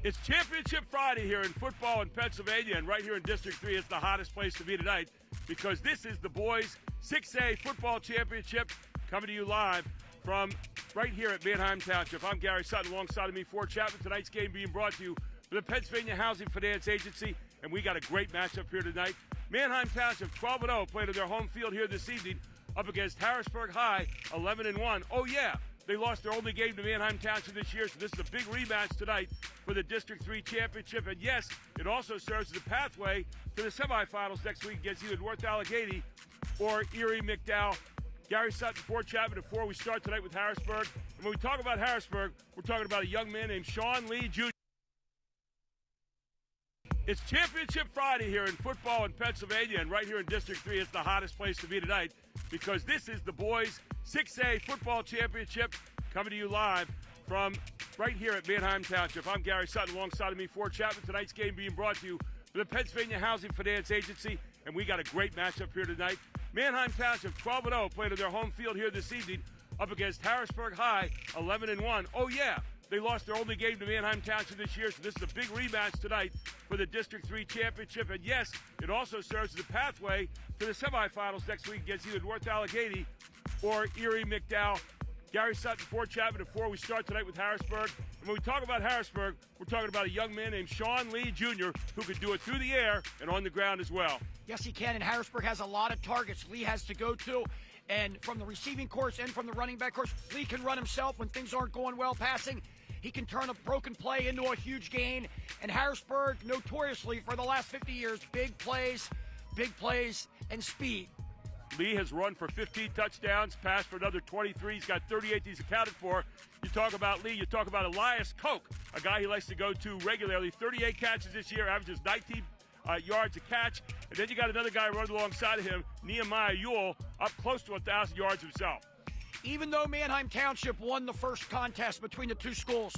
It's Championship Friday here in football in Pennsylvania, and right here in District 3, it's the hottest place to be tonight because this is the boys' 6A football championship coming to you live from right here at Manheim Township. I'm Gary Sutton, alongside of me, Ford Chapman. Tonight's game being brought to you by the Pennsylvania Housing Finance Agency, and we got a great matchup here tonight. Manheim Township, 12-0, playing on their home field here this evening up against Harrisburg High, 11-1. Oh, yeah. They lost their only game to Manheim Township this year, so this is a big rematch tonight for the District 3 championship. And yes, it also serves as a pathway to the semifinals next week against either North Allegheny or Erie McDowell. Gary Sutton, Ford Chapman. Before we start tonight with Harrisburg, and when we talk about Harrisburg, we're talking about a young man named Sean Lee Jr. It's Championship Friday here in football in Pennsylvania, and right here in District 3, it's the hottest place to be tonight because this is the boys' 6A football championship coming to you live from right here at Manheim Township. I'm Gary Sutton, alongside of me, Ford Chapman. Tonight's game being brought to you by the Pennsylvania Housing Finance Agency, and we got a great matchup here tonight. Manheim Township, 12-0, playing on their home field here this evening up against Harrisburg High, 11-1. Oh, yeah. They lost their only game to Manheim Township this year, so this is a big rematch tonight for the District 3 championship. And yes, it also serves as a pathway to the semifinals next week against either North Allegheny or Erie McDowell. Gary Sutton, Ford Chapman. Before we start tonight with Harrisburg, and when we talk about Harrisburg, we're talking about a young man named Sean Lee Jr. who can do it through the air and on the ground as well. Yes, he can, and Harrisburg has a lot of targets Lee has to go to. And from the receiving course and from the running back course, Lee can run himself when things aren't going well passing. He can turn a broken play into a huge gain. And Harrisburg, notoriously for the last 50 years, big plays, and speed. Lee has run for 15 touchdowns, passed for another 23. He's got 38 he's accounted for. You talk about Lee, you talk about Elias Koch, a guy he likes to go to regularly. 38 catches this year, averages 19 yards a catch. And then you got another guy running alongside of him, Nehemiah Ewell, up close to 1,000 yards himself. Even though Manheim Township won the first contest between the two schools,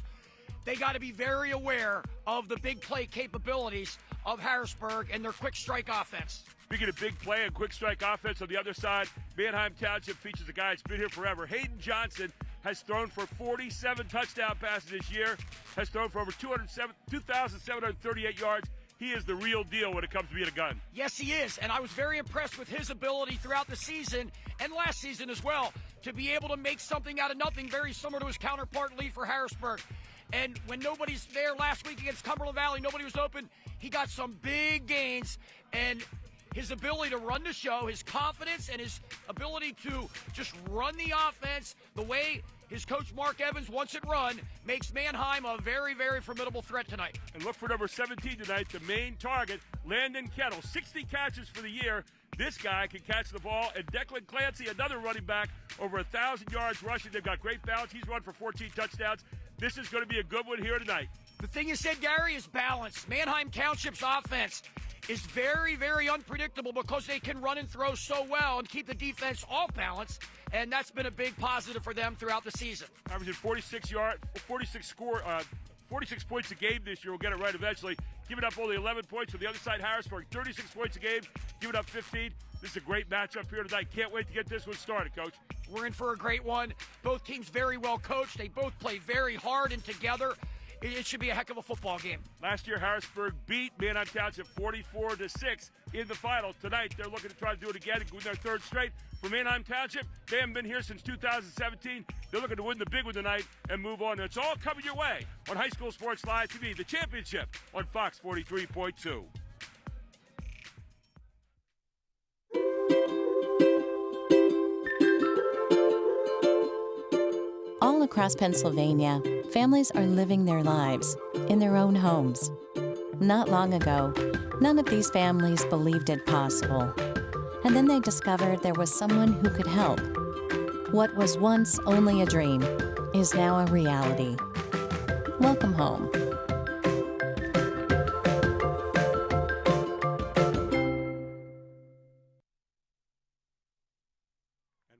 they got to be very aware of the big play capabilities of Harrisburg and their quick strike offense. Speaking of big play and quick strike offense, on the other side, Manheim Township features a guy that's been here forever. Hayden Johnson has thrown for 47 touchdown passes this year, has thrown for over 2,738 yards. He is the real deal when it comes to being a gun. Yes, he is, and I was very impressed with his ability throughout the season and last season as well to be able to make something out of nothing, very similar to his counterpart Lee for Harrisburg. And when nobody's there last week against Cumberland Valley, nobody was open, he got some big gains, and his ability to run the show, his confidence, and his ability to just run the offense the way his coach Mark Evans wants it run makes Manheim a very, very formidable threat tonight. And look for number 17 tonight, the main target, Landon Kettle. 60 catches for the year. This guy can catch the ball. And Declan Clancy, another running back, over 1,000 yards rushing. They've got great balance. He's run for 14 touchdowns. This is going to be a good one here tonight. The thing you said, Gary, is balance. Manheim Township's offense is very, very unpredictable because they can run and throw so well and keep the defense off balance, and that's been a big positive for them throughout the season. Averaging 46 points a game this year. We'll get it right eventually. Giving up only 11 points. On the other side, Harrisburg, 36 points a game, giving up 15. This is a great matchup here tonight. Can't wait to get this one started, Coach. We're in for a great one. Both teams very well coached. They both play very hard and together. It should be a heck of a football game. Last year, Harrisburg beat Manheim Township 44-6 in the final. Tonight, they're looking to try to do it again and win their third straight. For Manheim Township, they haven't been here since 2017. They're looking to win the big one tonight and move on. It's all coming your way on High School Sports Live TV, the championship on Fox 43.2. All across Pennsylvania, families are living their lives in their own homes. Not long ago, none of these families believed it possible. And then they discovered there was someone who could help. What was once only a dream is now a reality. Welcome home.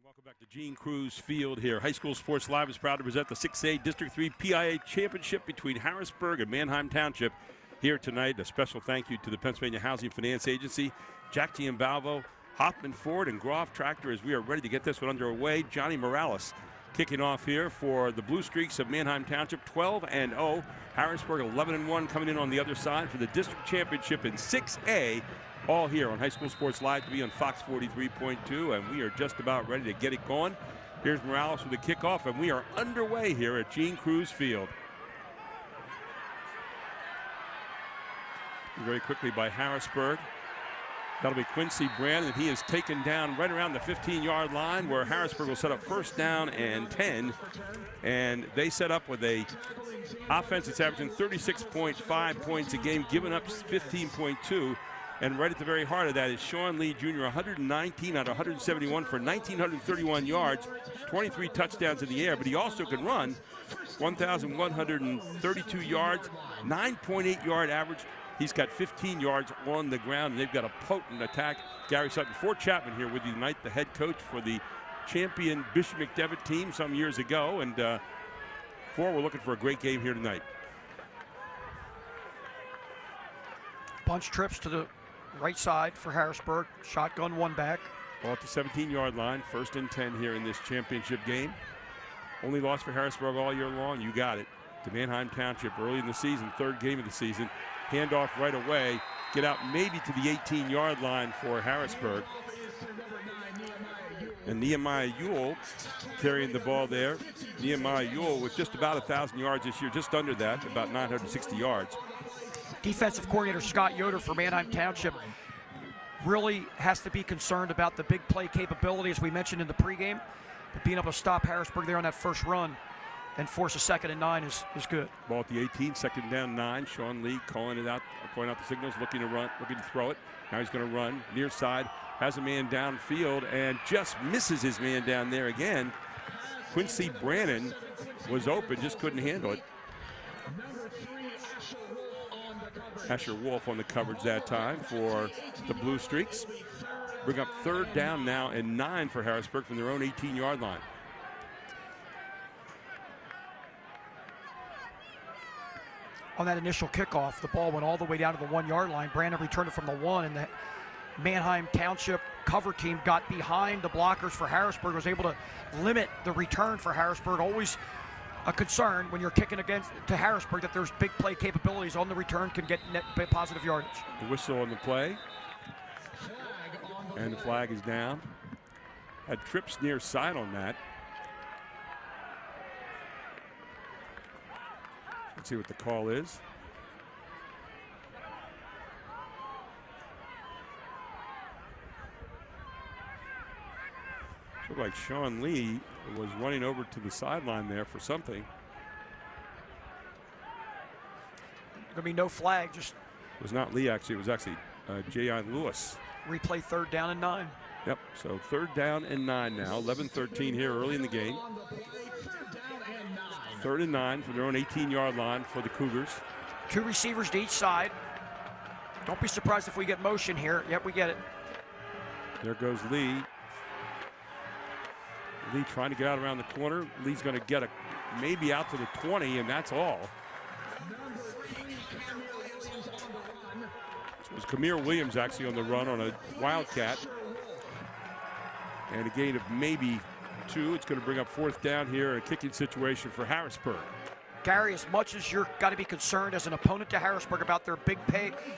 Welcome back to Gene Cruz Field here. High School Sports Live is proud to present the 6A District 3 PIA Championship between Harrisburg and Manheim Township here tonight. A special thank you to the Pennsylvania Housing Finance Agency, Jack Giambalvo, Hoffman Ford, and Groff Tractor as we are ready to get this one underway. Johnny Morales kicking off here for the Blue Streaks of Manheim Township, 12-0. Harrisburg 11-1 coming in on the other side for the district championship in 6A. All here on High School Sports Live to be on Fox 43.2, and we are just about ready to get it going. Here's Morales with the kickoff, and we are underway here at Gene Cruz Field. Very quickly by Harrisburg. That'll be Quincy Brandon, and he is taken down right around the 15-yard line where Harrisburg will set up first down and 10. And they set up with a offense that's averaging 36.5 points a game, giving up 15.2. And right at the very heart of that is Sean Lee Jr., 119 out of 171 for 1,931 yards, 23 touchdowns in the air. But he also can run 1,132 yards, 9.8-yard average. He's got 15 yards on the ground, and they've got a potent attack. Gary Sutton, Fort Chapman here with you tonight, the head coach for the champion Bishop McDevitt team some years ago. And we're looking for a great game here tonight. Bunch trips to the right side for Harrisburg. Shotgun one back. Ball at the 17-yard line. 1st and 10 here in this championship game. Only loss for Harrisburg all year long. You got it. To Manheim Township early in the season, 3rd game of the season. Handoff right away. Get out maybe to the 18-yard line for Harrisburg. And Nehemiah Ewell carrying the ball there. Nehemiah Ewell with just about 1,000 yards this year, just under that, about 960 yards. Defensive coordinator Scott Yoder for Manheim Township really has to be concerned about the big play capability, as we mentioned in the pregame. But being able to stop Harrisburg there on that first run and force a 2nd and 9 is good. Ball at the 18, 2nd down 9. Sean Lee calling it out, pointing out the signals, looking to run, looking to throw it. Now he's going to run near side, has a man downfield, and just misses his man down there again. Quincy Brannon was open, just couldn't handle it. Asher Wolf on the coverage that time for the Blue Streaks. Bring up 3rd down now and 9 for Harrisburg from their own 18-yard line. On that initial kickoff, the ball went all the way down to the 1-yard line. Brandon returned it from the 1, and the Manheim Township cover team got behind the blockers for Harrisburg, was able to limit the return for Harrisburg. Always a concern when you're kicking against to Harrisburg that there's big play capabilities on the return, can get net positive yardage. The whistle on the play. And the flag is down. Had trips near side on that. Let's see what the call is. Looked like Sean Lee was running over to the sideline there for something. Gonna be no flag, just. It was not Lee, actually. It was actually Jayon Lewis. Replay 3rd down and 9. Yep, so 3rd down and 9 now. 11-13 here early in the game. 3rd and 9 for their own 18-yard line for the Cougars. 2 receivers to each side. Don't be surprised if we get motion here. Yep, we get it. There goes Lee. Lee trying to get out around the corner. Lee's going to get maybe out to the 20, and that's all. So it was Kamir Williams actually on the run on a Wildcat. And a gain of maybe 2. It's going to bring up 4th down here, a kicking situation for Harrisburg. Gary, as much as you're got to be concerned as an opponent to Harrisburg about their big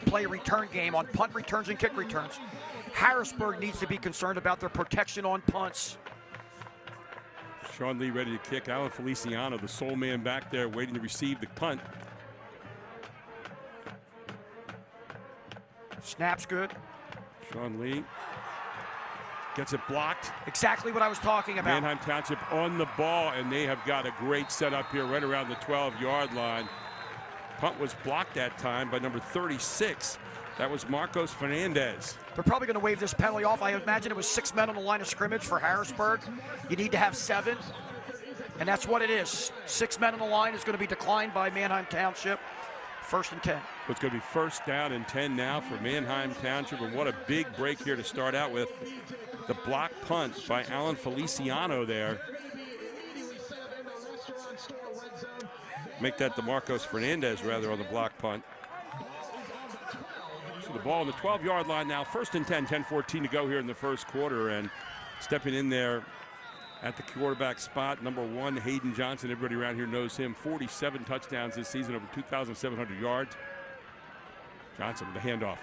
play return game on punt returns and kick returns, Harrisburg needs to be concerned about their protection on punts. Sean Lee ready to kick. Alan Feliciano, the sole man back there, waiting to receive the punt. Snap's good. Sean Lee gets it blocked. Exactly what I was talking about. Manheim Township on the ball, and they have got a great setup here right around the 12-yard line. Punt was blocked that time by number 36. That was Marcos Fernandez. They're probably going to waive this penalty off. I imagine it was 6 men on the line of scrimmage for Harrisburg. You need to have 7, and that's what it is. 6 men on the line is going to be declined by Manheim Township. 1st and 10. So it's going to be 1st down and 10 now for Manheim Township, and what a big break here to start out with. The block punt by Alan Feliciano there. Make that the Marcos Fernandez, rather, on the block punt. So the ball on the 12-yard line now. 1st and 10, 10-14 to go here in the first quarter. And stepping in there at the quarterback spot, number 1, Hayden Johnson. Everybody around here knows him. 47 touchdowns this season, over 2,700 yards. Johnson with the handoff.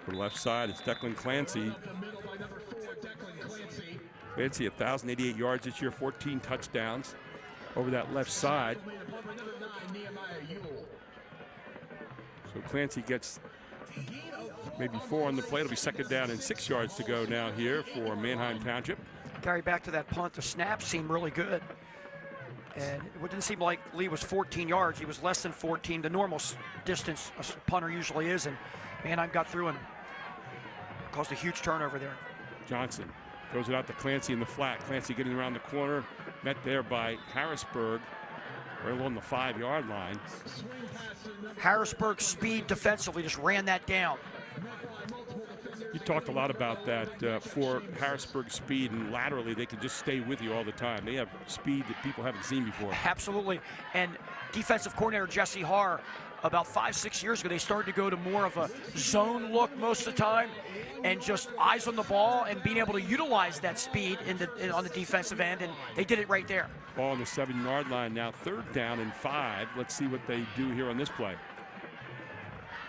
For the left side, it's Declan Clancy. Clancy, 1,088 yards this year, 14 touchdowns over that left side. So Clancy gets maybe 4 on the play. It'll be 2nd down and 6 yards to go now here for Manheim Township. Gary, back to that punt. The snap seemed really good. And it didn't seem like Lee was 14 yards. He was less than 14, the normal distance a punter usually is. And Manheim got through and caused a huge turnover there. Johnson throws it out to Clancy in the flat. Clancy getting around the corner, met there by Harrisburg, right along the 5-yard line. Harrisburg's speed defensively just ran that down. You talked a lot about that for Harrisburg speed, and laterally they can just stay with you all the time. They have speed that people haven't seen before. Absolutely. And defensive coordinator Jesse Haar, about 5-6 years ago, they started to go to more of a zone look most of the time and just eyes on the ball and being able to utilize that speed on the defensive end, and they did it right there. Ball on the 7-yard line now, 3rd down and 5. Let's see what they do here on this play.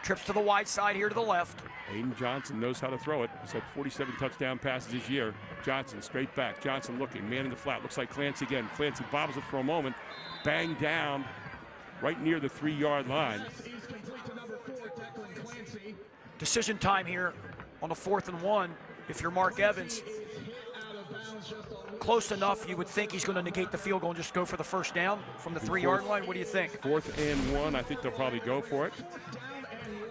Trips to the wide side here to the left. Hayden Johnson knows how to throw it. He's had 47 touchdown passes this year. Johnson straight back. Johnson looking, man in the flat. Looks like Clancy again. Clancy bobbles it for a moment. Bang down right near the 3-yard line. Decision time here on the 4th and 1. If you're Mark Evans, close enough, you would think he's going to negate the field goal and just go for the 1st down from the 3-yard line. What do you think? 4th and 1. I think they'll probably go for it.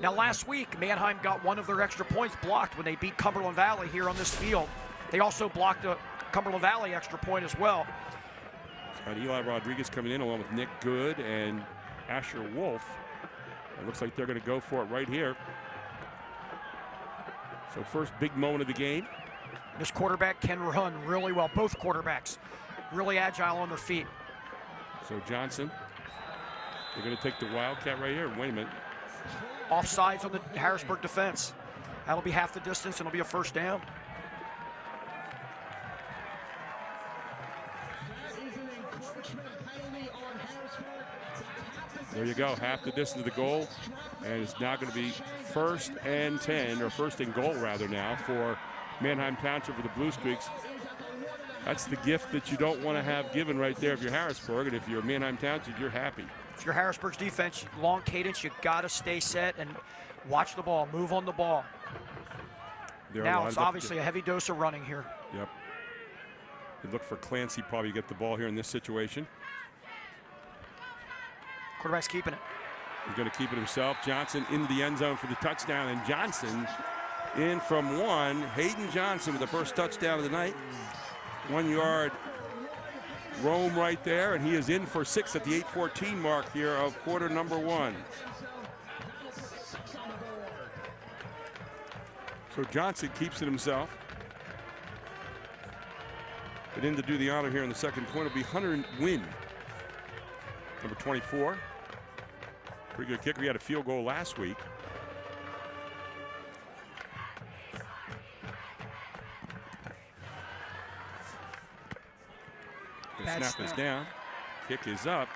Now, last week, Manheim got one of their extra points blocked when they beat Cumberland Valley here on this field. They also blocked a Cumberland Valley extra point as well. Got Eli Rodriguez coming in along with Nick Good and Asher Wolf. It looks like they're going to go for it right here. So first big moment of the game. This quarterback can run really well. Both quarterbacks really agile on their feet. So Johnson, they're going to take the Wildcat right here. Wait a minute. Offsides on the Harrisburg defense. That'll be half the distance and it'll be a 1st down. There you go, half the distance to the goal. And it's now going to be 1st and 10, or 1st and goal rather now, for Manheim Township for the Blue Streaks. That's the gift that you don't want to have given right there if you're Harrisburg, and if you're Manheim Township, you're happy. If you're Harrisburg's defense, long cadence, you got to stay set and watch the ball, move on the ball. Now it's obviously a heavy dose of running here. Yep. You look for Clancy probably get the ball here in this situation. Quarterback's keeping it. He's going to keep it himself. Johnson into the end zone for the touchdown, and Johnson in from 1. Hayden Johnson with the first touchdown of the night. 1-yard roam right there, and he is in for 6 at the 8:14 mark here of quarter number 1. So Johnson keeps it himself. But in to do the honor here in the second point will be Hunter Wynn, number 24. Pretty good kicker. He had a field goal last week. The snap is down. Kick is up.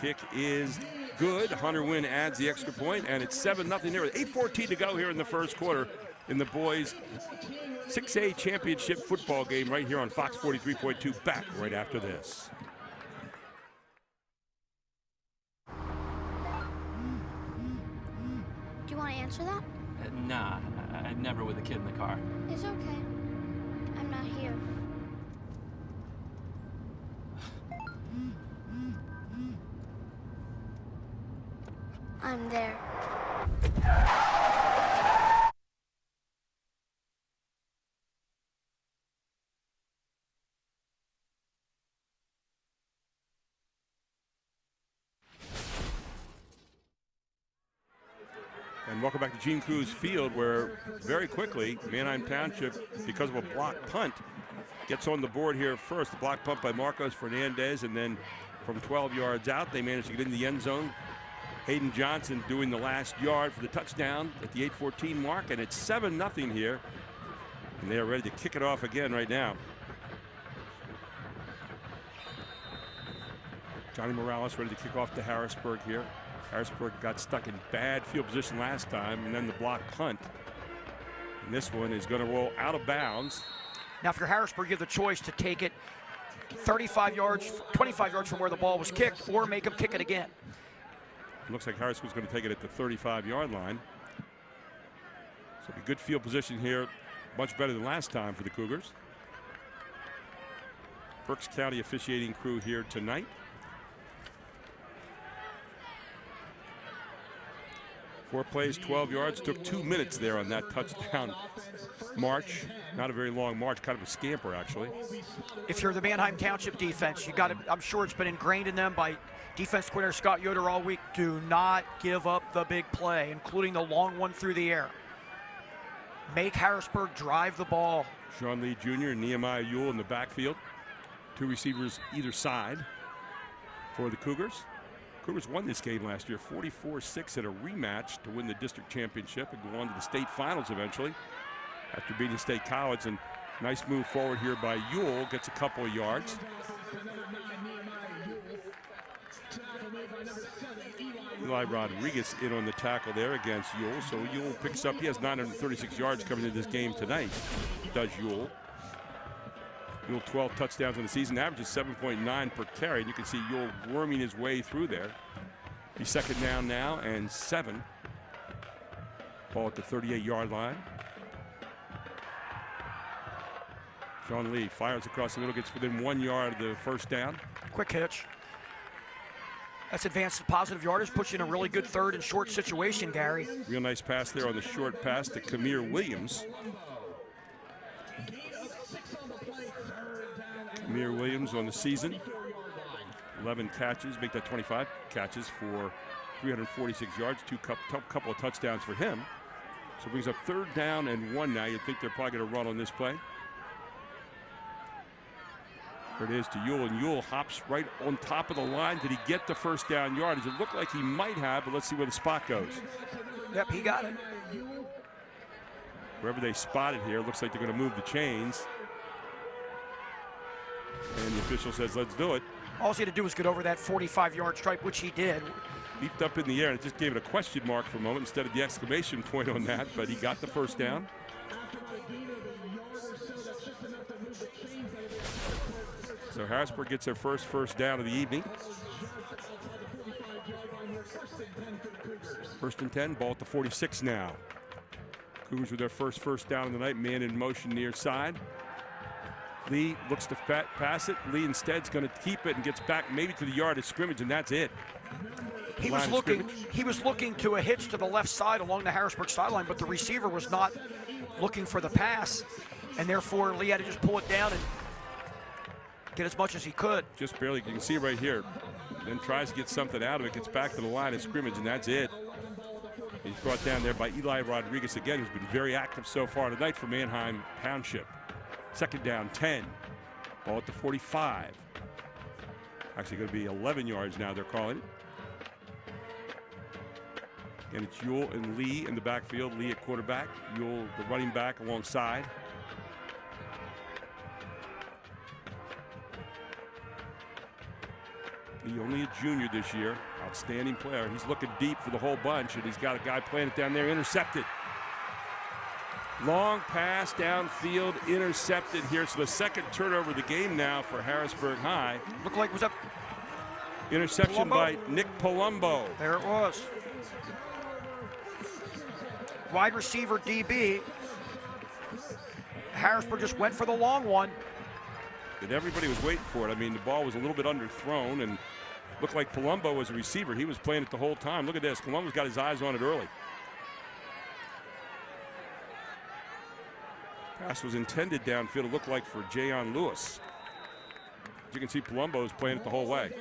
Kick is good. Hunter Wynn adds the extra point, and it's 7-0 there with 8:14 to go here in the first quarter in the boys' 6A championship football game right here on Fox 43.2. Back right after this. Do you want to answer that? Nah, I'd never with a kid in the car. It's okay. I'm not here. there. And welcome back to Gene Cruz Field, where very quickly Manheim Township, because of a block punt, gets on the board here first. The block punt by Marcos Fernandez, and then from 12 yards out, they managed to get in the end zone. Hayden Johnson doing the last yard for the touchdown at the 8:14 mark, and it's 7-0 here. And they are ready to kick it off again right now. Johnny Morales ready to kick off to Harrisburg here. Harrisburg got stuck in bad field position last time, and then the block punt. And this one is going to roll out of bounds. Now, if you're Harrisburg, you have the choice to take it 35 yards, 25 yards from where the ball was kicked, or make them kick it again. Looks like Harrisburg's going to take it at the 35-yard line. So it'll be good field position here, much better than last time for the Cougars. Berks County officiating crew here tonight. 4 plays, 12 yards. Took 2 minutes there on that touchdown march. Not a very long march, kind of a scamper, actually. If you're the Manheim Township defense, you got to, I'm sure it's been ingrained in them by defense coordinator Scott Yoder all week. Do not give up the big play, including the long one through the air. Make Harrisburg drive the ball. Sean Lee Jr. and Nehemiah Ewell in the backfield. 2 receivers either side for the Cougars. Cougars won this game last year, 44-6 at a rematch to win the district championship and go on to the state finals eventually after beating State College. And nice move forward here by Ewell, gets a couple of yards. Eli Rodriguez in on the tackle there against Ewell. So Ewell picks up, he has 936 yards coming into this game tonight, does Ewell. Ewell 12 touchdowns in the season, averages 7.9 per carry. And you can see Ewell worming his way through there. He's second down now and 7. Ball at the 38-yard line. Sean Lee fires across the middle, gets within 1 yard of the first down. Quick hitch. That's advanced positive yardage, puts you in a really good third and short situation, Gary. Real nice pass there on the short pass to Kamir Williams. Kamir Williams on the season, 11 catches, make that 25 catches for 346 yards, couple of touchdowns for him. So it brings up 3rd down and 1 now. You'd think they're probably going to run on this play. There it is to Ewell, and Ewell hops right on top of the line. Did he get the first down yardage? It looked like he might have, but let's see where the spot goes. Yep, he got it. Wherever they spot it here, looks like they're going to move the chains. And the official says, let's do it. All he had to do was get over that 45-yard stripe, which he did. Leaped up in the air, and it just gave it a question mark for a moment instead of the exclamation point on that, but he got the first down. So Harrisburg gets their first down of the evening. 1st and 10, ball at the 46 now. Cougars with their first down of the night, man in motion near side. Lee looks to pass it. Lee instead's going to keep it and gets back maybe to the yard of scrimmage, and that's it. He was looking to a hitch to the left side along the Harrisburg sideline, but the receiver was not looking for the pass, and therefore Lee had to just pull it down and get as much as he could. Just barely. You can see right here. Then tries to get something out of it, gets back to the line of scrimmage, and that's it. He's brought down there by Eli Rodriguez again, who's been very active so far tonight for Manheim Township. 2nd down, 10. Ball at the 45. Actually going to be 11 yards now, they're calling it. And it's Ewell and Lee in the backfield. Lee at quarterback, Ewell the running back alongside. Lee only a junior this year. Outstanding player. He's looking deep for the whole bunch, and he's got a guy playing it down there, intercepted. Long pass downfield, intercepted here. So the 2nd turnover of the game now for Harrisburg High. Looked like it was up. Interception by Nick Palumbo. There it was. Wide receiver DB. Harrisburg just went for the long one. And everybody was waiting for it. I mean, the ball was a little bit underthrown, and Looked like Palumbo was a receiver. He was playing it the whole time. Look at this. Palumbo's got his eyes on it early. Pass was intended downfield. It looked like for Jayon Lewis. As you can see, Palumbo is playing it the whole way.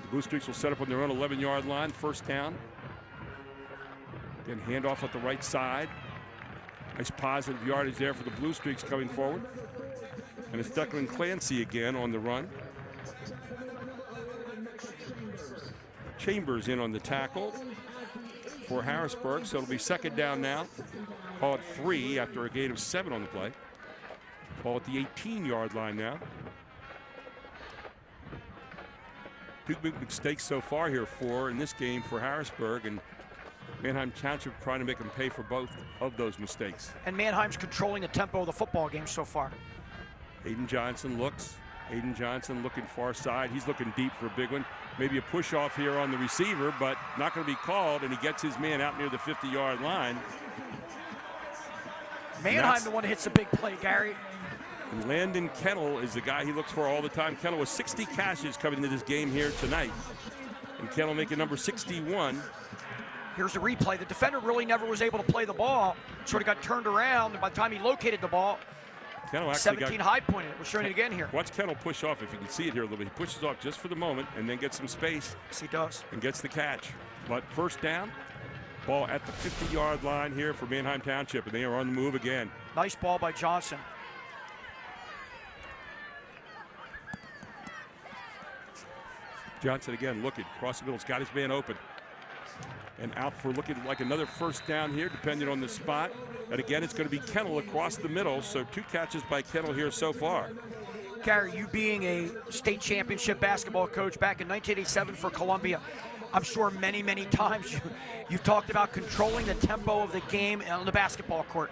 The Blue Streaks will set up on their own 11-yard line. First down. Again, handoff at the right side. Nice positive yardage there for the Blue Streaks coming forward. And it's Declan Clancy again on the run. Chambers in on the tackle for Harrisburg. So it'll be second down now. Call it 3 after a gain of 7 on the play. Ball at the 18-yard line now. 2 big mistakes so far here in this game for Harrisburg, and Manheim Township trying to make them pay for both of those mistakes. And Manheim's controlling the tempo of the football game so far. Hayden Johnson looks. Hayden Johnson looking far side. He's looking deep for a big one. Maybe a push off here on the receiver, but not going to be called, and he gets his man out near the 50-yard line. Manheim the one that hits the big play, Gary. And Landon Kennel is the guy he looks for all the time. Kennel with 60 catches coming into this game here tonight. And Kennel making number 61. Here's the replay. The defender really never was able to play the ball. Sort of got turned around, and by the time he located the ball, Kennel actually 17 high pointed. We're showing it again here. Watch Kennel push off, if you can see it here a little bit. He pushes off just for the moment and then gets some space. Yes, he does. And gets the catch. But first down, ball at the 50-yard line here for Manheim Township, and they are on the move again. Nice ball by Johnson. Johnson again looking, across the middle, he's got his man open. And out for looking like another first down here, depending on the spot. And again, it's going to be Kennel across the middle, so 2 catches by Kennel here so far. Gary, you being a state championship basketball coach back in 1987 for Columbia, I'm sure many, many times you've talked about controlling the tempo of the game on the basketball court.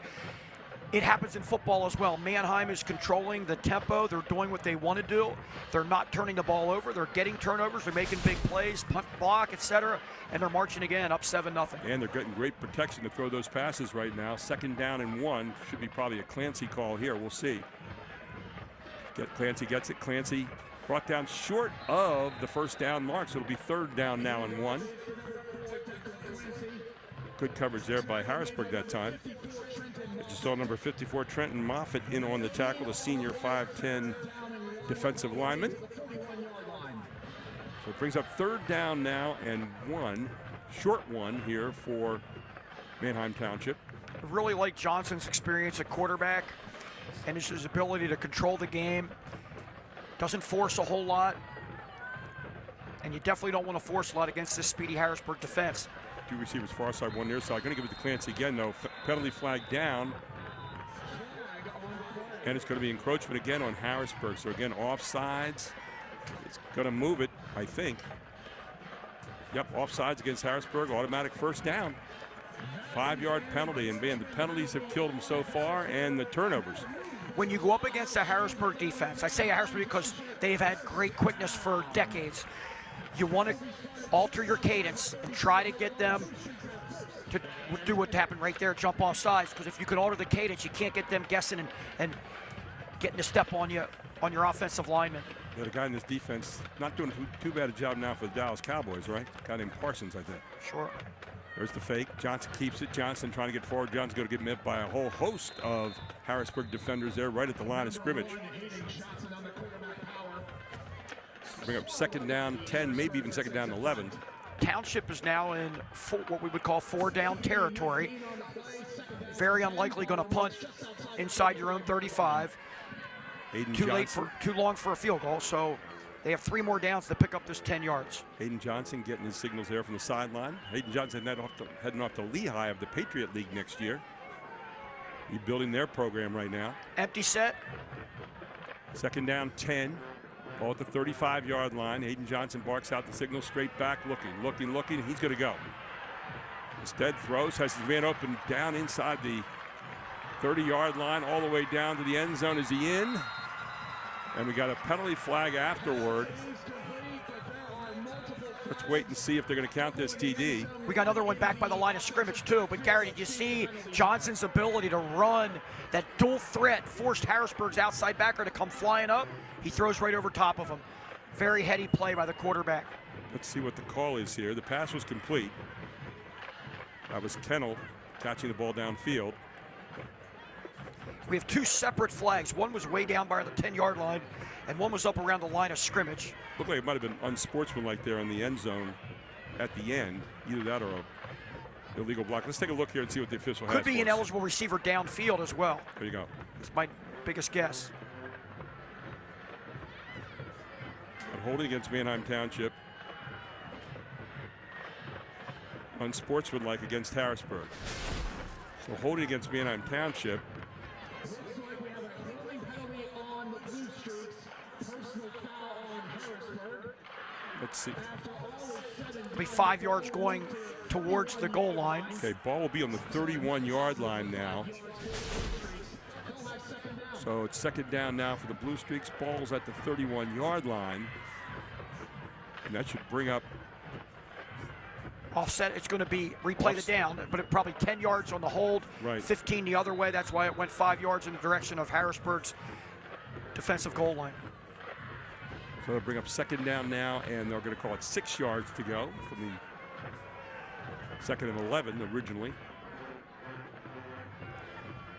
It happens in football as well. Manheim is controlling the tempo. They're doing what they want to do. They're not turning the ball over. They're getting turnovers. They're making big plays, punt, block, etc. And they're marching again up 7-0. And they're getting great protection to throw those passes right now. Second down and 1. Should be probably a Clancy call here. We'll see. Clancy gets it. Clancy brought down short of the first down mark, so it'll be third down now and 1. Good coverage there by Harrisburg that time. I just saw number 54, Trenton Moffitt, in on the tackle, the senior 5'10" defensive lineman. So it brings up third down now and 1, short 1 here for Manheim Township. I really like Johnson's experience at quarterback and his ability to control the game. Doesn't force a whole lot. And you definitely don't want to force a lot against this speedy Harrisburg defense. 2 receivers far side, 1 near side. Going to give it to Clancy again, though. Penalty flag down. And it's going to be encroachment again on Harrisburg. So again, offsides. It's going to move it, I think. Yep, offsides against Harrisburg. Automatic first down. 5-yard penalty. And man, the penalties have killed them so far, and the turnovers. When you go up against a Harrisburg defense, I say Harrisburg because they've had great quickness for decades. You want to alter your cadence and try to get them to do what happened right there, jump off sides. Because if you can alter the cadence, you can't get them guessing and getting a step on you, on your offensive lineman. Yeah, the guy in this defense not doing too bad a job now for the Dallas Cowboys, right? A guy named Parsons, I think. Sure. There's the fake. Johnson keeps it. Johnson trying to get forward. Johnson's going to get met by a whole host of Harrisburg defenders there right at the line of scrimmage. Bring up second down 10, maybe even second down 11. Township is now in what we would call 4-down territory. Very unlikely going to punt inside your own 35. Too long for a field goal, so they have 3 more downs to pick up this 10 yards. Hayden Johnson getting his signals there from the sideline. Hayden Johnson heading off to Lehigh of the Patriot League next year. Rebuilding their program right now. Empty set. Second down 10. Ball at the 35-yard line. Hayden Johnson barks out the signal, straight back, looking. He's going to go. Instead, throws, has his man open down inside the 30-yard line, all the way down to the end zone. Is he in? And we got a penalty flag afterward. Let's wait and see if they're going to count this TD. We got another one back by the line of scrimmage, too. But, Gary, did you see Johnson's ability to run? That dual threat forced Harrisburg's outside backer to come flying up. He throws right over top of him. Very heady play by the quarterback. Let's see what the call is here. The pass was complete. That was Kennel catching the ball downfield. We have two separate flags. One was way down by the 10-yard line, and one was up around the line of scrimmage. Looked like it might have been unsportsmanlike there in the end zone at the end. Either that or a illegal block. Let's take a look here and see what the official has. Could be an eligible receiver downfield as well. There you go. It's my biggest guess. But holding against Manheim Township. Unsportsmanlike against Harrisburg. So holding against Manheim Township. Let's see. It'll be 5 yards going towards the goal line. Okay, ball will be on the 31-yard line now. So it's second down now for the Blue Streaks. Ball's at the 31-yard line. And that should bring up. Offset, it's going to be replay the down, but it probably 10 yards on the hold, right. 15 the other way. That's why it went 5 yards in the direction of Harrisburg's defensive goal line. So they'll bring up second down now, and they're going to call it 6 yards to go from the second and 11 originally.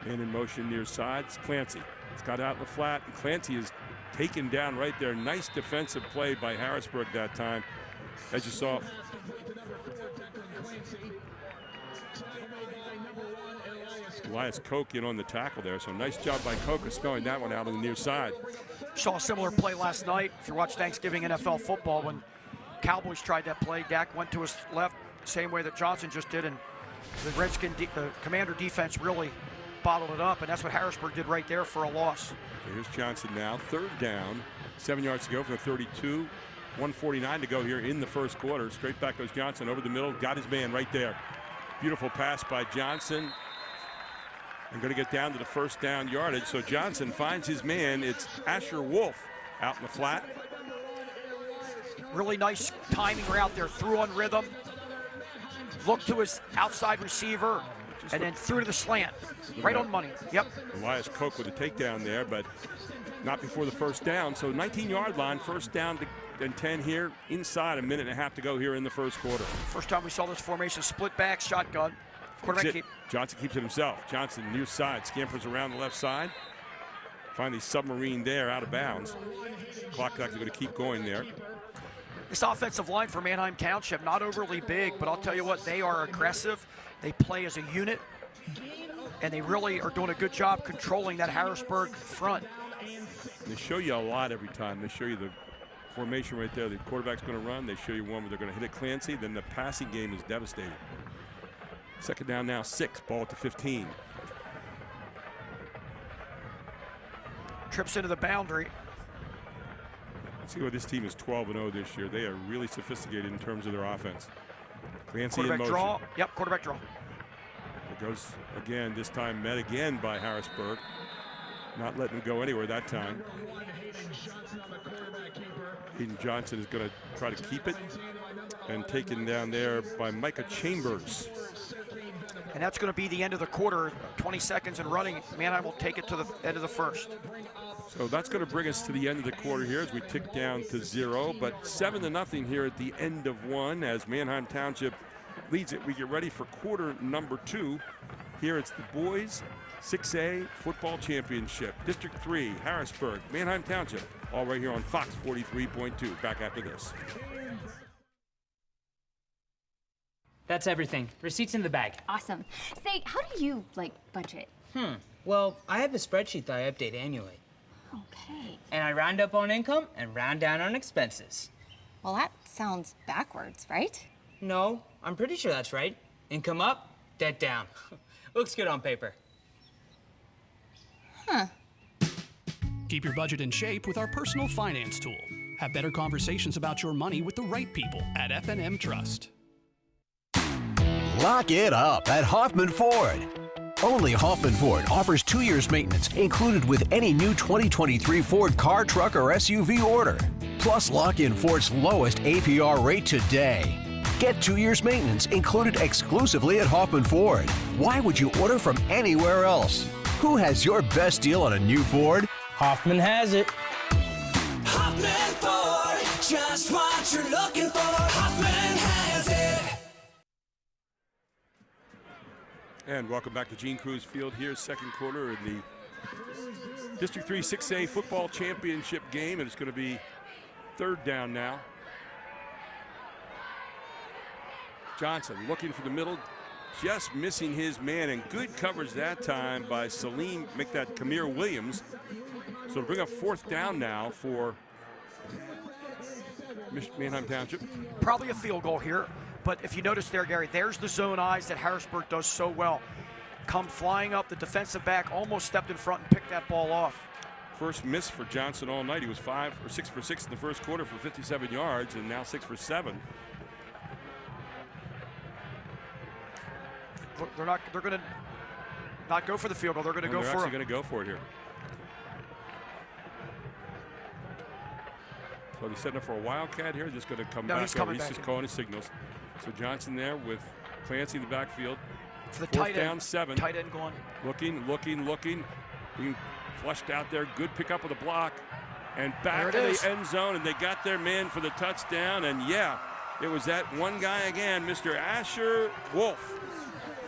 And in motion near side, it's Clancy. It's got out in the flat, and Clancy is taken down right there. Nice defensive play by Harrisburg that time. As you saw, Elias Koch in on the tackle there, so nice job by Koch spelling that one out on the near side. Saw a similar play last night. If you watch Thanksgiving NFL football, when Cowboys tried that play, Dak went to his left, same way that Johnson just did, and the Commander defense really bottled it up, and that's what Harrisburg did right there for a loss. Okay, here's Johnson now, third down, 7 yards to go from the 32. 1:49 to go here in the first quarter. Straight back goes Johnson over the middle, got his man right there. Beautiful pass by Johnson. I'm going to get down to the first down yardage. So Johnson finds his man. It's Asher Wolf out in the flat. Really nice timing route there, threw on rhythm. Looked to his outside receiver, and then threw to the slant. Right on money. Yep. Elias Koch with a takedown there, but not before the first down. So 19-yard line, first down and 10 here, inside a minute and a half to go here in the first quarter. First time we saw this formation, split back, shotgun. Johnson keeps it himself. Johnson near side, scampers around the left side. Finally submarine there, out of bounds. Clock actually going to keep going there. This offensive line for Manheim Township, not overly big, but I'll tell you what, they are aggressive. They play as a unit, and they really are doing a good job controlling that Harrisburg front. They show you a lot every time. They show you the formation right there. The quarterback's going to run. They show you one where they're going to hit it Clancy. Then the passing game is devastating. Second down now, 6, ball at the 15. Trips into the boundary. Let's see what this team is 12-0 this year. They are really sophisticated in terms of their offense. Clancy in motion. Draw. Yep, quarterback draw. It goes again, this time met again by Harrisburg. Not letting him go anywhere that time. Hayden Johnson is going to try to keep it, and taken down there by Micah Chambers. And that's going to be the end of the quarter. 20 seconds and running. Manheim will take it to the end of the first. So that's going to bring us to the end of the quarter here as we tick down to 0. But 7-0 here at the end of 1 as Manheim Township leads it. We get ready for quarter number 2. Here it's the boys 6A football championship. District 3, Harrisburg, Manheim Township. All right here on Fox 43.2. Back after this. That's everything. Receipts in the bag. Awesome. Say, how do you, budget? Well, I have a spreadsheet that I update annually. Okay. And I round up on income and round down on expenses. Well, that sounds backwards, right? No, I'm pretty sure that's right. Income up, debt down. Looks good on paper. Huh. Keep your budget in shape with our personal finance tool. Have better conversations about your money with the right people at F&M Trust. Lock it up at Hoffman Ford. Only Hoffman Ford offers 2 years maintenance included with any new 2023 Ford car, truck, or SUV order. Plus, lock in Ford's lowest APR rate today. Get 2 years maintenance included exclusively at Hoffman Ford. Why would you order from anywhere else? Who has your best deal on a new Ford? Hoffman has it. Hoffman Ford. just what you're looking for. Hoffman has it. And welcome back to Gene Cruz Field here, second quarter in the District 3 6A football championship game, and it's going to be third down now. Johnson looking for the middle, just missing his man, and good coverage that time by Salim, make that Kamir Williams. So to bring up fourth down now for Manheim Township. Probably a field goal here, but if you notice there, Gary, there's the zone eyes that Harrisburg does so well. Come flying up, the defensive back almost stepped in front and picked that ball off. First miss for Johnson all night. He was 6 for 6 in the first quarter for 57 yards, and now 6 for 7. They're going to not go for the field goal. They're going to go for it. They're actually going to go for it here. So he's setting up for a wildcat here. Just going to come back. He's just calling his signals. So Johnson there with Clancy in the backfield. For the fourth tight down, end. 7. Tight end going. Looking. Being flushed out there. Good pick up of the block. And back to the end zone. And they got their man for the touchdown. And yeah, it was that one guy again, Mr. Asher Wolf.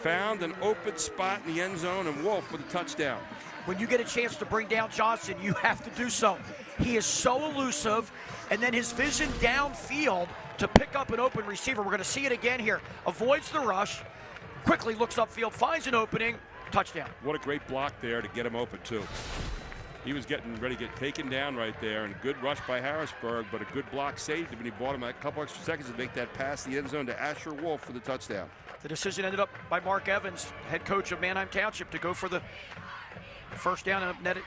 Found an open spot in the end zone, and Wolf with a touchdown. When you get a chance to bring down Johnson, you have to do so. He is so elusive, and then his vision downfield to pick up an open receiver. We're going to see it again here. Avoids the rush, quickly looks upfield, finds an opening, touchdown. What a great block there to get him open, too. He was getting ready to get taken down right there, and a good rush by Harrisburg, but a good block saved him, and he bought him a couple extra seconds to make that pass to the end zone to Asher Wolf for the touchdown. The decision ended up by Mark Evans, head coach of Manheim Township, to go for the first down and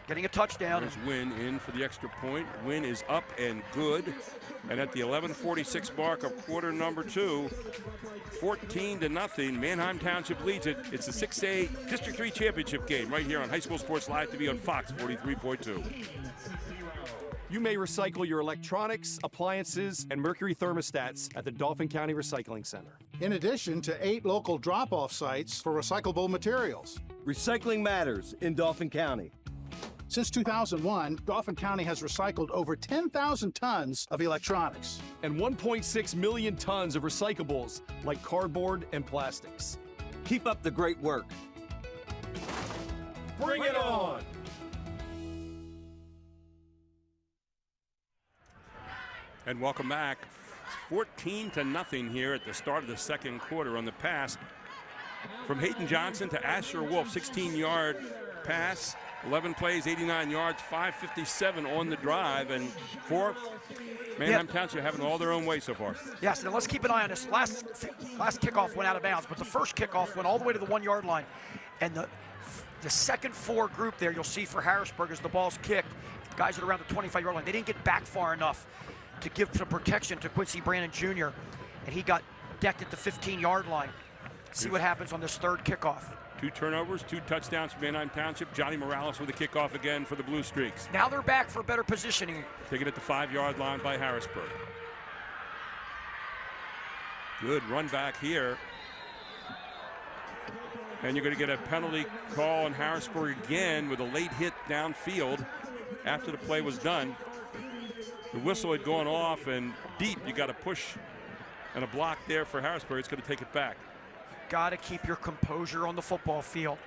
getting a touchdown. There's Wynn in for the extra point. Wynn is up and good. And at the 11:46 mark of quarter number 2, 14-0, Manheim Township leads it. It's the 6A District 3 championship game right here on High School Sports Live TV on Fox 43.2. You may recycle your electronics, appliances, and mercury thermostats at the Dauphin County Recycling Center. In addition to 8 local drop-off sites for recyclable materials. Recycling matters in Dauphin County. Since 2001, Dauphin County has recycled over 10,000 tons of electronics. And 1.6 million tons of recyclables like cardboard and plastics. Keep up the great work. Bring it on! And welcome back. 14-0 here at the start of the second quarter on the pass from Hayden Johnson to Asher Wolf. 16-yard pass, 11 plays, 89 yards, 5:57 on the drive, and for Manheim Township having all their own way so far. Yes, and let's keep an eye on this. Last kickoff went out of bounds, but the first kickoff went all the way to the 1-yard line. And the second 4 group there you'll see for Harrisburg as the ball's kicked. The guys at around the 25-yard line, they didn't get back far enough to give some protection to Quincy Brandon Jr., and he got decked at the 15-yard line. Let's see what happens on this third kickoff. 2 turnovers, 2 touchdowns for Manheim Township. Johnny Morales with a kickoff again for the Blue Streaks. Now they're back for better positioning. Taken at the 5-yard line by Harrisburg. Good run back here. And you're going to get a penalty call on Harrisburg again with a late hit downfield after the play was done. The whistle had gone off, and deep, you got a push and a block there for Harrisburg. It's going to take it back. Got to keep your composure on the football field.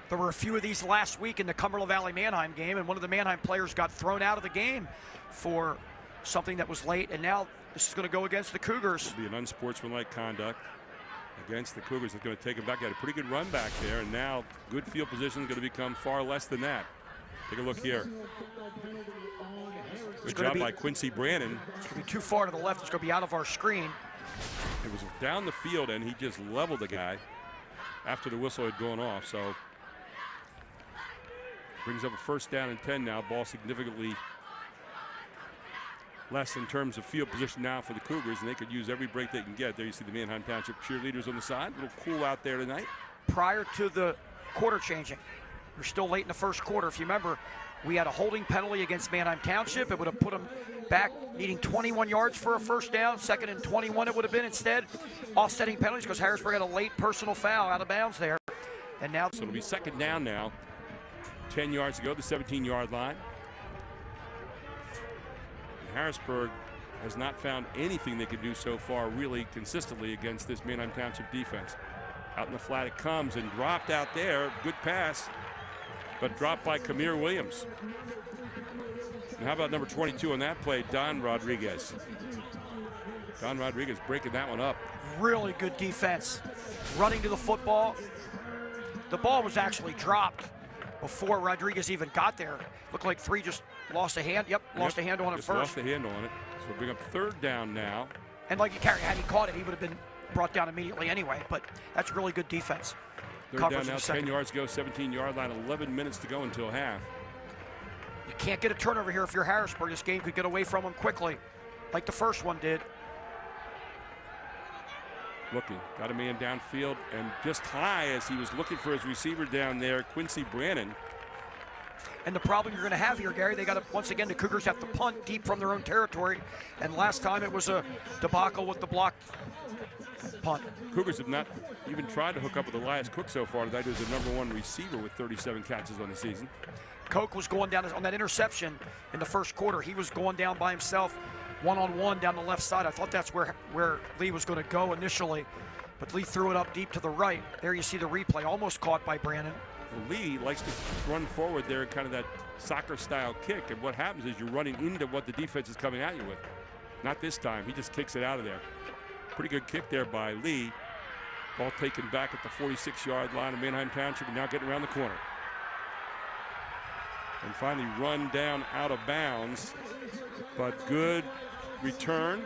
There were a few of these last week in the Cumberland Valley Manheim game, and one of the Manheim players got thrown out of the game for something that was late, and now this is going to go against the Cougars. It'll be an unsportsmanlike conduct against the Cougars. It's going to take them back. Got a pretty good run back there, and now good field position is going to become far less than that. Take a look here. Good job by Quincy Brannon. It's going to be too far to the left. It's going to be out of our screen. It was down the field, and he just leveled the guy after the whistle had gone off. So brings up a first down and 10 now. Ball significantly less in terms of field position now for the Cougars, and they could use every break they can get. There you see the Manheim Township cheerleaders on the side. A little cool out there tonight. Prior to the quarter changing, we're still late in the first quarter. If you remember, we had a holding penalty against Manheim Township. It would have put them back needing 21 yards for a first down. 2nd and 21 it would have been instead. Offsetting penalties because Harrisburg had a late personal foul out of bounds there. And now, so it'll be second down now. 10 yards to go, the 17-yard line. Harrisburg has not found anything they can do so far really consistently against this Manheim Township defense. Out in the flat it comes and dropped out there. Good pass, but dropped by Kamir Williams. And how about number 22 on that play, Don Rodriguez. Don Rodriguez breaking that one up. Really good defense. Running to the football. The ball was actually dropped before Rodriguez even got there. Looked like 3 just lost a hand. Lost a handle on it just first. Lost the handle on it. So we'll bring up 3rd down now. And like had he caught it, he would have been brought down immediately anyway. But that's really good defense. 3rd down now, 10 yards to go, 17-yard line, 11 minutes to go until half. You can't get a turnover here if you're Harrisburg. This game could get away from them quickly, like the first one did. Looking, got a man downfield, and just high as he was looking for his receiver down there, Quincy Brannon. And the problem you're going to have here, Gary, they got to, once again, the Cougars have to punt deep from their own territory. And last time it was a debacle with the blocked punt. Cougars have not even tried to hook up with Elias Cook so far. That is the #1 receiver with 37 catches on the season. Coke was going down on that interception in the first quarter. He was going down by himself, one-on-one down the left side. I thought that's where Lee was going to go initially, but Lee threw it up deep to the right. There you see the replay, almost caught by Brannon. Well, Lee likes to run forward there, kind of that soccer-style kick, and what happens is you're running into what the defense is coming at you with. Not this time. He just kicks it out of there. Pretty good kick there by Lee. Ball taken back at the 46-yard line of Manheim Township, and now getting around the corner. And finally run down out of bounds, but good return.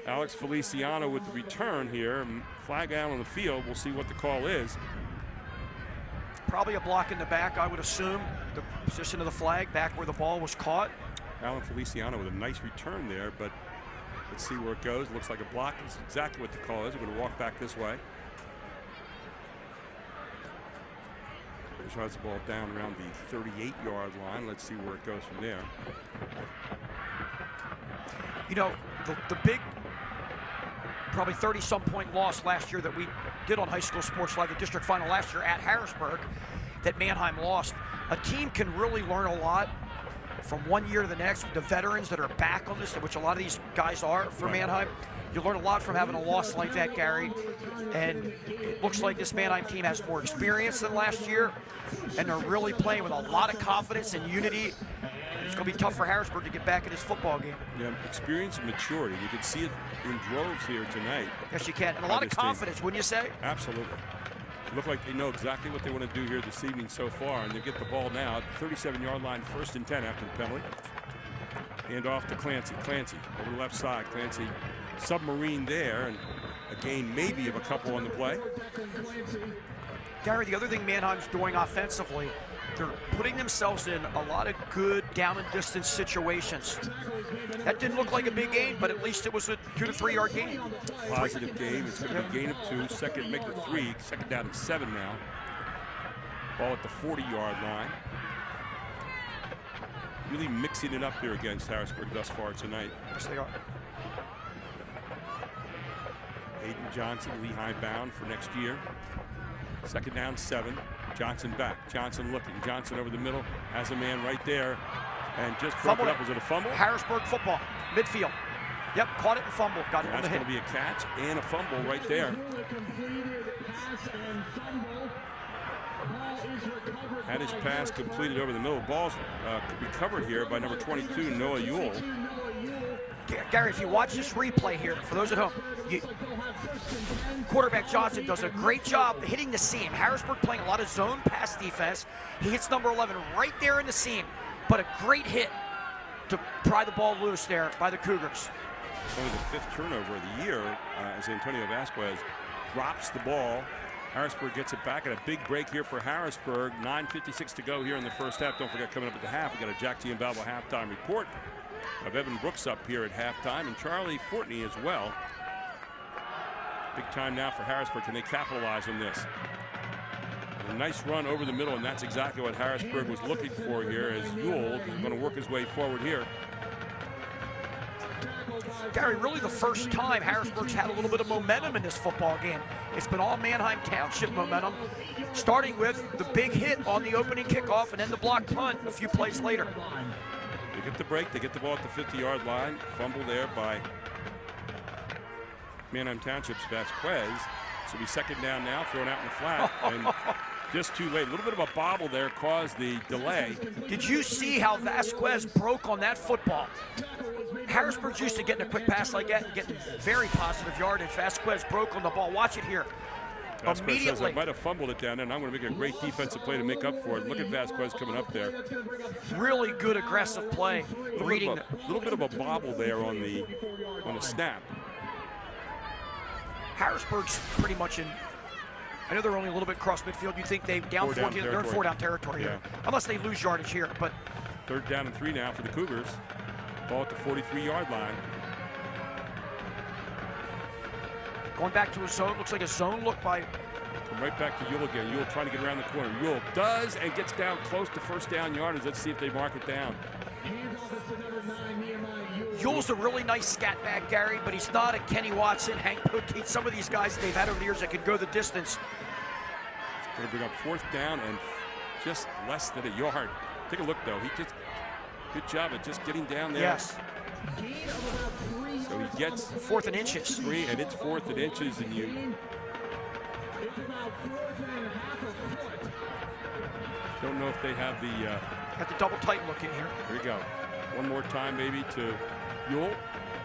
Alex Feliciano with the return here. Flag out on the field. We'll see what the call is. Probably a block in the back, I would assume. The position of the flag back where the ball was caught. Alan Feliciano with a nice return there, but let's see where it goes. Looks like a block. That's exactly what the call is. We're going to walk back this way. Tries the ball down around the 38-yard line. Let's see where it goes from there. You know, the big, probably 30-some point loss last year that we did on High School Sports Live, the district final last year at Harrisburg, that Manheim lost. A team can really learn a lot from one year to the next. The veterans that are back on this, which a lot of these guys are for Manheim, you learn a lot from having a loss like that, Gary. And it looks like this Manheim team has more experience than last year, and they're really playing with a lot of confidence and unity. And it's going to be tough for Harrisburg to get back in this football game. Yeah, experience and maturity. You can see it in droves here tonight. Yes, you can. And a lot of confidence, wouldn't you say? Absolutely. Look like they know exactly what they want to do here this evening so far, and they get the ball now at the 37-yard line, 1st and 10 after the penalty. Hand off to Clancy. Clancy over the left side. Clancy submarine there, and a gain maybe of a couple on the play. Gary, the other thing Manheim's doing offensively, they're putting themselves in a lot of good down and distance situations. That didn't look like a big gain, but at least it was a 2 to 3 yard gain. Positive gain. It's going to be a gain of 2. Second, make it 3. 2nd down and 7 now. Ball at the 40-yard line. Really mixing it up here against Harrisburg thus far tonight. Yes, they are. Aiden Johnson, Lehigh bound for next year. 2nd down, 7. Johnson back. Johnson looking. Johnson over the middle. Has a man right there. And just broke it up. Was it a fumble? Harrisburg football. Midfield. Yep, caught it and fumbled. Got it on the hit. That's going to be a catch and a fumble right there. Had his pass completed over the middle. Ball's recovered here by number 22, Noah Ewell. Gary, if you watch this replay here, for those at home, quarterback Johnson does a great job hitting the seam. Harrisburg playing a lot of zone pass defense. He hits number 11 right there in the seam, but a great hit to pry the ball loose there by the Cougars. Only the 5th turnover of the year as Antonio Vasquez drops the ball. Harrisburg gets it back, and a big break here for Harrisburg. 9:56 to go here in the first half. Don't forget, coming up at the half, we got a Jack T. and Balbo halftime report of Evan Brooks up here at halftime, and Charlie Fortney as well. Big time now for Harrisburg. Can they capitalize on this? A nice run over the middle, and that's exactly what Harrisburg was looking for here, as Ewell is going to work his way forward here. Gary, really the first time Harrisburg's had a little bit of momentum in this football game. It's been all Manheim Township momentum, starting with the big hit on the opening kickoff and then the block punt a few plays later. They get the break. They get the ball at the 50-yard line. Fumble there by Manheim Township's Vasquez. So be second down now, thrown out in the flat. And just too late. A little bit of a bobble there caused the delay. Did you see how Vasquez broke on that football? Harrisburg's used to getting a quick pass like that and getting very positive yardage. Vasquez broke on the ball. Watch it here. Vasquez Immediately. says I might have fumbled it down there, and I'm going to make a great defensive play to make up for it. Look at Vasquez coming up there. Really good aggressive play. A little bit of a bobble there on the snap. Harrisburg's pretty much in. I know they're only a little bit cross midfield. You think they down 14? They're in 4 down territory here, unless they lose yardage here. But third down and 3 now for the Cougars. Ball at the 43-yard line. Going back to a zone. Looks like a zone look by. Come right back to Yule again. Yule trying to get around the corner. Yule does and gets down close to first down yardage. Let's see if they mark it down. Yule's a really nice scat back, Gary, but he's not a Kenny Watson, Hank Poteet, some of these guys that they've had over the years that can go the distance. Going to bring up fourth down and just less than a yard. Take a look, though. Good job at just getting down there. Yes. So he gets 4th and inches. 3, and it's 4th and inches, and you don't know if they have the. Got the double tight look in here. Here we go. One more time, maybe to Yule.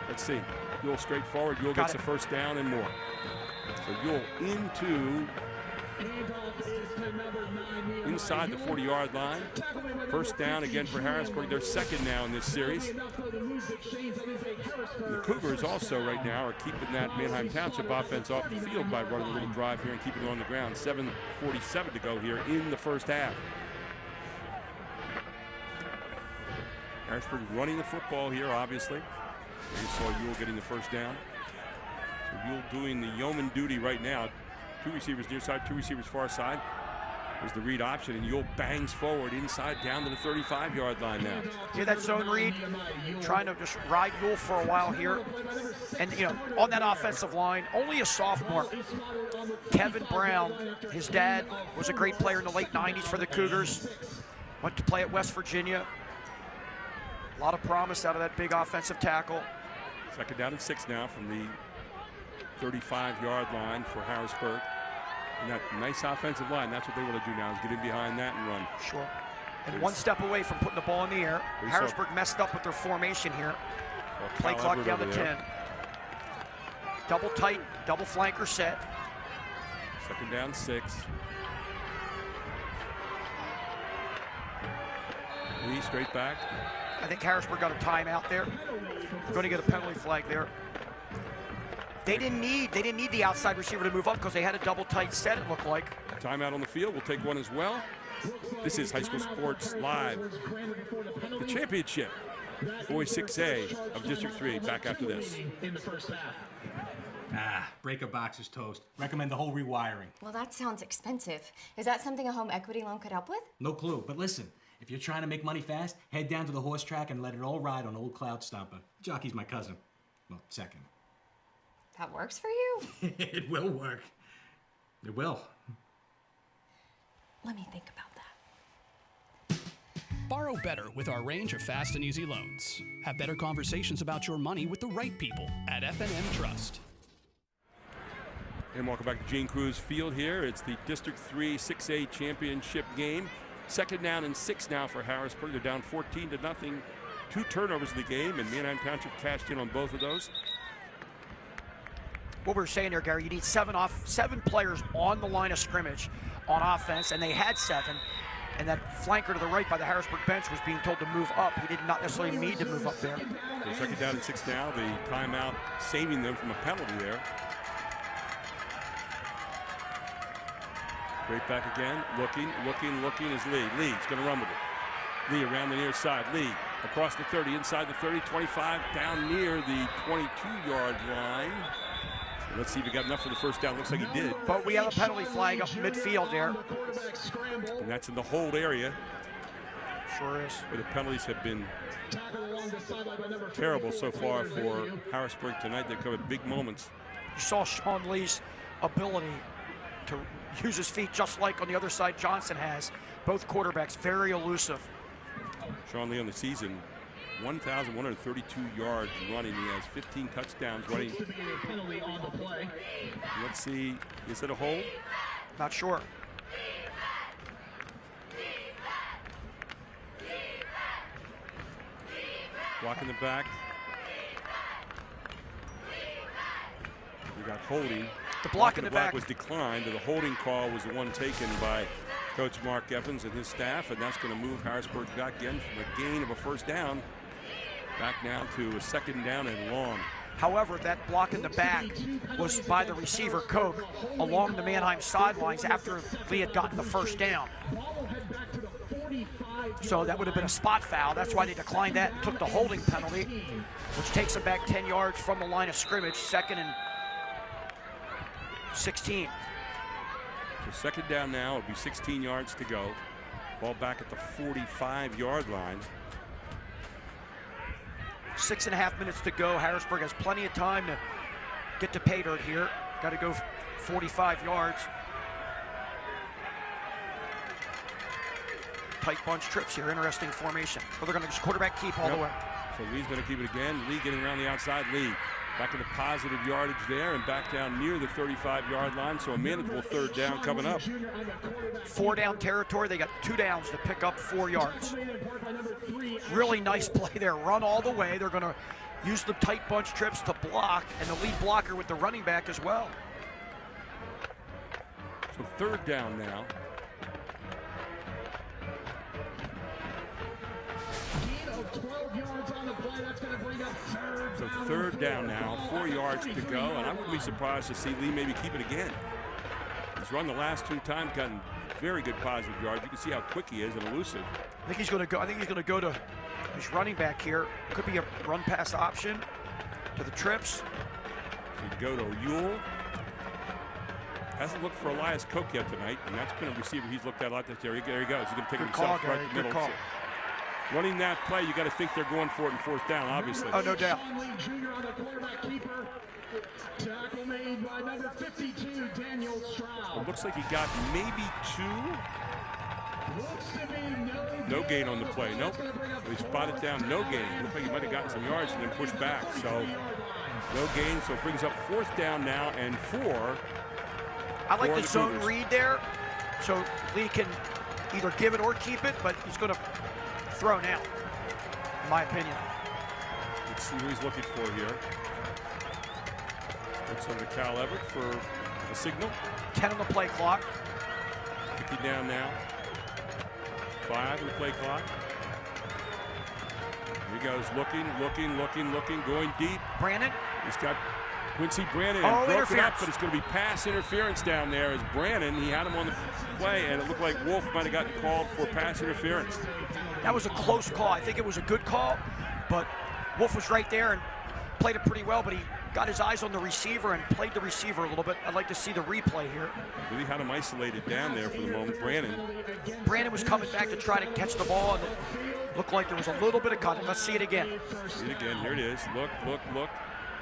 Let's see. Yule straight forward. Yule gets the first down and more. So Yule inside the 40-yard line. First down again for Harrisburg. They're second now in this series. And the Cougars also right now are keeping that Manheim Township offense off the field by running a little drive here and keeping it on the ground. 7:47 to go here in the first half. Harrisburg running the football here, obviously. You saw Yule getting the first down. So Yule doing the yeoman duty right now. 2 receivers near side, 2 receivers far side. There's the read option, and Yule bangs forward inside down to the 35-yard line now. Hear that zone read? Trying to just ride Yule for a while here. And, on that offensive line, only a sophomore. Kevin Brown, his dad was a great player in the late 90s for the Cougars. Went to play at West Virginia. A lot of promise out of that big offensive tackle. Second down and 6 now from the 35-yard line for Harrisburg. And that nice offensive line, that's what they want to do now, is get in behind that and run. Sure. And one step away from putting the ball in the air. Harrisburg messed up with their formation here. Play clock down to 10. Double tight, double flanker set. Second down, 6. Lee straight back. I think Harrisburg got a timeout there. We're going to get a penalty flag there. They didn't need the outside receiver to move up because they had a double tight set, it looked like. Timeout on the field. We'll take one as well. This is High School Sports Live. The championship. Boys 6A of District 3. Back after this. Breaker box is toast. Recommend the whole rewiring. Well, that sounds expensive. Is that something a home equity loan could help with? No clue, but listen. If you're trying to make money fast, head down to the horse track and let it all ride on Old Cloud Stomper. Jockey's my cousin. Well, second. That works for you? It will work. It will. Let me think about that. Borrow better with our range of fast and easy loans. Have better conversations about your money with the right people at F&M Trust. And welcome back to Gene Cruz Field here. It's the District 3 6A championship game. Second down and 6 now for Harrisburg. They're down 14-0. 2 turnovers in the game, and Manheim Township cashed in on both of those. What we were saying there, Gary, you need 7 players on the line of scrimmage on offense, and they had 7. And that flanker to the right by the Harrisburg bench was being told to move up. He did not necessarily need to move up there. So second down and 6 now. The timeout saving them from a penalty there. Straight back again. Looking is Lee. Lee's going to run with it. Lee around the near side. Lee across the 30, inside the 30, 25, down near the 22-yard line. Let's see if he got enough for the first down. Looks like he did. But we have a penalty flag up midfield there. And that's in the hold area. Sure is. Where the penalties have been terrible so far for Harrisburg tonight. They've come at big moments. You saw Sean Lee's ability to use his feet just like on the other side Johnson has. Both quarterbacks very elusive. Sean Lee on the season 1,132 yards running. He has 15 touchdowns running. Let's see, is it a hold? Not sure. Block in the back. We got holding. The block in the back was declined, and the holding call was the one taken by Coach Mark Evans and his staff, and that's going to move Harrisburg back in from a gain of a first down back now to a second down and long. However, that block in the back was by the receiver Koch along the Manheim sidelines after Lee had gotten the first down. So that would have been a spot foul. That's why they declined that and took the holding penalty, which takes them back 10 yards from the line of scrimmage, 2nd and 16. So second down now, it'll be 16 yards to go. Ball back at the 45-yard line. 6.5 minutes to go. Harrisburg has plenty of time to get to pay dirt here. Got to go 45 yards. Tight bunch trips here. Interesting formation. But they're going to just quarterback keep all the way. So Lee's going to keep it again. Lee getting around the outside. Lee back into positive yardage there and back down near the 35-yard line. So a manageable third down coming up. 4 down territory. They got 2 downs to pick up 4 yards. Really nice play there. Run all the way. They're going to use the tight bunch trips to block, and the lead blocker with the running back as well. So third down now. So third down now, 4 yards to go, and I wouldn't be surprised to see Lee maybe keep it again. He's run the last 2 times, gotten very good positive yards. You can see how quick he is and elusive. I think he's going to go to his running back here. Could be a run pass option to the trips. So you go to Ewell. Hasn't looked for Elias Koch yet tonight, and that's been a receiver he's looked at a lot this year. There he goes. He's going to take himself right in the middle. Call. Running that play, you got to think they're going for it in fourth down, obviously. Oh, no doubt. Tackle made by number 52, Daniel Stroud. It looks like he got maybe 2. No gain on the play. Nope. He spotted down, no gain. Looks like he might have gotten some yards and then pushed back. So no gain. So it brings up fourth down now and 4. I like the zone read there. So Lee can either give it or keep it, but he's going to throw now, in my opinion. Let's see who he's looking for here. Looks over to Cal Everett for a signal. 10 on the play clock. 50 down now. 5 on the play clock. Here he goes, looking, going deep. Brandon. He's got Quincy Brandon. Oh, broke it up, but it's going to be pass interference down there as Brandon, he had him on the play, and it looked like Wolf might have gotten called for pass interference. That was a close call. I think it was a good call, but Wolf was right there and played it pretty well, but he got his eyes on the receiver and played the receiver a little bit. I'd like to see the replay here. Really had him isolated down there for the moment. Brandon was coming back to try to catch the ball, and it looked like there was a little bit of cutting. Let's see it again. See it again. Here it is. Look.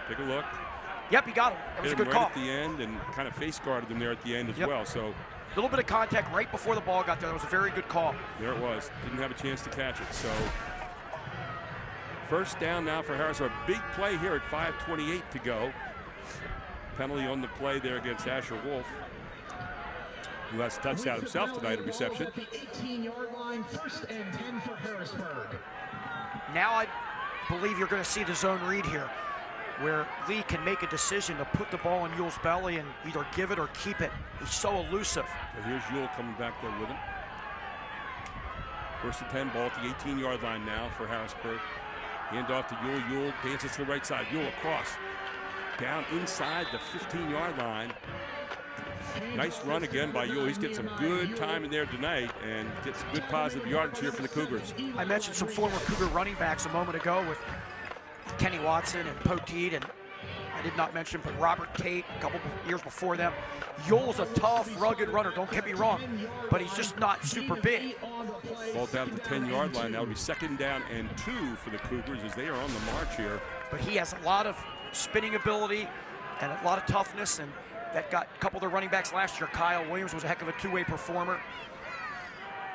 Take a look. Yep, he got him. That was a good right call. At the end and kind of face guarded him there at the end as well. So a little bit of contact right before the ball got there. That was a very good call. There it was. Didn't have a chance to catch it. So first down now for Harris. A big play here at 5:28 to go. Penalty on the play there against Asher Wolf, who has a touchdown himself tonight at reception. 18-yard line, 1st and 10 for Harrisburg. Now I believe you're going to see the zone read here, where Lee can make a decision to put the ball in Ewell's belly and either give it or keep it. He's so elusive. So here's Ewell coming back there with him. 1st and 10, ball at the 18-yard line now for Harrisburg. Hand off to Ewell. Ewell dances to the right side. Ewell across. Down inside the 15-yard line. Nice run again by Ewell. He's getting some good time in there tonight and gets good positive yardage here for the Cougars. I mentioned some former Cougar running backs a moment ago with Kenny Watson and Poteet, and I did not mention, but Robert Tate a couple years before them. Ewell's a tough, rugged runner, don't get me wrong, but he's just not super big. Ball down at the 10-yard line. That will be 2nd down and 2 for the Cougars as they are on the march here. But he has a lot of spinning ability and a lot of toughness, and that got a couple of their running backs last year. Kyle Williams was a heck of a two-way performer,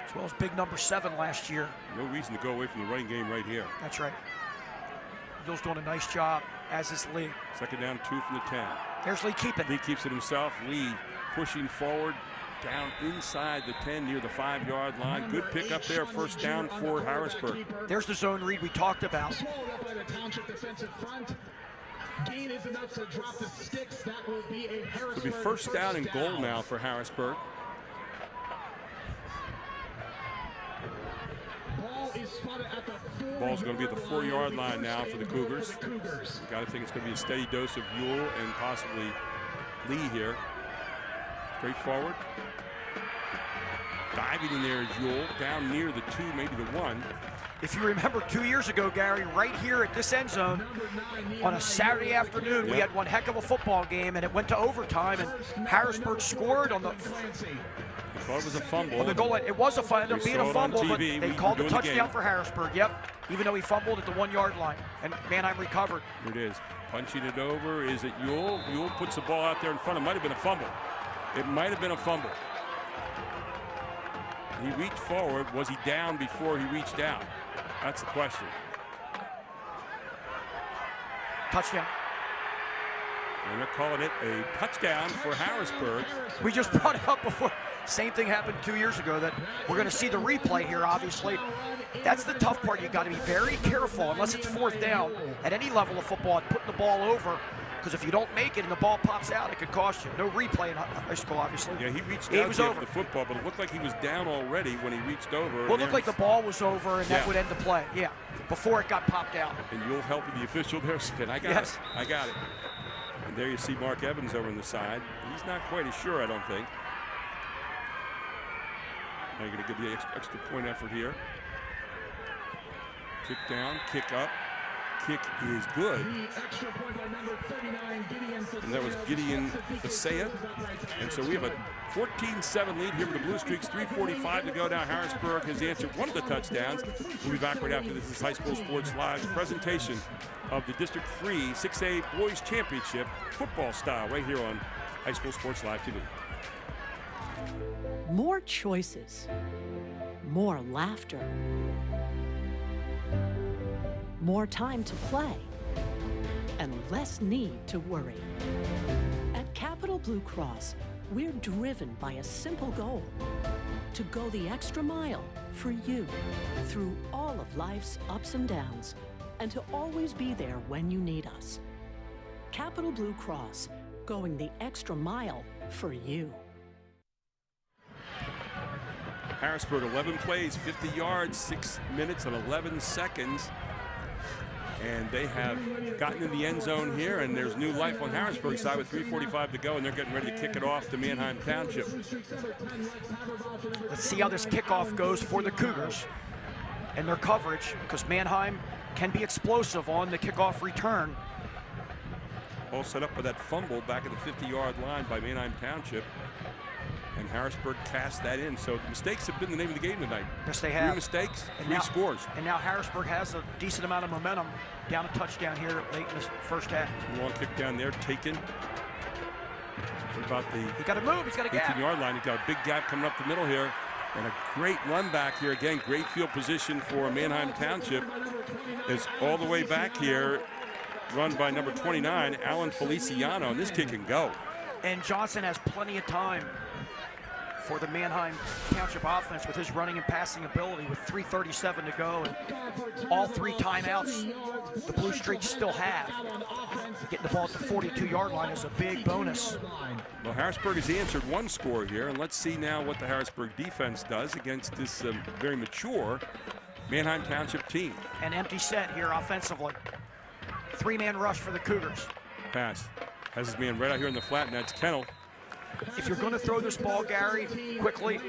as well as big number 7 last year. No reason to go away from the running game right here. That's right. Bill's doing a nice job, as is Lee. Second down, 2 from the 10. There's Lee keeping. Lee keeps it himself. Lee pushing forward, down inside the 10 near the 5-yard line. Good pick up there, first down for Harrisburg. There's the zone read we talked about. Gain is enough to drop the sticks. That will be a Harrisburg. It'll be first down and goal now for Harrisburg. Ball's going to be at the 4-yard line now for the Cougars. Got to think it's going to be a steady dose of Ewell and possibly Lee here. Straight forward. Diving in there is Ewell, down near the 2, maybe the 1. If you remember 2 years ago, Gary, right here at this end zone, on a Saturday afternoon, we had one heck of a football game, and it went to overtime, and Harrisburg scored on the... I thought it was a fumble. On the goal line. It was a fumble, being a fumble, but they called the touchdown the for Harrisburg, yep, even though he fumbled at the 1-yard line, and Manheim recovered. Here it is, punching it over. Is it Ewell? Ewell puts the ball out there in front. It might have been a fumble. It might have been a fumble. He reached forward. Was he down before he reached out? That's the question. Touchdown. And they're calling it a touchdown for Harrisburg. We just brought it up before. Same thing happened 2 years ago that we're going to see the replay here, obviously. That's the tough part. You've got to be very careful, unless it's fourth down, at any level of football, and putting the ball over. Because if you don't make it and the ball pops out, it could cost you. No replay in high school, obviously. Yeah, he reached out to the football, but it looked like he was down already when he reached over. Well, it looked like the ball was over, and that would end the play. Yeah, before it got popped out. And you'll help the official there, Spin. I got it. I got it. And there you see Mark Evans over on the side. He's not quite as sure, I don't think. Now you're going to give the extra point effort here. Kick down, kick up. Kick is good. And that was Gideon Fasea. And so we have a 14-7 lead here with the Blue Streaks. 3:45 to go now. Harrisburg has answered one of the touchdowns. We'll be back right after this. This is High School Sports Live's presentation of the District 3 6A Boys Championship football style right here on High School Sports Live TV. More choices, more laughter, more time to play, and less need to worry. At Capital Blue Cross, we're driven by a simple goal: to go the extra mile for you through all of life's ups and downs, and to always be there when you need us. Capital Blue Cross, going the extra mile for you. Harrisburg, 11 plays, 50 yards, 6 minutes and 11 seconds. And they have gotten in the end zone here, and there's new life on Harrisburg's side with 3:45 to go, and they're getting ready to kick it off to Manheim Township. Let's see how this kickoff goes for the Cougars and their coverage, because Manheim can be explosive on the kickoff return. All set up with that fumble back at the 50-yard line by Manheim Township. And Harrisburg cast that in. So the mistakes have been the name of the game tonight. Yes, they have. 3 mistakes, and 3 now, scores. And now Harrisburg has a decent amount of momentum. Down a touchdown here late in this first half. Long kick down there, taken. What about the... He got to move, he's got a gap. 18-yard line, he's got a big gap coming up the middle here. And a great run back here. Again, great field position for Manheim Township. It's all the way back here, run by number 29, Alan Feliciano. And this kick can go. And Johnson has plenty of time for the Manheim Township offense with his running and passing ability with 3:37 to go and all 3 timeouts the Blue Streaks still have. Getting the ball at the 42-yard line is a big bonus. Well, Harrisburg has answered 1 score here, and let's see now what the Harrisburg defense does against this very mature Manheim Township team. An empty set here offensively. 3-man rush for the Cougars. Pass. Has his man right out here in the flat, and that's Kennel. If you're going to throw this ball, Gary, quickly,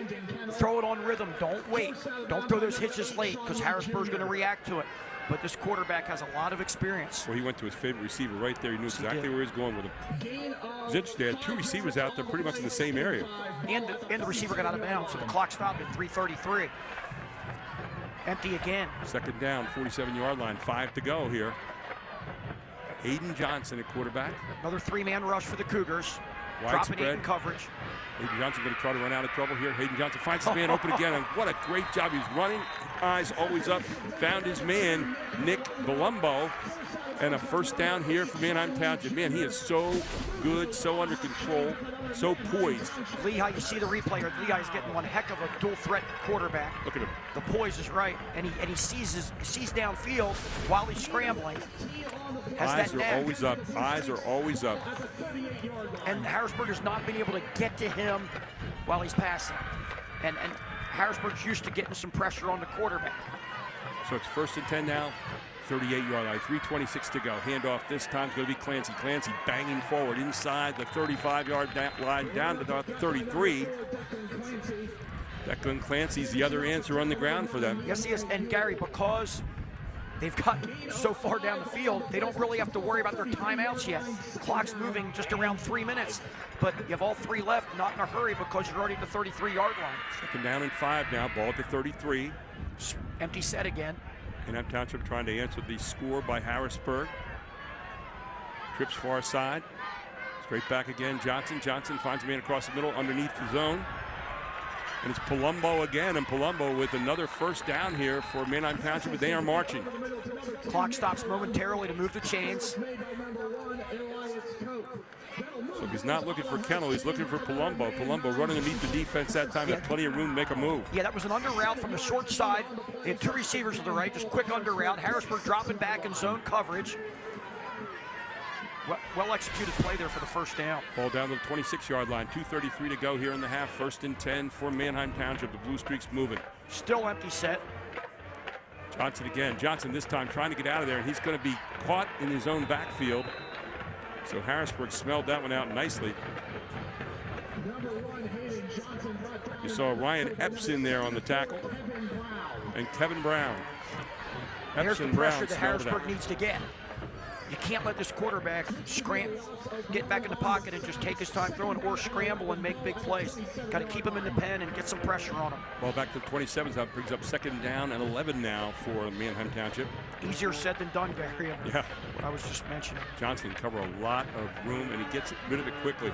throw it on rhythm. Don't wait. Don't throw those hitches late, because Harrisburg's going to react to it. But this quarterback has a lot of experience. Well, he went to his favorite receiver right there. He knew exactly where he was going with him. It's interesting. They had 2 receivers out there pretty much in the same area. And the receiver got out of bounds, so the clock stopped at 3:33. Empty again. Second down, 47-yard line, 5 to go here. Hayden Johnson at quarterback. Another 3-man rush for the Cougars. Widespread. Dropping 8 in coverage. Hayden Johnson going to try to run out of trouble here. Hayden Johnson finds his man open again, and what a great job. He's running, eyes always up. Found his man, Nick Balumbo. And a first down here for Manheim Township. Man, he is so good, so under control, so poised. Lehigh, you see the replay here. Lehigh's getting one heck of a dual threat quarterback. Look at him. The poise is right, and he sees downfield while he's scrambling. Eyes are always up. Eyes are always up. And Harrisburg has not been able to get to him while he's passing. And Harrisburg's used to getting some pressure on the quarterback. So it's 1st and 10 now. 38-yard line, 3:26 to go. Handoff this time is going to be Clancy. Clancy banging forward inside the 35-yard line down to about the 33. Declan Clancy's the other answer on the ground for them. Yes, he is. And Gary, because they've got so far down the field, they don't really have to worry about their timeouts yet. Clock's moving just around 3 minutes, but you have all 3 left, not in a hurry because you're already at the 33-yard line. 2nd down and 5 now, ball at the 33. Empty set again. Manheim Township trying to answer the score by Harrisburg. Trips far side. Straight back again, Johnson. Johnson finds a man across the middle underneath the zone. And it's Palumbo again, and Palumbo with another first down here for Manheim Township, but they are marching. Clock stops momentarily to move the chains. So if he's not looking for Kennel, he's looking for Palumbo. Palumbo running to meet the defense that time, had plenty of room to make a move. Yeah, that was an under route from the short side. They had 2 receivers to the right, just quick under route. Harrisburg dropping back in zone coverage. Well executed play there for the first down. Ball down to the 26-yard line, 2:33 to go here in the half. 1st and 10 for Manheim Township. The Blue Streaks moving. Still empty set. Johnson again. Johnson this time trying to get out of there, and he's going to be caught in his own backfield. So Harrisburg smelled that one out nicely. You saw Ryan Epps in there on the tackle. And Kevin Brown. There's the pressure that Harrisburg needs to get. You can't let this quarterback get back in the pocket and just take his time throwing or scramble and make big plays. Got to keep him in the pen and get some pressure on him. Ball back to the 27. That brings up 2nd down and 11 now for Manheim Township. Easier said than done, Gary. Yeah. What I was just mentioning. Johnson can cover a lot of room, and he gets rid of it quickly.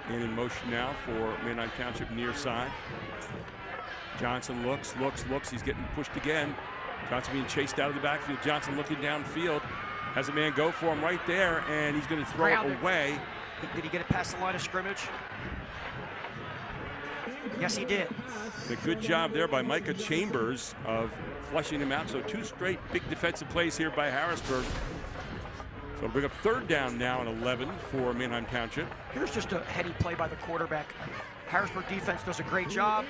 And in motion now for Manheim Township near side. Johnson looks. He's getting pushed again. Johnson being chased out of the backfield. Johnson looking downfield. Has a man go for him right there, and he's going to throw it away. Did he get it past the line of scrimmage? Yes, he did. A good job there by Micah Chambers of flushing him out. So 2 straight big defensive plays here by Harrisburg. So it'll bring up 3rd down now and 11 for Manheim Township. Here's just a heady play by the quarterback. Harrisburg defense does a great job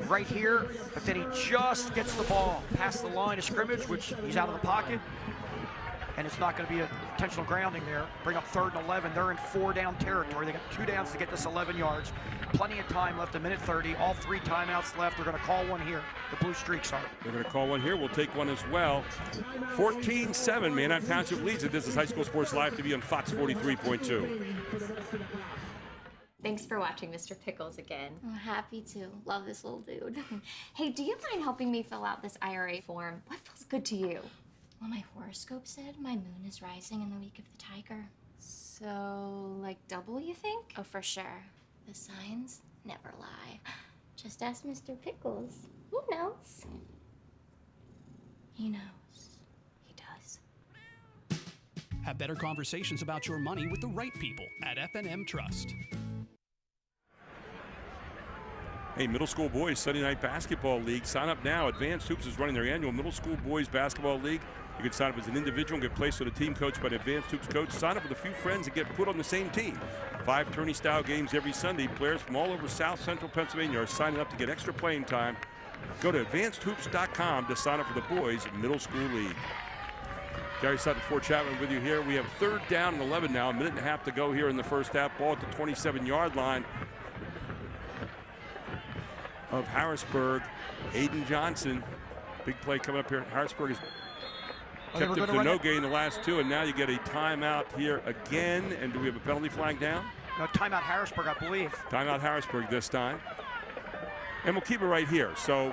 right here, but then he just gets the ball past the line of scrimmage, which he's out of the pocket, and it's not going to be an intentional grounding there. Bring up 3rd and 11. They're in 4-down territory. They got 2 downs to get this 11 yards. Plenty of time left, 1:30. All 3 timeouts left. They're going to call one here. The Blue Streaks are. They're going to call one here. We'll take one as well. 14-7. Manheim Township leads it. This is High School Sports Live TV on Fox 43.2. Thanks for watching Mr. Pickles again. I'm happy to. Love this little dude. Hey, do you mind helping me fill out this IRA form? What feels good to you? Well, my horoscope said my moon is rising in the week of the tiger. So, like double, you think? Oh, for sure. The signs never lie. Just ask Mr. Pickles. He knows. He knows. He does. Have better conversations about your money with the right people at F&M Trust. Hey, Middle School Boys Sunday Night Basketball League. Sign up now. Advanced Hoops is running their annual Middle School Boys Basketball League. You can sign up as an individual and get placed on a team coached by the Advanced Hoops coach. Sign up with a few friends and get put on the same team. 5 tourney-style games every Sunday. Players from all over South Central Pennsylvania are signing up to get extra playing time. Go to advancedhoops.com to sign up for the Boys Middle School League. Gary Sutton, Fort Chapman with you here. We have 3rd down and 11 now. 1.5 minutes to go here in the first half. Ball at the 27-yard line of Harrisburg. Aiden Johnson, big play coming up here. Harrisburg has kept it to no gain the last 2, and now you get a timeout here again. And do we have a penalty flag down? No, timeout Harrisburg, I believe. Timeout Harrisburg this time. And we'll keep it right here. So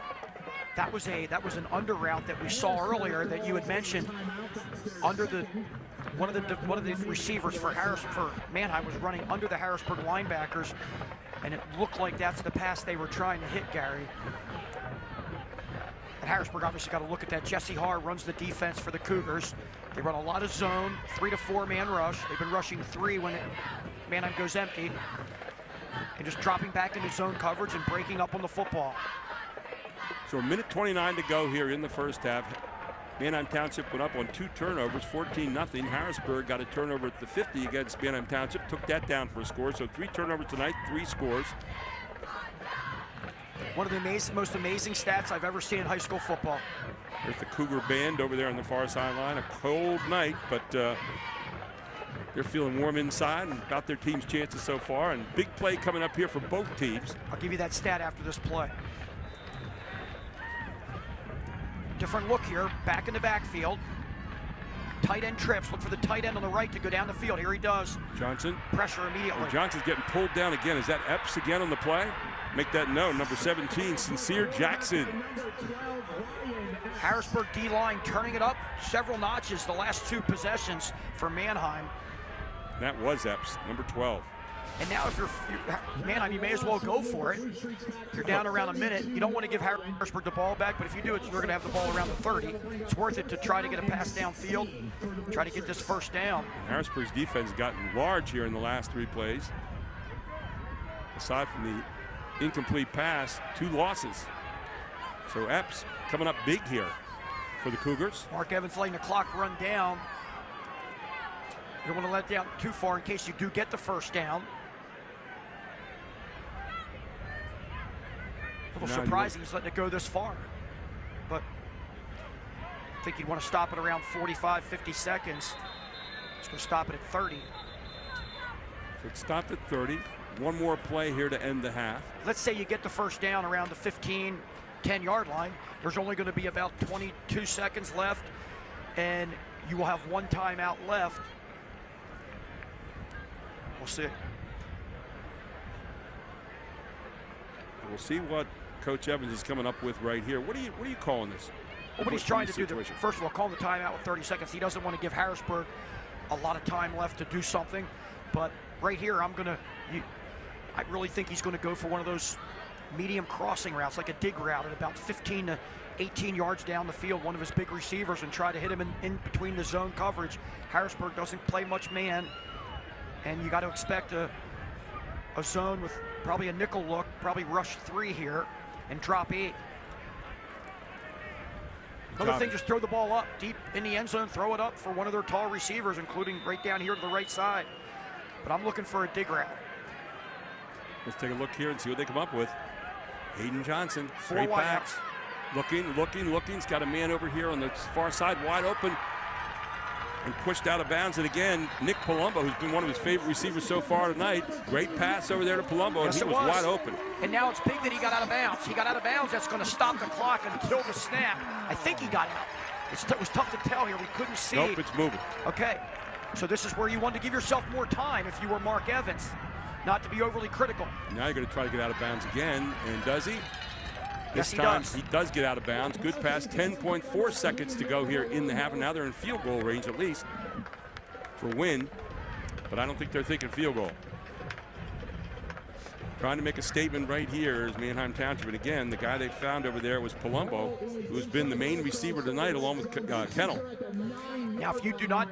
that was an under route that we saw earlier that you had mentioned. Under the one of the receivers for Manheim was running under the Harrisburg linebackers, and it looked like that's the pass they were trying to hit, Gary. And Harrisburg obviously got to look at that. Jesse Haar runs the defense for the Cougars. They run a lot of zone, 3 to 4 man rush. They've been rushing 3 when Manheim goes empty. And just dropping back into zone coverage and breaking up on the football. So a minute 29 to go here in the first half. Manheim Township went up on 2 turnovers, 14-0. Harrisburg got a turnover at the 50 against Manheim Township, took that down for a score. So 3 turnovers tonight, 3 scores. One of the most amazing stats I've ever seen in high school football. There's the Cougar band over there on the far sideline. A cold night, but they're feeling warm inside and about their team's chances so far. And big play coming up here for both teams. I'll give you that stat after this play. Different look here, back in the backfield. Tight end trips, look for the tight end on the right to go down the field. Here he does. Johnson. Pressure immediately. Oh, Johnson's getting pulled down again. Is that Epps again on the play? Make that known. Number 17, Sincere Jackson. Harrisburg D-line turning it up several notches the last 2 possessions for Manheim. That was Epps, number 12. And now if you're Manheim, you may as well go for it. You're down around a minute. You don't want to give Harrisburg the ball back, but if you do it, you're going to have the ball around the 30. It's worth it to try to get a pass downfield, try to get this first down. Harrisburg's defense has gotten large here in the last 3 plays. Aside from the incomplete pass, 2 losses. So Epps coming up big here for the Cougars. Mark Evans letting the clock run down. You don't want to let it down too far in case you do get the first down. A little surprising he's letting it go this far. But I think you'd want to stop it around 45, 50 seconds. It's going to stop it at 30. So it stopped at 30. One more play here to end the half. Let's say you get the first down around the 15, 10-yard line. There's only going to be about 22 seconds left, and you will have 1 timeout left. We'll see. We'll see what Coach Evans is coming up with right here. What are you calling this? Well, what he's trying to do, first of all, call the timeout with 30 seconds. He doesn't want to give Harrisburg a lot of time left to do something. But right here, I really think he's going to go for one of those medium crossing routes, like a dig route at about 15 to 18 yards down the field, one of his big receivers, and try to hit him in between the zone coverage. Harrisburg doesn't play much man, and you got to expect a zone with probably a nickel look, probably rush 3 here and drop 8. Another thing, just throw the ball up deep in the end zone, throw it up for one of their tall receivers, including right down here to the right side. But I'm looking for a dig route. Let's take a look here and see what they come up with. Hayden Johnson, 4 straight wide back. outs. Looking. He's got a man over here on the far side, wide open, and pushed out of bounds. And again, Nick Palumbo, who's been one of his favorite receivers so far tonight. Great pass over there to Palumbo, and he was wide open. And now it's big that he got out of bounds. He got out of bounds. That's going to stop the clock and kill the snap. I think he got out. It was tough to tell here. We couldn't see. Nope, it's moving. Okay, so this is where you want to give yourself more time if you were Mark Evans, not to be overly critical. Now you're going to try to get out of bounds again, and does he? Yes, This time he does get out of bounds. Good pass, 10.4 seconds to go here in the half, and now they're in field goal range at least for win, but I don't think they're thinking field goal. Trying to make a statement right here is Manheim Township, and again, the guy they found over there was Palumbo, who's been the main receiver tonight along with Kennel. Now, if you do not,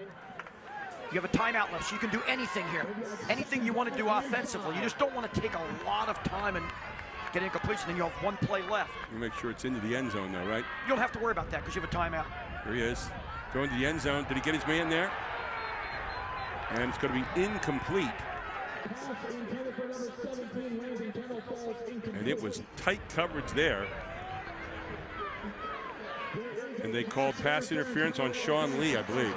you have a timeout left, so you can do anything here. Anything you want to do offensively. You just don't want to take a lot of time and get incompletion, then you have 1 play left. You make sure it's into the end zone, though, right? You don't have to worry about that because you have a timeout. Here he is, going to the end zone. Did he get his man there? And it's going to be incomplete. And it was tight coverage there. And they called pass interference on Sean Lee, I believe.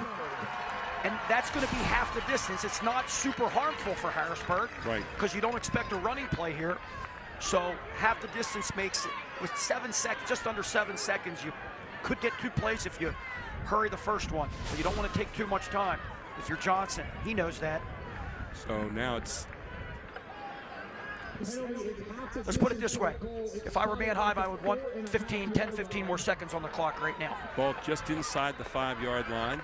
And that's going to be half the distance. It's not super harmful for Harrisburg. Right. Because you don't expect a running play here. So half the distance makes it, with 7 seconds, just under 7 seconds, you could get 2 plays if you hurry the first one. But you don't want to take too much time. If you're Johnson, he knows that. So now it's... Let's put it this way. If I were Manheim, I would want 10, 15 more seconds on the clock right now. Ball just inside the 5-yard line.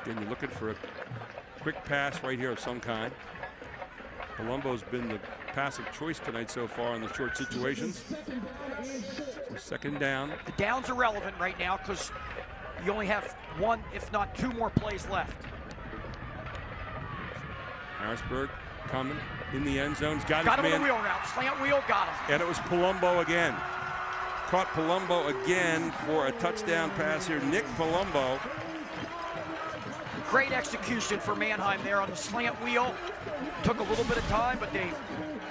Again, you're looking for a quick pass right here of some kind. Palumbo's been the passive choice tonight so far in the short situations. So second down. The downs are relevant right now because you only have one, if not two more plays left. Harrisburg coming in the end zone. Got him his on man. the wheel route. Slant wheel, got him. And it was Palumbo again. Caught Palumbo again for a touchdown pass here. Nick Palumbo. Great execution for Manheim there on the slant wheel. Took a little bit of time, but they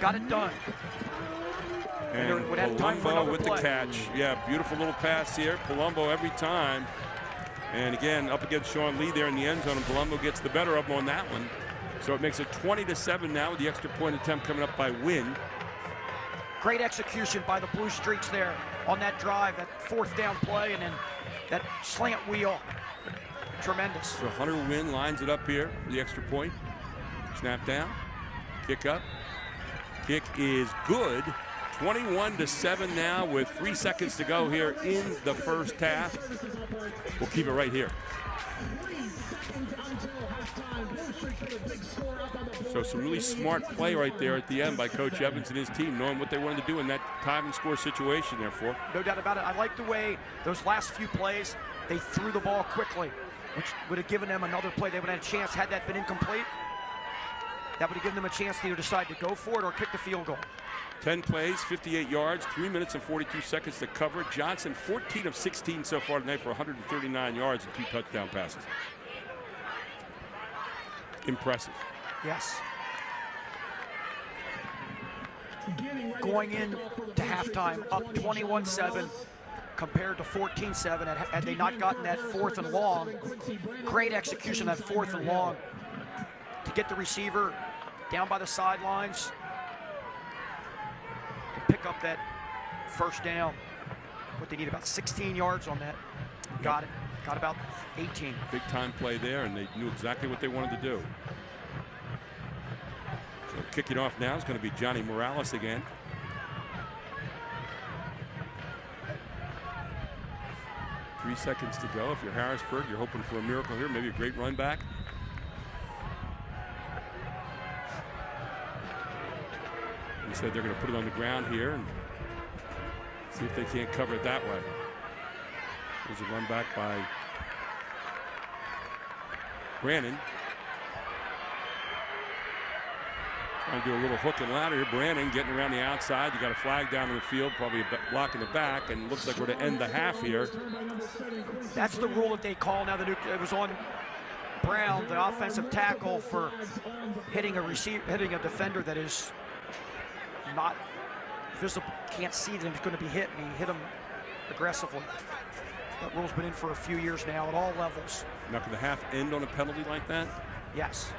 got it done. And would have time for Palumbo another with play. the catch. Yeah, beautiful little pass here. Palumbo every time. And again, up against Sean Lee there in the end zone, and Palumbo gets the better of him on that one. So it makes it 20-7 now with the extra point attempt coming up by Wynn. Great execution by the Blue Streaks there on that drive, that fourth down play, and then that slant wheel. Tremendous. So Hunter Wynn lines it up here for the extra point. Snap down, kick up. Kick is good. 21-7 now with 3 seconds to go here in the first half. We'll keep it right here. So some really smart play right there at the end by Coach Evans and his team, knowing what they wanted to do in that time and score situation, therefore. No doubt about it. I like the way those last few plays, they threw the ball quickly, which would have given them another play. They would have had a chance, had that been incomplete, that would have given them a chance to either decide to go for it or kick the field goal. 10 plays, 58 yards, 3 minutes and 42 seconds to cover. Johnson, 14 of 16 so far tonight for 139 yards and 2 touchdown passes. Impressive. Yes. Going in to halftime, up 21-7 compared to 14-7. Had they not gotten that 4th and long, great execution that 4th and long to get the receiver down by the sidelines and pick up that first down. What they need, about 16 yards on that. Got it. Got about 18. Big time play there, and they knew exactly what they wanted to do. So kicking off now is going to be Johnny Morales again. Three seconds to go. If you're Harrisburg, you're hoping for a miracle here, maybe a great run back. He said they're going to put it on the ground here and see if they can't cover it that way. There's a run back by Brannon. Trying to do a little hook and ladder here. Brannon getting around the outside. You got a flag down in the field, probably a block in the back, and looks like we're to end the half here. That's the rule that they call now. It was on Brown, the offensive tackle, for hitting a defender that is not visible, can't see that he's going to be hit, and he hit him aggressively. That rule's been in for a few years now at all levels. Now, can the half end on a penalty like that? Yes.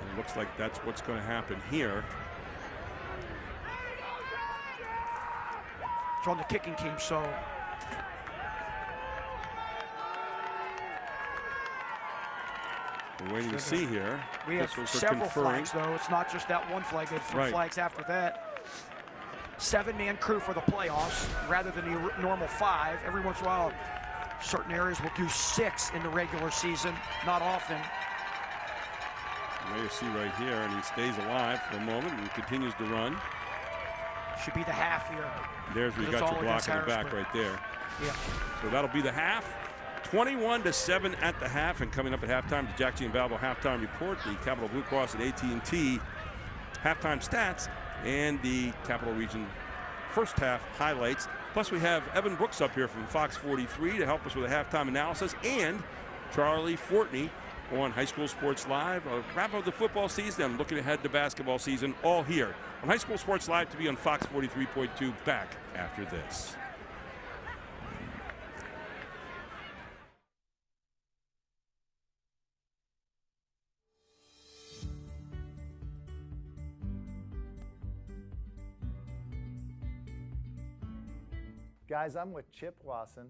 And it looks like that's what's going to happen here. It's on the kicking team, so. We're waiting to see here. We have several flags, though. It's not just that one flag. They have 3 flags after that. 7-man crew for the playoffs rather than the normal 5. Every once in a while, certain areas will do 6 in the regular season. Not often. There you see right here, and he stays alive for a moment and continues to run. Should be the half here. There's where you got your block in the back right there. Yeah. So that'll be the half. 21-7 at the half, and coming up at halftime, the Jack Giambalvo halftime report, the Capital Blue Cross and AT&T halftime stats, and the Capital Region first half highlights. Plus, we have Evan Brooks up here from Fox 43 to help us with a halftime analysis, and Charlie Fortney on High School Sports Live, a wrap of the football season and looking ahead to basketball season, all here on High School Sports Live to be on Fox 43.2. Back after this. Guys, I'm with Chip Lawson,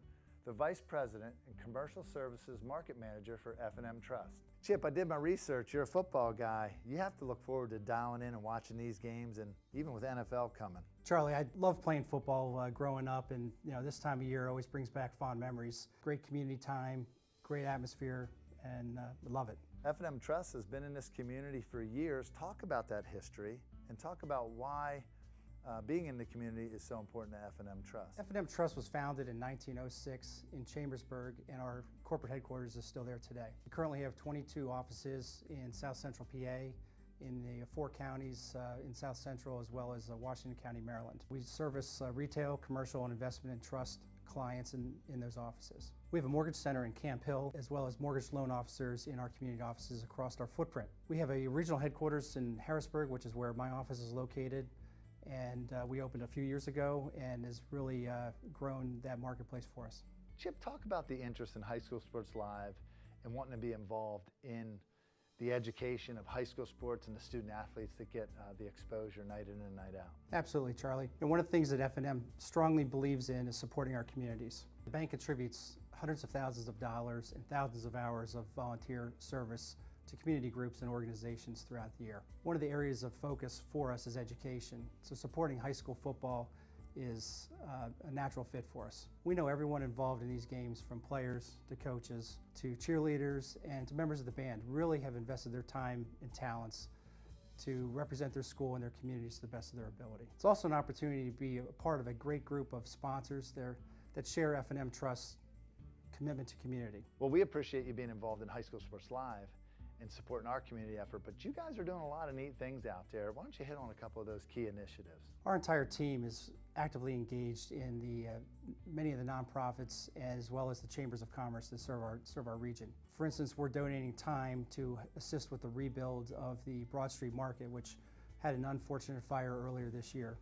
the Vice President and Commercial Services Market Manager for F&M Trust. Chip, I did my research. You're a football guy. You have to look forward to dialing in and watching these games, and even with NFL coming. Charlie, I love playing football growing up, and this time of year always brings back fond memories. Great community time, great atmosphere, and love it. F&M Trust has been in this community for years. Talk about that history and talk about why being in the community is so important to F&M Trust. F&M Trust was founded in 1906 in Chambersburg, and our corporate headquarters is still there today. We currently have 22 offices in South Central PA, in the 4 counties in South Central, as well as Washington County, Maryland. We service retail, commercial, and investment and trust clients in those offices. We have a mortgage center in Camp Hill, as well as mortgage loan officers in our community offices across our footprint. We have a regional headquarters in Harrisburg, which is where my office is located, and we opened a few years ago and has really grown that marketplace for us. Chip, talk about the interest in High School Sports Live and wanting to be involved in the education of high school sports and the student athletes that get the exposure night in and night out. Absolutely, Charlie. And one of the things that F&M strongly believes in is supporting our communities. The bank contributes hundreds of thousands of dollars and thousands of hours of volunteer service to community groups and organizations throughout the year. One of the areas of focus for us is education. So supporting high school football is a natural fit for us. We know everyone involved in these games, from players to coaches to cheerleaders and to members of the band, really have invested their time and talents to represent their school and their communities to the best of their ability. It's also an opportunity to be a part of a great group of sponsors there that share F&M Trust's commitment to community. Well, we appreciate you being involved in High School Sports Live and supporting our community effort, but you guys are doing a lot of neat things out there. Why don't you hit on a couple of those key initiatives? Our entire team is actively engaged in the many of the nonprofits, as well as the chambers of commerce that serve our region. For instance, we're donating time to assist with the rebuild of the Broad Street Market, which had an unfortunate fire earlier this year.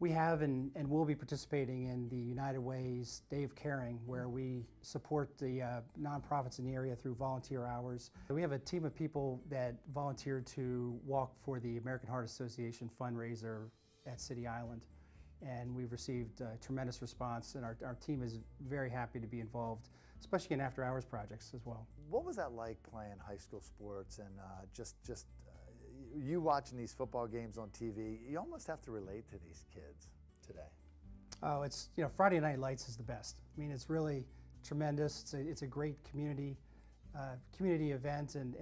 We have and will be participating in the United Way's Day of Caring, where we support the nonprofits in the area through volunteer hours. We have a team of people that volunteered to walk for the American Heart Association fundraiser at City Island, and we've received a tremendous response, and our team is very happy to be involved, especially in after-hours projects as well. What was that like playing high school sports and you watching these football games on TV? You almost have to relate to these kids today. Oh, it's, Friday Night Lights is the best. I mean, it's really tremendous. It's a great community event, and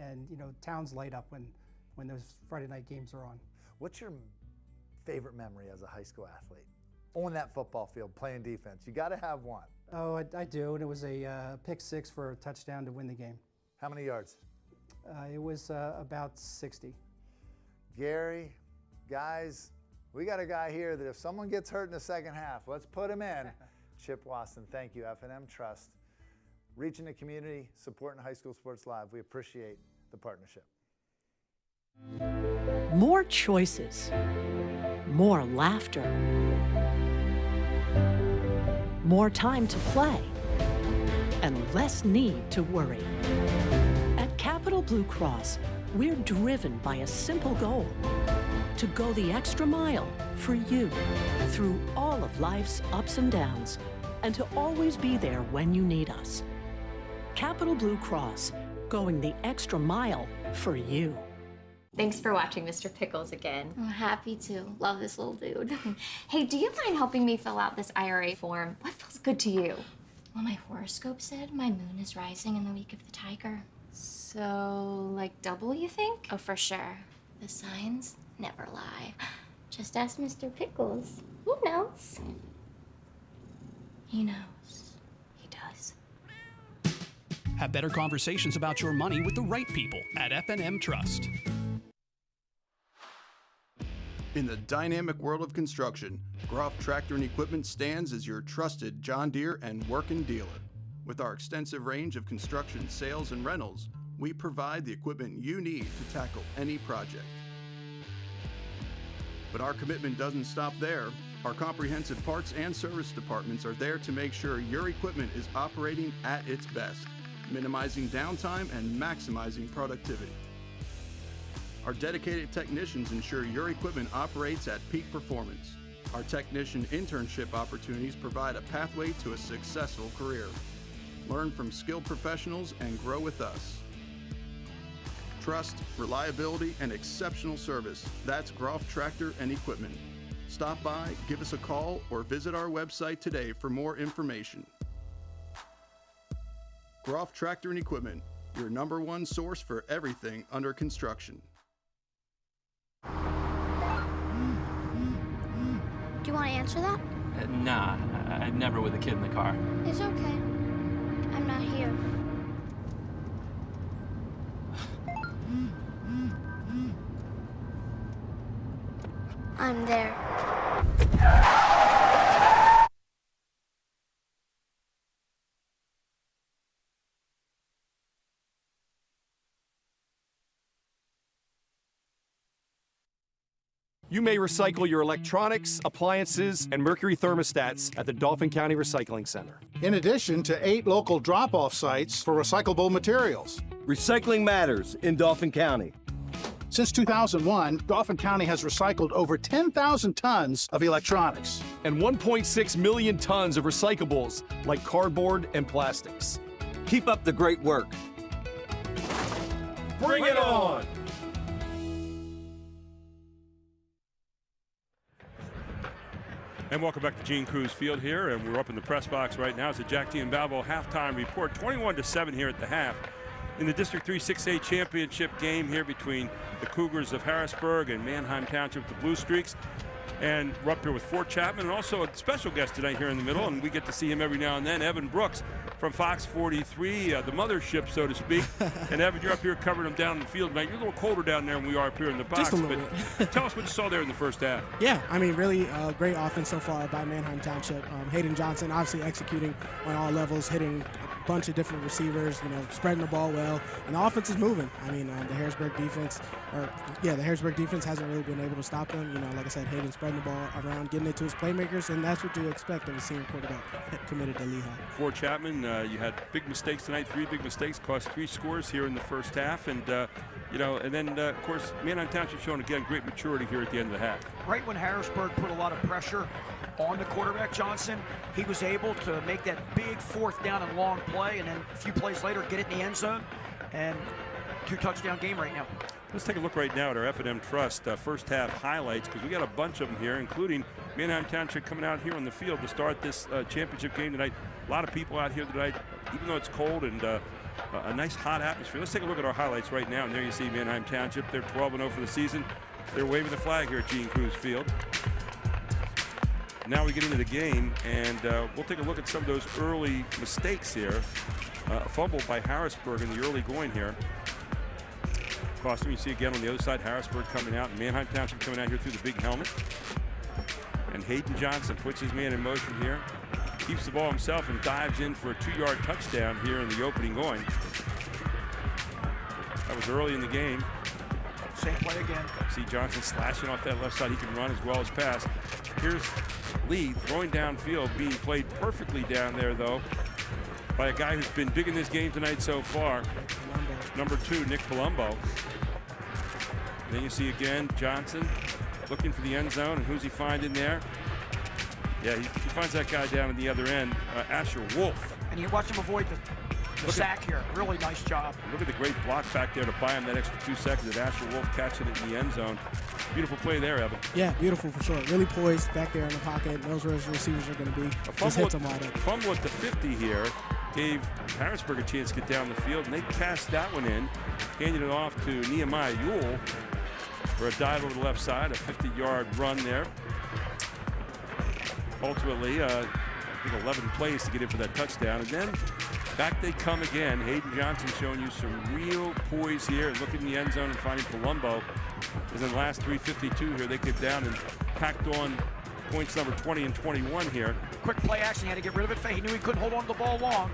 towns light up when those Friday night games are on. What's your favorite memory as a high school athlete? On that football field, playing defense. You got to have one. Oh, I do, and it was a pick 6 for a touchdown to win the game. How many yards? It was about 60. Gary, guys, we got a guy here that if someone gets hurt in the second half, let's put him in. Chip Wasson, thank you. F&M Trust, reaching the community, supporting High School Sports Live. We appreciate the partnership. More choices, more laughter, more time to play, and less need to worry. At Capital Blue Cross, we're driven by a simple goal: to go the extra mile for you through all of life's ups and downs, and to always be there when you need us. Capital Blue Cross, going the extra mile for you. Thanks for watching Mr. Pickles again. I'm happy to. Love this little dude. Hey, do you mind helping me fill out this IRA form? What feels good to you? Well, my horoscope said my moon is rising in the week of the tiger. So, like double, you think? Oh, for sure. The signs never lie. Just ask Mr. Pickles. He knows. He knows. He does. Have better conversations about your money with the right people at F&M Trust. In the dynamic world of construction, Groff Tractor and Equipment stands as your trusted John Deere and working dealer. With our extensive range of construction sales and rentals, we provide the equipment you need to tackle any project. But our commitment doesn't stop there. Our comprehensive parts and service departments are there to make sure your equipment is operating at its best, minimizing downtime and maximizing productivity. Our dedicated technicians ensure your equipment operates at peak performance. Our technician internship opportunities provide a pathway to a successful career. Learn from skilled professionals and grow with us. Trust, reliability, and exceptional service. That's Groff Tractor and Equipment. Stop by, give us a call, or visit our website today for more information. Groff Tractor and Equipment, your #1 source for everything under construction. Do you want to answer that? Nah, I'd never with a kid in the car. It's okay. I'm not here. I'm there. You may recycle your electronics, appliances, and mercury thermostats at the Dauphin County Recycling Center. In addition to 8 local drop-off sites for recyclable materials. Recycling matters in Dauphin County. Since 2001, Dauphin County has recycled over 10,000 tons of electronics. And 1.6 million tons of recyclables like cardboard and plastics. Keep up the great work. Bring it on! And welcome back to Gene Cruz Field here, and we're up in the press box right now. It's a Jack T. and Balbo halftime report, 21-7 here at the half in the District 3 6A championship game here between the Cougars of Harrisburg and Manheim Township, the Blue Streaks. And we're up here with Fort Chapman, and also a special guest tonight here in the middle, and we get to see him every now and then, Evan Brooks from Fox 43, the mothership, so to speak. And Evan, you're up here covering them down in the field tonight. You're a little colder down there than we are up here in the box. Just a little bit. Tell us what you saw there in the first half. Yeah, I mean, really great offense so far by Manheim Township. Hayden Johnson obviously executing on all levels, hitting a bunch of different receivers, spreading the ball well, and the offense is moving. I mean, the Harrisburg defense hasn't really been able to stop them. Like I said, Hayden spreading the ball around, getting it to his playmakers, and that's what you expect of a senior quarterback committed to Lehigh. Fort Chapman, you had big mistakes tonight, 3 big mistakes, cost 3 scores here in the first half, and and then of course Manheim Township showing again great maturity here at the end of the half. Right when Harrisburg put a lot of pressure on the quarterback Johnson, he was able to make that big 4th down and long play, and then a few plays later get it in the end zone, and 2-touchdown game right now. Let's take a look right now at our F&M Trust first half highlights, because we got a bunch of them here, including Manheim Township coming out here on the field to start this championship game tonight. A lot of people out here tonight, even though it's cold, and a nice hot atmosphere. Let's take a look at our highlights right now, and there you see Manheim Township. They're 12-0 for the season. They're waving the flag here at Gene Cruz Field. Now we get into the game, and we'll take a look at some of those early mistakes here. A fumble by Harrisburg in the early going here. Cost him. You see again on the other side, Harrisburg coming out, and Manheim Township coming out here through the big helmet. And Hayden Johnson puts his man in motion here. Keeps the ball himself and dives in for a 2-yard touchdown here in the opening going. That was early in the game. Same play again. See Johnson slashing off that left side. He can run as well as pass. Here's Lee throwing downfield, being played perfectly down there, though, by a guy who's been big in this game tonight so far. Number 2, Nick Palumbo. Then you see again Johnson looking for the end zone, and who's he finding there? Yeah, he finds that guy down at the other end, Asher Wolf. And you watch him avoid the sack here. Really nice job. Look at the great block back there to buy him that extra 2 seconds, and Asher Wolf catching it in the end zone. Beautiful play there, Evan. Yeah, beautiful for sure. Really poised back there in the pocket. Knows where his receivers are going to be. Just hits them wide open. Fumble at the 50 here gave Harrisburg a chance to get down the field, and they cast that one in, handing it off to Nehemiah Ewell for a dive over the left side, a 50-yard run there. Ultimately, I think 11 plays to get in for that touchdown, and then back they come again. Hayden Johnson showing you some real poise here, and looking in the end zone and finding Palumbo. As in the last 3:52 here, they get down and packed on points number 20 and 21 here. Quick play action, he had to get rid of it. He knew he couldn't hold on to the ball long.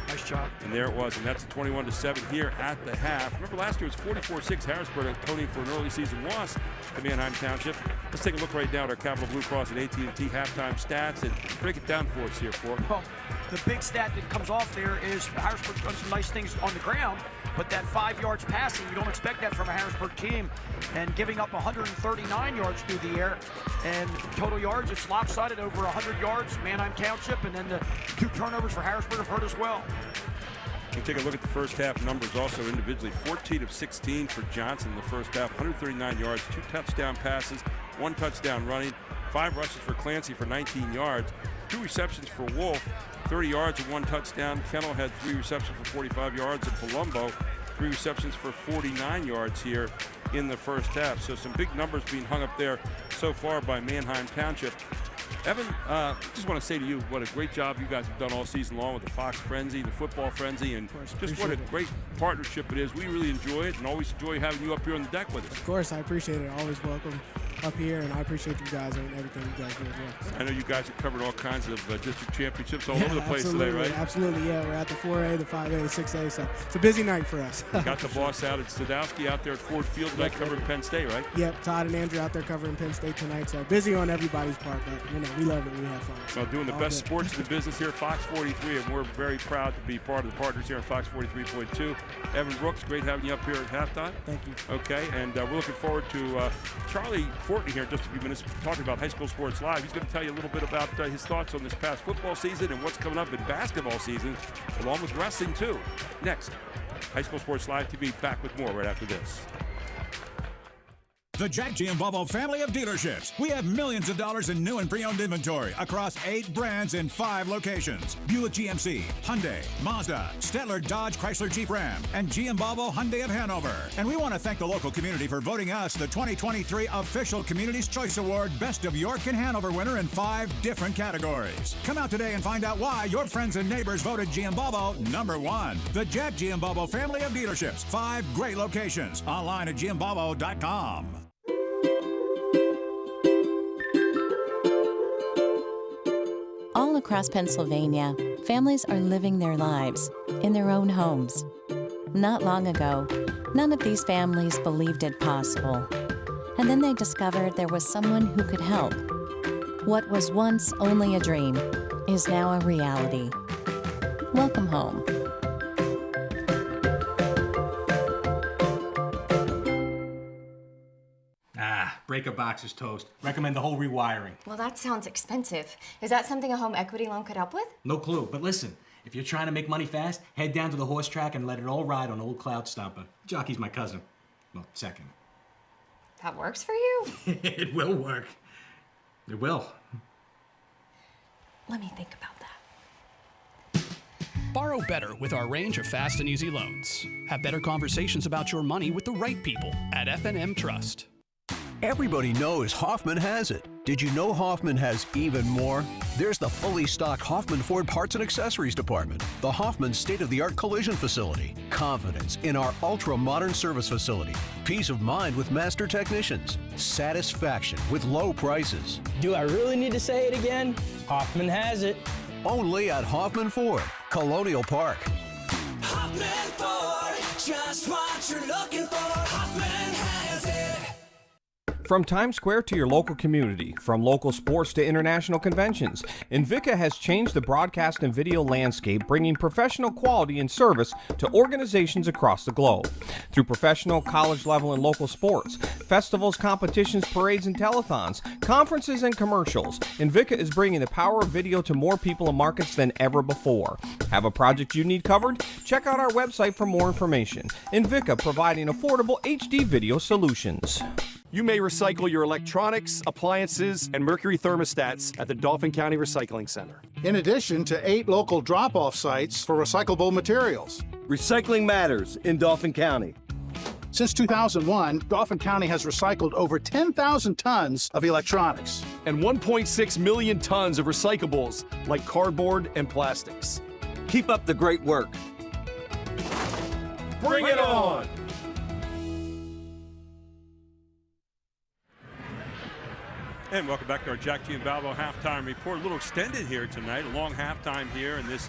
Nice job. And there it was, and that's a 21-7 here at the half. Remember last year it was 44-6 Harrisburg, toning for an early season loss to Manheim Township. Let's take a look right now at our Capital Blue Cross and AT&T halftime stats and break it down for us here, Fort. Well, the big stat that comes off there is Harrisburg's done some nice things on the ground, but that 5 yards passing, you don't expect that from a Harrisburg team. And giving up 139 yards through the air, and total yards, it's lopsided over 100 yards, Manheim Township, and then the 2 turnovers for Harrisburg have hurt as well. We'll take a look at the first half numbers also individually. 14 of 16 for Johnson in the first half, 139 yards, 2 touchdown passes, 1 touchdown running, 5 rushes for Clancy for 19 yards. 2 receptions for Wolf, 30 yards and 1 touchdown. Kennel had 3 receptions for 45 yards, and Palumbo 3 receptions for 49 yards here in the first half. So some big numbers being hung up there so far by Manheim Township. Evan, just want to say to you what a great job you guys have done all season long with the Fox Frenzy, the Football Frenzy, and just what a great partnership it is. We really enjoy it and always enjoy having you up here on the deck with us. Of course, I appreciate it. Always welcome up here, and I appreciate you guys and everything you guys do as well. I know you guys have covered all kinds of district championships all over the place today, right? Absolutely, yeah. We're at the 4A, the 5A, the 6A, so it's a busy night for us. Got the boss out at Sadowski out there at Ford Field tonight covering Penn State, right? Yep, Todd and Andrew out there covering Penn State tonight, so busy on everybody's part, but we love it, we have fun. Well, doing the best sports in the business here, Fox 43, and we're very proud to be part of the partners here on Fox 43.2. Evan Brooks, great having you up here at halftime. Thank you. Okay, and we're looking forward to Charlie Fortney here in just a few minutes talking about High School Sports Live. He's going to tell you a little bit about his thoughts on this past football season and what's coming up in basketball season, along with wrestling too. Next, High School Sports Live TV, back with more right after this. The Jack G and Bobo family of dealerships. We have millions of dollars in new and pre-owned inventory across 8 brands in 5 locations. Buick GMC, Hyundai, Mazda, Stettler Dodge Chrysler Jeep Ram, and G and Bobo Hyundai of Hanover. And we want to thank the local community for voting us the 2023 official Community's Choice Award Best of York and Hanover winner in 5 different categories. Come out today and find out why your friends and neighbors voted G and Bobo #1. The Jack G and Bobo family of dealerships. 5 great locations. Online at gmbobo.com. All across Pennsylvania, families are living their lives in their own homes. Not long ago, none of these families believed it possible. And then they discovered there was someone who could help. What was once only a dream is now a reality. Welcome home. Breaker box is toast. Recommend the whole rewiring. Well, that sounds expensive. Is that something a home equity loan could help with? No clue, but listen, if you're trying to make money fast, head down to the horse track and let it all ride on old Cloud Stomper. Jockey's my cousin. Well, second. That works for you? It will work. It will. Let me think about that. Borrow better with our range of fast and easy loans. Have better conversations about your money with the right people at F&M Trust. Everybody knows Hoffman has it. Did you know Hoffman has even more? There's the fully stocked Hoffman Ford Parts and Accessories Department, the Hoffman state-of-the-art collision facility, confidence in our ultra-modern service facility, peace of mind with master technicians, satisfaction with low prices. Do I really need to say it again? Hoffman has it. Only at Hoffman Ford, Colonial Park. Hoffman Ford, just what you're looking for. Hoffman has it. From Times Square to your local community, from local sports to international conventions, Invika has changed the broadcast and video landscape, bringing professional quality and service to organizations across the globe. Through professional, college level, and local sports, festivals, competitions, parades, and telethons, conferences, and commercials, Invika is bringing the power of video to more people and markets than ever before. Have a project you need covered? Check out our website for more information. Invika, providing affordable HD video solutions. You may recycle your electronics, appliances, and mercury thermostats at the Dauphin County Recycling Center. In addition to 8 local drop-off sites for recyclable materials. Recycling matters in Dauphin County. Since 2001, Dauphin County has recycled over 10,000 tons of electronics. And 1.6 million tons of recyclables like cardboard and plastics. Keep up the great work. Bring it on! And welcome back to our Jack G and Balbo halftime report. A little extended here tonight, a long halftime here in this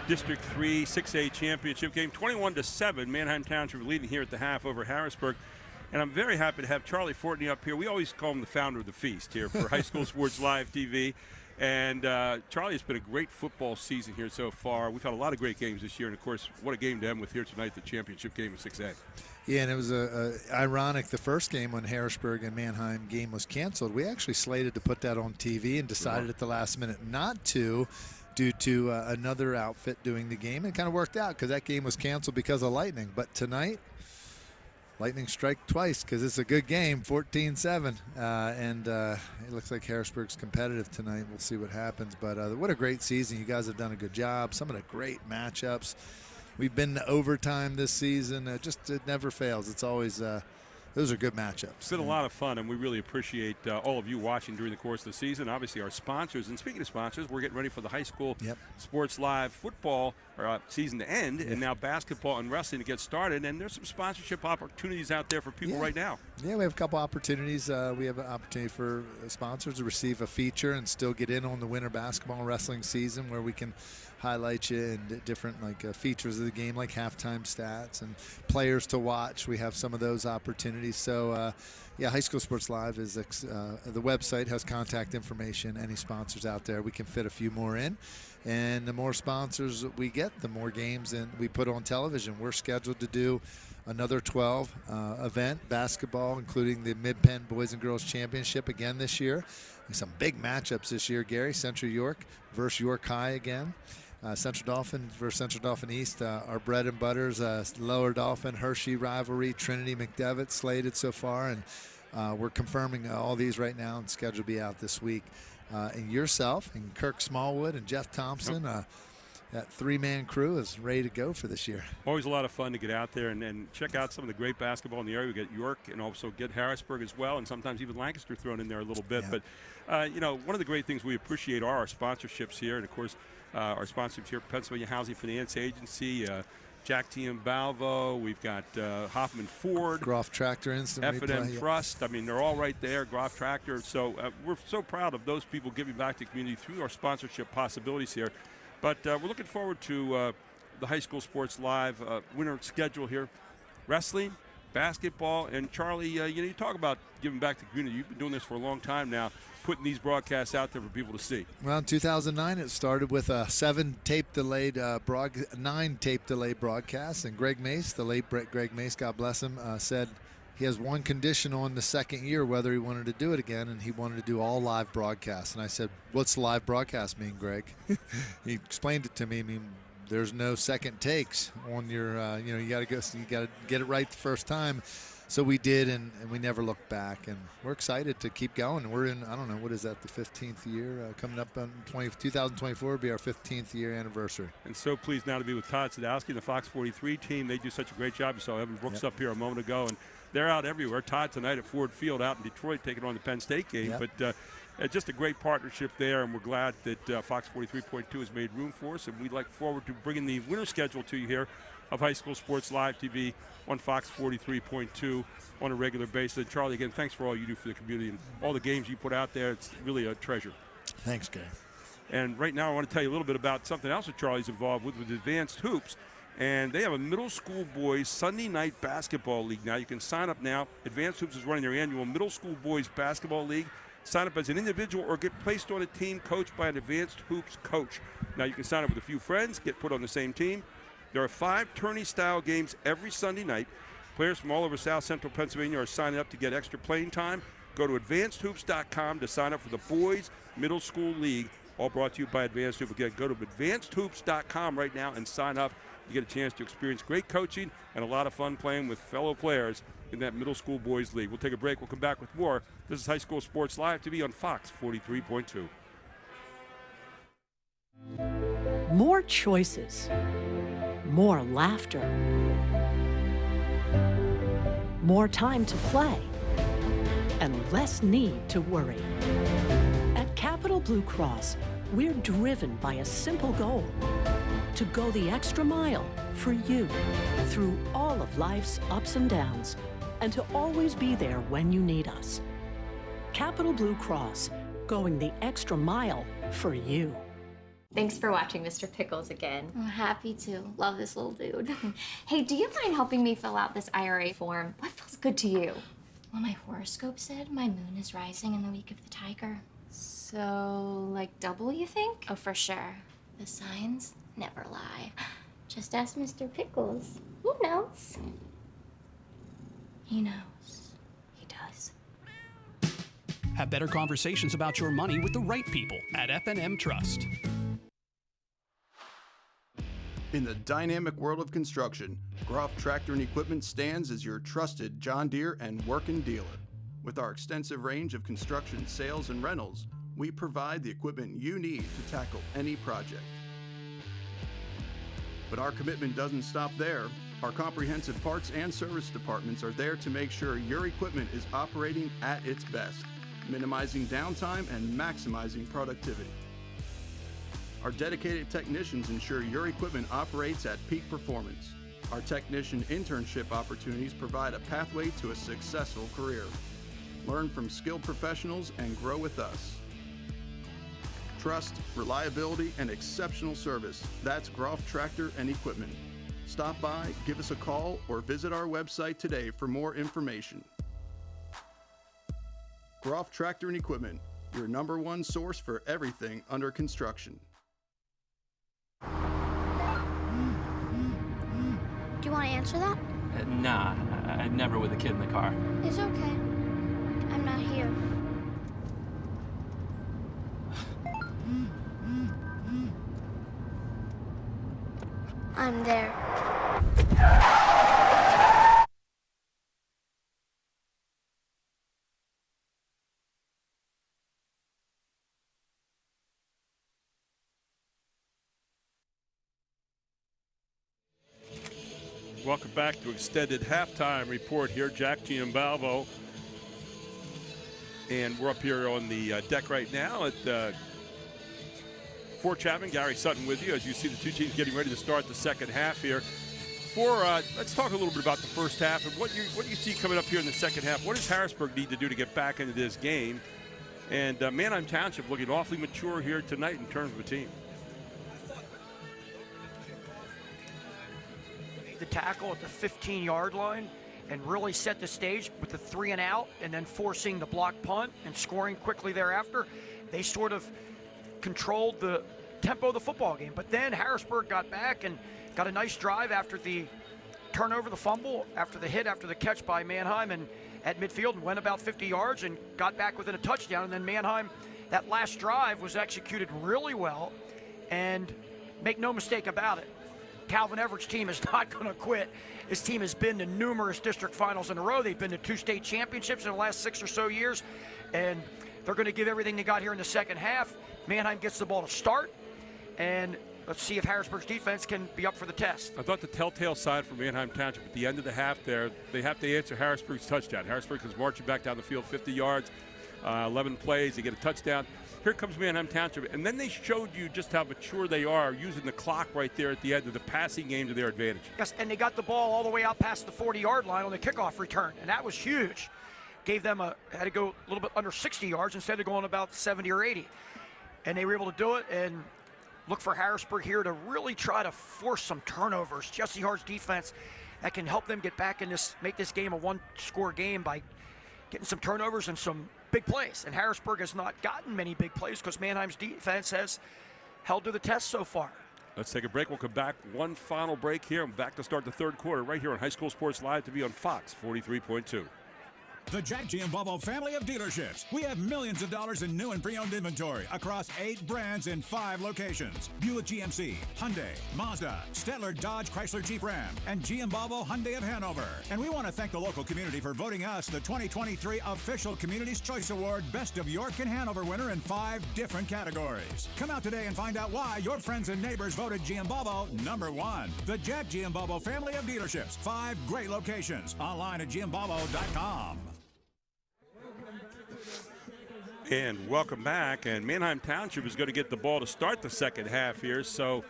District 3 6A championship game. 21-7, Manheim Township leading here at the half over Harrisburg. And I'm very happy to have Charlie Fortney up here. We always call him the founder of the feast here for High School Sports Live TV. And Charlie, it's been a great football season here so far. We've had a lot of great games this year. And, of course, what a game to end with here tonight, the championship game of 6A. Yeah, and it was ironic. The first game when Harrisburg and Manheim game was canceled, we actually slated to put that on TV and decided at the last minute not to due to another outfit doing the game. It kind of worked out because that game was canceled because of lightning. But tonight, lightning strike twice because it's a good game, 14-7. And it looks like Harrisburg's competitive tonight. We'll see what happens. But what a great season. You guys have done a good job. Some of the great matchups. We've been to overtime this season. It never fails. It's always those are good matchups. It's been a lot of fun, and we really appreciate all of you watching during the course of the season. Obviously, our sponsors. And speaking of sponsors, we're getting ready for the high school Sports Live football season to end, and now basketball and wrestling to get started. And there's some sponsorship opportunities out there for people right now. Yeah, we have a couple opportunities. We have an opportunity for sponsors to receive a feature and still get in on the winter basketball and wrestling season, where we can highlight you in different features of the game, like halftime stats and players to watch. We have some of those opportunities. So High School Sports Live is the website has contact information. Any sponsors out there, we can fit a few more in, and the more sponsors we get, the more games and we put on television. We're scheduled to do another 12 event basketball, including the Mid-Penn Boys and Girls Championship again this year. Some big matchups this year, Gary. Central York versus York High again. Central Dauphin versus Central Dauphin East. Our bread and butters, Lower Dauphin, Hershey rivalry, Trinity McDevitt slated so far, and we're confirming all these right now, and schedule will be out this week. And yourself and Kirk Smallwood and Jeff Thompson, that three-man crew is ready to go for this year. Always a lot of fun to get out there and check out some of the great basketball in the area. We get York and also get Harrisburg as well, and sometimes even Lancaster thrown in there a little bit. But, one of the great things we appreciate are our sponsorships here. And, of course, our sponsorships here, Pennsylvania Housing Finance Agency, Jack T. and Balvo. We've got Hoffman Ford. Groff Tractor Instant F&M Trust. I mean, they're all right there, Groff Tractor. So we're so proud of those people giving back to the community through our sponsorship possibilities here. But we're looking forward to the High School Sports Live winter schedule here. Wrestling, basketball, and Charlie, you talk about giving back to the community. You've been doing this for a long time now, putting these broadcasts out there for people to see. Well, in 2009, it started with a 9 tape-delayed broadcasts, and Greg Mace, the late Greg Mace, God bless him, said he has one condition on the second year, whether he wanted to do it again, and he wanted to do all live broadcasts. And I said, what's live broadcast mean, Greg? He explained it to me. I mean, there's no second takes on your, you got to get it right the first time. So we did, and we never looked back. And we're excited to keep going. We're in, I don't know, what is that, the 15th year? Coming up on 2024 will be our 15th year anniversary. And so pleased now to be with Todd Sadowski and the Fox 43 team. They do such a great job. You saw Evan Brooks up here a moment ago, and they're out everywhere. Todd tonight at Ford Field out in Detroit taking on the Penn State game. But just a great partnership there, and we're glad that Fox 43.2 has made room for us, and we look forward to bringing the winter schedule to you here of High School Sports Live TV on Fox 43.2 on a regular basis. And Charlie, again, thanks for all you do for the community and all the games you put out there. It's really a treasure. Thanks, Gary. And right now I want to tell you a little bit about something else that Charlie's involved with Advanced Hoops. And they have a middle school boys Sunday night basketball league. Now you can sign up now. Advanced Hoops is running their annual middle school boys basketball league. Sign up as an individual or get placed on a team coached by an Advanced Hoops coach. Now you can sign up with a few friends, get put on the same team. There are 5 tourney-style games every Sunday night. Players from all over South Central Pennsylvania are signing up to get extra playing time. Go to advancedhoops.com to sign up for the Boys Middle School League, all brought to you by Advanced Hoops. Again, go to advancedhoops.com right now and sign up. You get a chance to experience great coaching and a lot of fun playing with fellow players in that middle school boys league. We'll take a break. We'll come back with more. This is High School Sports Live TV on Fox 43.2. More choices. More laughter. More time to play. And less need to worry. At Capital Blue Cross, we're driven by a simple goal: to go the extra mile for you through all of life's ups and downs, and to always be there when you need us. Capital Blue Cross, going the extra mile for you. Thanks for watching Mr. Pickles again. I'm happy to. Love this little dude. Hey, do you mind helping me fill out this IRA form? What feels good to you? Well, my horoscope said my moon is rising in the week of the tiger. So, like double, you think? Oh, for sure. The signs never lie. Just ask Mr. Pickles. He knows. He knows. He does. Have better conversations about your money with the right people at F&M Trust. In the dynamic world of construction, Groff Tractor and Equipment stands as your trusted John Deere and working dealer. With our extensive range of construction sales and rentals, we provide the equipment you need to tackle any project. But our commitment doesn't stop there. Our comprehensive parts and service departments are there to make sure your equipment is operating at its best, minimizing downtime and maximizing productivity. Our dedicated technicians ensure your equipment operates at peak performance. Our technician internship opportunities provide a pathway to a successful career. Learn from skilled professionals and grow with us. Trust, reliability, and exceptional service. That's Groff Tractor and Equipment. Stop by, give us a call, or visit our website today for more information. Groff Tractor and Equipment, your #1 source for everything under construction. Do you want to answer that? Nah, I'd never with a kid in the car. It's okay. I'm not here. I'm there. Welcome back to extended halftime report here. Jack Giambalvo. And we're up here on the deck right now at Fort Chapman. Gary Sutton with you as you see the two teams getting ready to start the second half here. Let's talk a little bit about the first half and what you see coming up here in the second half. What does Harrisburg need to do to get back into this game? And Manheim Township looking awfully mature here tonight in terms of a team. The tackle at the 15-yard line and really set the stage with the 3 and out and then forcing the block punt and scoring quickly thereafter. They sort of controlled the tempo of the football game. But then Harrisburg got back and got a nice drive after the turnover, the fumble, after the hit, after the catch by Manheim and at midfield, and went about 50 yards and got back within a touchdown. And then Manheim, that last drive was executed really well. And make no mistake about it, Calvin Everett's team is not going to quit. His team has been to numerous district finals in a row. They've been to 2 state championships in the last 6 or so years, and they're going to give everything they got here in the second half. Manheim gets the ball to start, and let's see if Harrisburg's defense can be up for the test. I thought the telltale sign for Manheim Township at the end of the half there, they have to answer Harrisburg's touchdown. Harrisburg is marching back down the field 50 yards, 11 plays, they get a touchdown. Here comes Manheim Township, and then they showed you just how mature they are using the clock right there at the end of the passing game to their advantage. Yes, and they got the ball all the way out past the 40-yard line on the kickoff return, and that was huge. Gave them had to go a little bit under 60 yards instead of going about 70 or 80. And they were able to do it, and look for Harrisburg here to really try to force some turnovers. Jesse Hart's defense that can help them get back in this, make this game a one-score game by getting some turnovers and some big plays. And Harrisburg has not gotten many big plays because Manheim's defense has held to the test so far. Let's take a break. We'll come back. One final break here. I'm back to start the third quarter right here on High School Sports Live TV on Fox 43.2. The Jack Giambalvo family of dealerships. We have millions of dollars in new and pre-owned inventory across 8 brands in 5 locations. Buick GMC, Hyundai, Mazda, Stettler Dodge Chrysler Jeep Ram, and Giambalvo Hyundai of Hanover. And we want to thank the local community for voting us the 2023 official Community's Choice Award Best of York and Hanover winner in 5 different categories. Come out today and find out why your friends and neighbors voted Giambalvo #1. The Jack Giambalvo family of dealerships. 5 great locations. Online at giambalvo.com. And welcome back. And Manheim Township is going to get the ball to start the second half here. So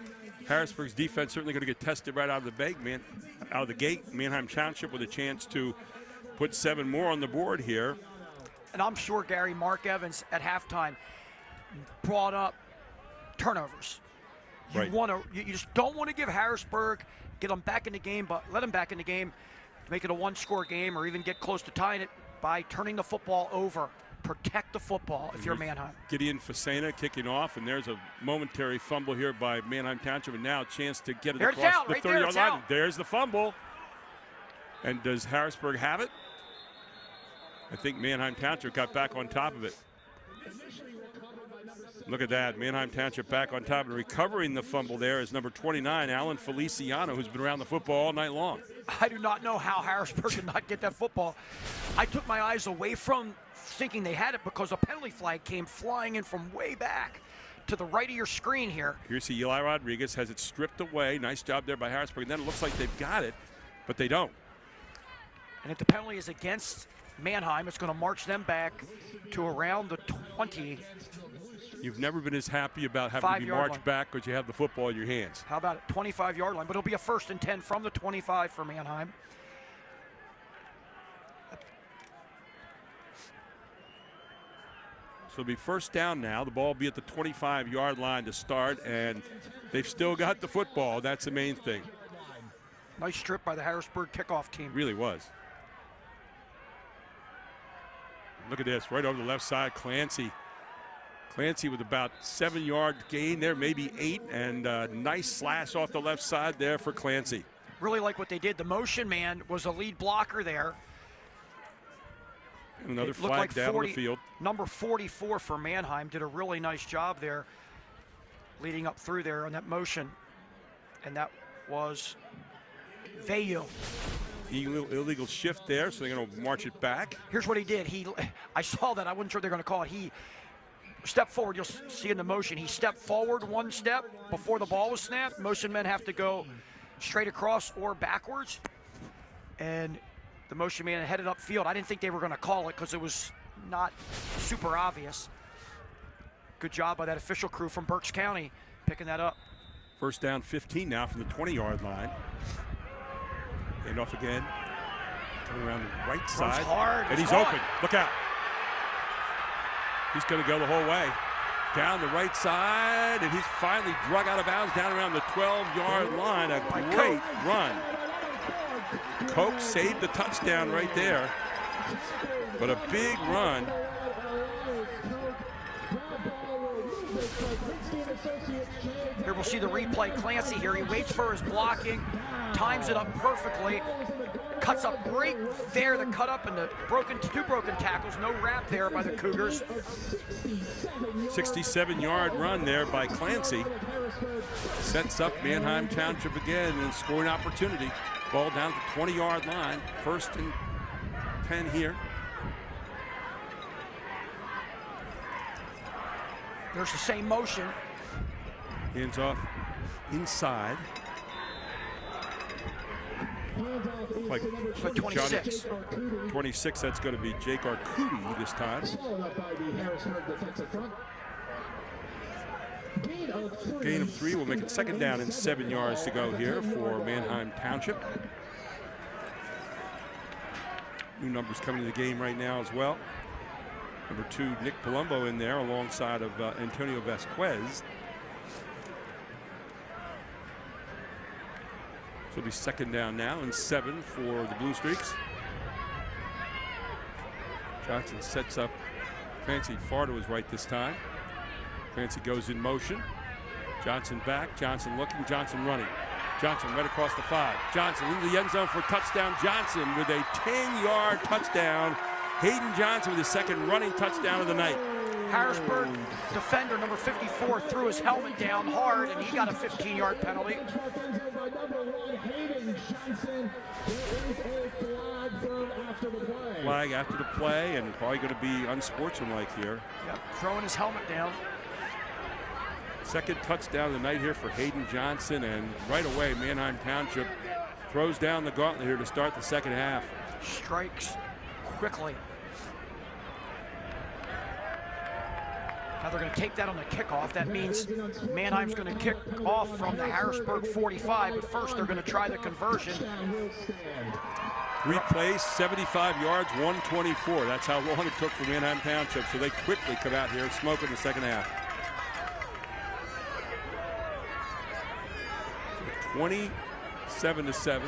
Harrisburg's defense certainly going to get tested right out of the gate. Manheim Township with a chance to put 7 more on the board here. And I'm sure, Gary, Mark Evans at halftime brought up turnovers. You just don't want to give Harrisburg, get them back in the game, but let them back in the game to make it a one-score game or even get close to tying it by turning the football over. Protect the football if you're Manheim. Gideon Facena kicking off, and there's a momentary fumble here by Manheim Township, and now a chance to get it across the 30-yard line. There's the fumble. And does Harrisburg have it? I think Manheim Township got back on top of it. Look at that. Manheim Township back on top and recovering the fumble there is number 29, Alan Feliciano, who's been around the football all night long. I do not know how Harrisburg did not get that football. I took my eyes away from thinking they had it because a penalty flag came flying in from way back to the right of your screen here. Here's Eli Rodriguez, has it stripped away. Nice job there by Harrisburg. And then it looks like they've got it, but they don't. And if the penalty is against Manheim, it's going to march them back to around the 20. You've never been as happy about having to be marched back because you have the football in your hands. How about it? 25-yard line, but it'll be a 1st and 10 from the 25 for Manheim. So it'll be 1st down now. The ball will be at the 25-yard line to start, and they've still got the football. That's the main thing. Nice strip by the Harrisburg kickoff team. Really was. Look at this, right over the left side, Clancy. Clancy with about 7-yard gain there, maybe 8, and a nice slash off the left side there for Clancy. Really like what they did. The motion man was a lead blocker there. Another flag down the field. Number 44 for Manheim did a really nice job there leading up through there on that motion. And that was Vayu. Illegal shift there, so they're going to march it back. Here's what he did. I saw that. I wasn't sure they're going to call it. He stepped forward. You'll see in the motion. He stepped forward 1 step before the ball was snapped. Motion men have to go straight across or backwards. And the motion man headed upfield. I didn't think they were going to call it because it was not super obvious. Good job by that official crew from Berks County picking that up. 1st down 15 now from the 20-yard line. And off again. Coming around the right side. Hard. And he's open. Look out. He's going to go the whole way. Down the right side, and he's finally drug out of bounds down around the 12-yard line. A great run. Koch saved the touchdown right there. But a big run. Here we'll see the replay. Clancy here. He waits for his blocking, times it up perfectly, cuts up right there. The cut up and the two broken tackles. No wrap there by the Cougars. 67-yard run there by Clancy. Sets up Manheim Township again and scoring opportunity. Ball down at the 20-yard line. 1st and 10 here. There's the same motion. Hands off inside. Like 26. 26, that's going to be Jake Arcudi this time. Gain of 3 will make it 2nd down and 7 yards to go here for Manheim Township. New numbers coming to the game right now as well. Number 2, Nick Palumbo in there alongside of Antonio Vasquez. So it'll be 2nd down now and 7 for the Blue Streaks. Johnson sets up Clancy. Fardo is right this time. Clancy goes in motion. Johnson back. Johnson looking. Johnson running. Johnson right across the 5. Johnson into the end zone for a touchdown. Johnson with a 10-yard touchdown. Hayden Johnson with his 2nd running touchdown of the night. Harrisburg defender number 54 threw his helmet down hard, and he got a 15-yard penalty. Flag after the play, and probably going to be unsportsmanlike here. Yep, throwing his helmet down. 2nd touchdown of the night here for Hayden Johnson, and right away Manheim Township throws down the gauntlet here to start the 2nd half. Strikes quickly. Now they're going to take that on the kickoff. That means Manheim's going to kick off from the Harrisburg 45, but first they're going to try the conversion. 3 plays, 75 yards, 124. That's how long it took for Manheim Township, so they quickly come out here and smoke in the 2nd half. 27-7.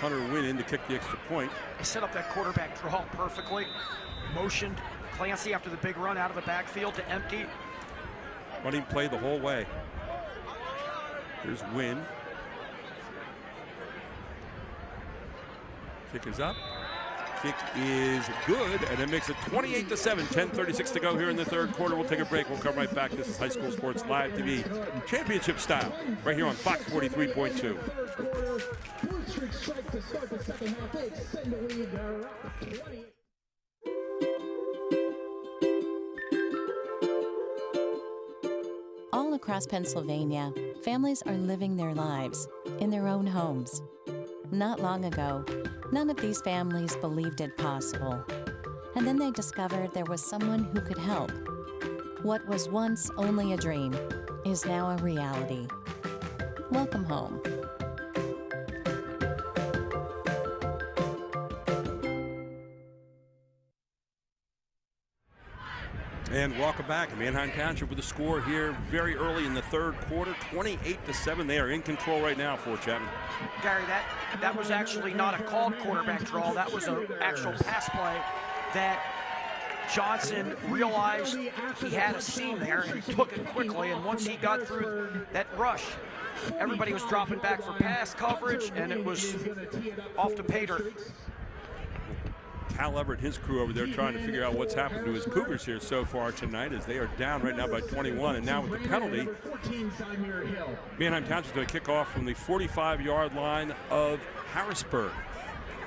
Hunter win in to kick the extra point. They set up that quarterback draw perfectly. Motioned Clancy after the big run out of the backfield to empty. Running play the whole way. Here's Wynn. Kick is up. Kick is good, and it makes it 28-7. 10:36 to go here in the third quarter. We'll take a break. We'll come right back. This is High School Sports Live TV, championship style, right here on Fox 43.2. All across Pennsylvania, families are living their lives in their own homes. Not long ago, none of these families believed it possible. And then they discovered there was someone who could help. What was once only a dream is now a reality. Welcome home. And welcome back. Manheim Township with a score here very early in the third quarter, 28-7. They are in control right now for Chapman. Gary, that was actually not a called quarterback draw. That was an actual pass play that Johnson realized he had a seam there and took it quickly. And once he got through that rush, everybody was dropping back for pass coverage, and it was off to Pater. Cal Everett and his crew over there trying to figure out what's happened to his Cougars here so far tonight, as they are down right now by 21. And now with the penalty, Manheim Township's going to kick off from the 45-yard line of Harrisburg.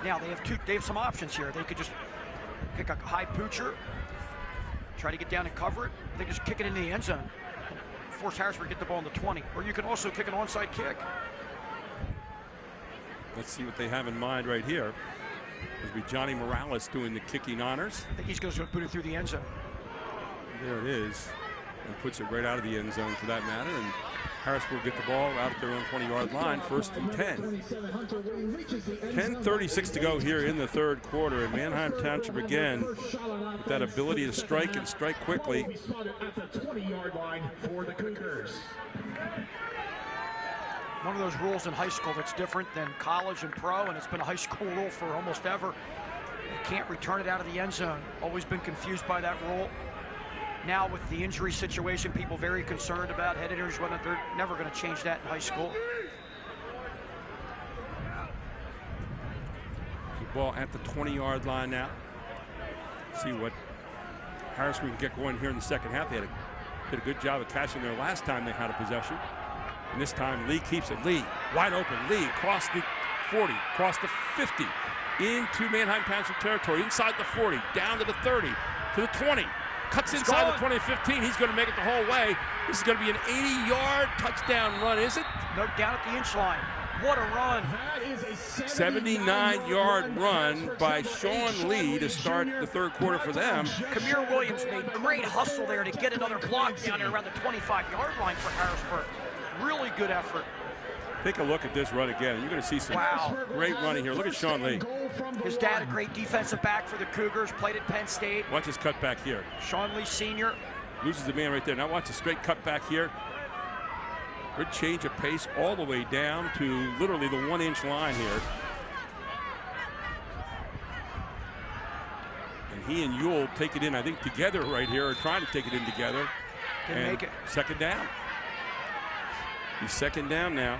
Now they have some options here. They could just kick a high poocher, try to get down and cover it. They just kick it into the end zone, force Harrisburg to get the ball on the 20. Or you can also kick an onside kick. Let's see what they have in mind right here. It'll be Johnny Morales doing the kicking honors. I think he's going to put it through the end zone. There it is. And puts it right out of the end zone for that matter. And Harrisburg get the ball out at their own 20-yard line, 1st and 10. 10:36 to go here in the third quarter. And Manheim Township again with that ability to strike and strike quickly. One of those rules in high school that's different than college and pro, and it's been a high school rule for almost ever. You can't return it out of the end zone. Always been confused by that rule. Now with the injury situation, people very concerned about head injuries, whatnot. They're never going to change that in high school. The ball at the 20-yard line now. See what Harrisburg can get going here in the second half. They did a good job of catching their last time they had a possession. And this time Lee keeps it. Lee wide open. Lee across the 40, across the 50, into Manheim Township territory, inside the 40, down to the 30, to the 20. Cuts inside the 20 and 15. He's going to make it the whole way. This is going to be an 80-yard touchdown run, is it? No, down at the inch line. What a run. 79-yard run by Sean Lee to start the third quarter for them. Kamir Williams made great hustle there to get another block down there around the 25-yard line for Harrisburg. Really good effort. Take a look at this run again. You're going to see some great running here. Look at Sean Lee. His dad, a great defensive back for the Cougars, played at Penn State. Watch his cut back here. Sean Lee Sr. Loses the man right there. Now watch a straight cut back here. Good change of pace all the way down to literally the 1-inch line here. And he and Ewell take it in, I think, together right here, or trying to take it in together. Didn't make it. Second down. He's second down now.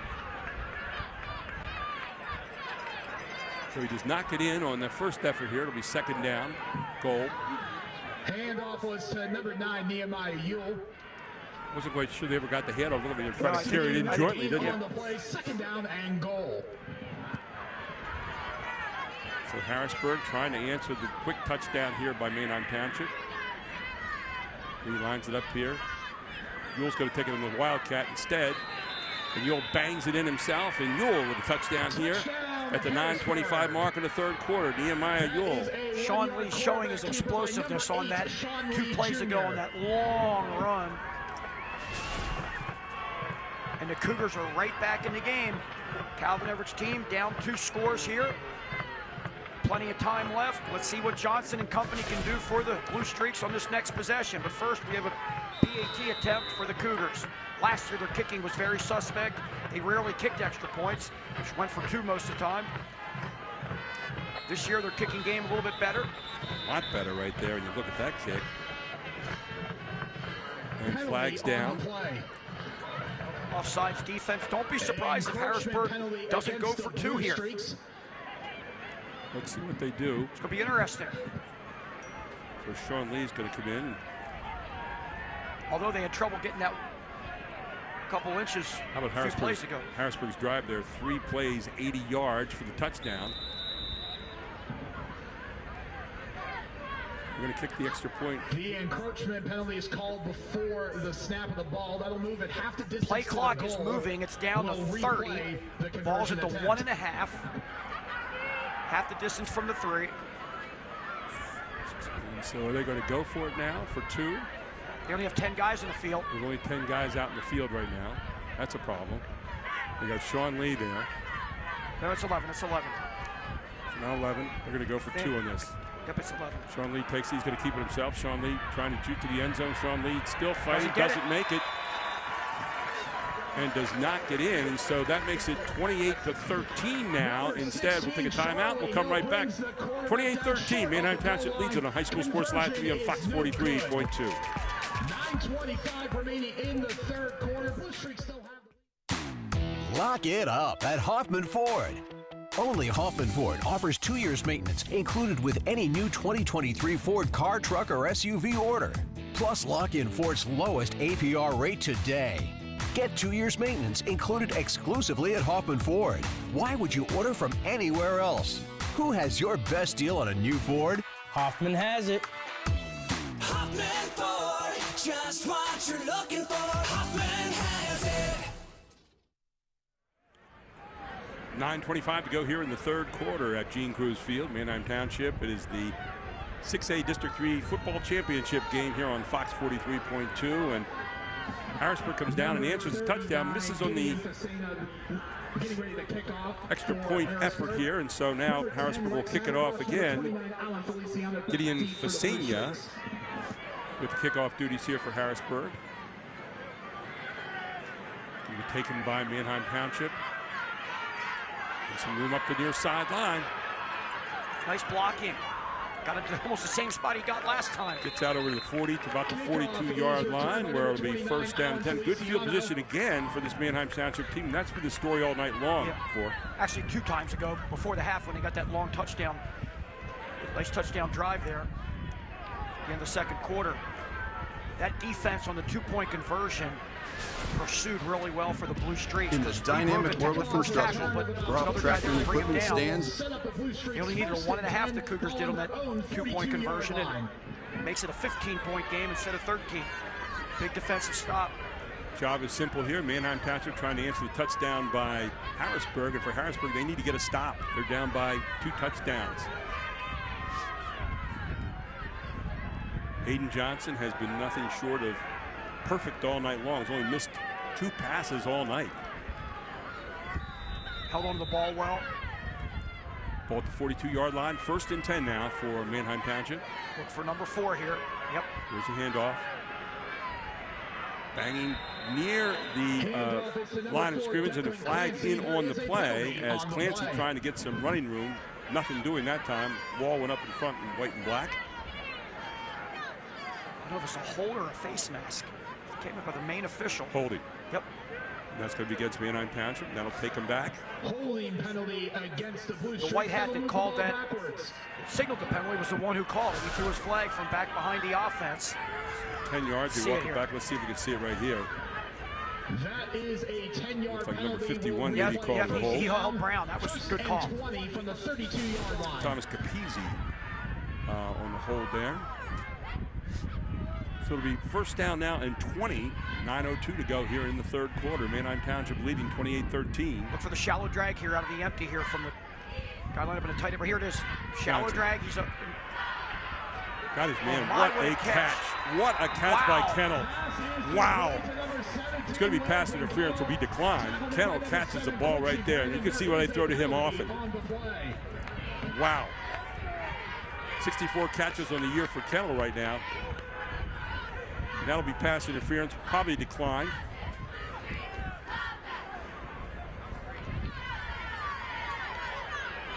So he does not get in on the first effort here. It'll be second down. Goal. Handoff was to number 9, Nehemiah Ewell. Wasn't quite sure they ever got the head over. They were trying to carry it in jointly, didn't on the play, second down and goal. So Harrisburg trying to answer the quick touchdown here by Manheim Township. He lines it up here. Ewell's going to take it in the Wildcat instead. And Ewell bangs it in himself, and Ewell with a touchdown here at the 9:25 mark in the third quarter. Nehemiah Ewell. Sean Lee showing his explosiveness on that 2 plays ago on that long run. And the Cougars are right back in the game. Calvin Everett's team down 2 scores here. Plenty of time left. Let's see what Johnson and company can do for the Blue Streaks on this next possession. But first, we have a PAT attempt for the Cougars. Last year, their kicking was very suspect. They rarely kicked extra points, which went for 2 most of the time. This year, their kicking game a little bit better. A lot better right there, and you look at that kick. And flags down. Offsides defense. Don't be surprised if Harrisburg doesn't go for 2 here. Let's see what they do. It's going to be interesting. So Sean Lee's going to come in. Although they had trouble getting that couple inches How about a few plays ago. Harrisburg's drive there? 3 plays, 80 yards for the touchdown. We're going to kick the extra point. The encroachment penalty is called before the snap of the ball. That'll move at half the distance. Play clock is moving. It's down to 30. The ball's at the 1.5. Half the distance from the 3. And so are they going to go for it now for 2? They only have 10 guys in the field. There's only 10 guys out in the field right now. That's a problem. They got Sean Lee there. No, it's 11. It's 11. So now 11. They're going to go for 2 on this. Yep, it's 11. Sean Lee takes it. He's going to keep it himself. Sean Lee trying to shoot to the end zone. Sean Lee still fighting. Doesn't make it. And does not get in. And so that makes it 28-13 now. Instead, we'll take a timeout. We'll come right back. 28-13. Manheim Township leads on a High School Sports Live TV on Fox 43.2. 9:25 remaining in the third quarter. Blue Streaks still have. Lock it up at Hoffman Ford. Only Hoffman Ford offers 2 years maintenance included with any new 2023 Ford car, truck, or SUV order. Plus, lock in Ford's lowest APR rate today. Get 2 years maintenance included exclusively at Hoffman Ford. Why would you order from anywhere else? Who has your best deal on a new Ford? Hoffman has it. Hoffman Ford, just what you're looking for. Hoffman has it. 9:25 to go here in the third quarter at Gene Cruz Field, Manheim Township. It is the 6A District 3 football championship game here on Fox 43.2. And Harrisburg comes down and answers a touchdown, misses on the extra point effort here, and so now Harrisburg will kick it off again. Gideon Fasenia with the kickoff duties here for Harrisburg. Will be taken by Manheim Township. And some room up the near sideline. Nice blocking. Got it to almost the same spot he got last time. Gets out over to the 40 to about the 42-yard line, where it'll be first down and 10. Good field position again for this Manheim Township team. That's been the story all night long for. Actually, 2 times ago, before the half, when they got that long touchdown. Nice touchdown drive there in the second quarter. That defense on the 2-point conversion pursued really well for the Blue Streaks. In this dynamic world of construction, route tractor equipment stands. They only needed a 1.5 the Cougars did on that 2-point conversion, and makes it a 15-point game instead of 13. Big defensive stop. Job is simple here. Manheim Township trying to answer the touchdown by Harrisburg, and for Harrisburg, they need to get a stop. They're down by 2 touchdowns. Hayden Johnson has been nothing short of perfect all night long. He's only missed 2 passes all night. Held on to the ball well. Ball at the 42-yard line. First and 10 now for Manheim Township. Look for number 4 here. Yep. Here's a handoff. Banging near the line of scrimmage, and a flag in on the play as Clancy trying to get some running room. Nothing doing that time. Wall went up in front in white and black. I don't know if it's a hold or a face mask. Came up by the main official. Holding. Yep. And that's going to be against Manheim Township. That'll take him back. Holding penalty against the Blue Streaks. The white hat that called that, signaled the penalty, was the one who called it. He threw his flag from back behind the offense. 10 yards. He walked it back. Let's see if we can see it right here. That is a 10-yard looks like penalty. number 51 maybe called the hold. He held Brown. That was a good call. 20 from the 32-yard line. Thomas Capizzi on the hold there. So it'll be first down now and 20. 9:02 to go here in the third quarter. Manheim Township leading 28-13. Look for the shallow drag here out of the empty here from the guy lined up in a tight end. Here it is. Shallow drag. He's up. Got his man. What a catch. What a catch by Kennel. Wow. It's going to be pass interference, will be declined. Kennel catches the ball right there. And you can see why they throw to him often. Wow. 64 catches on the year for Kennel right now. And that'll be pass interference, probably declined.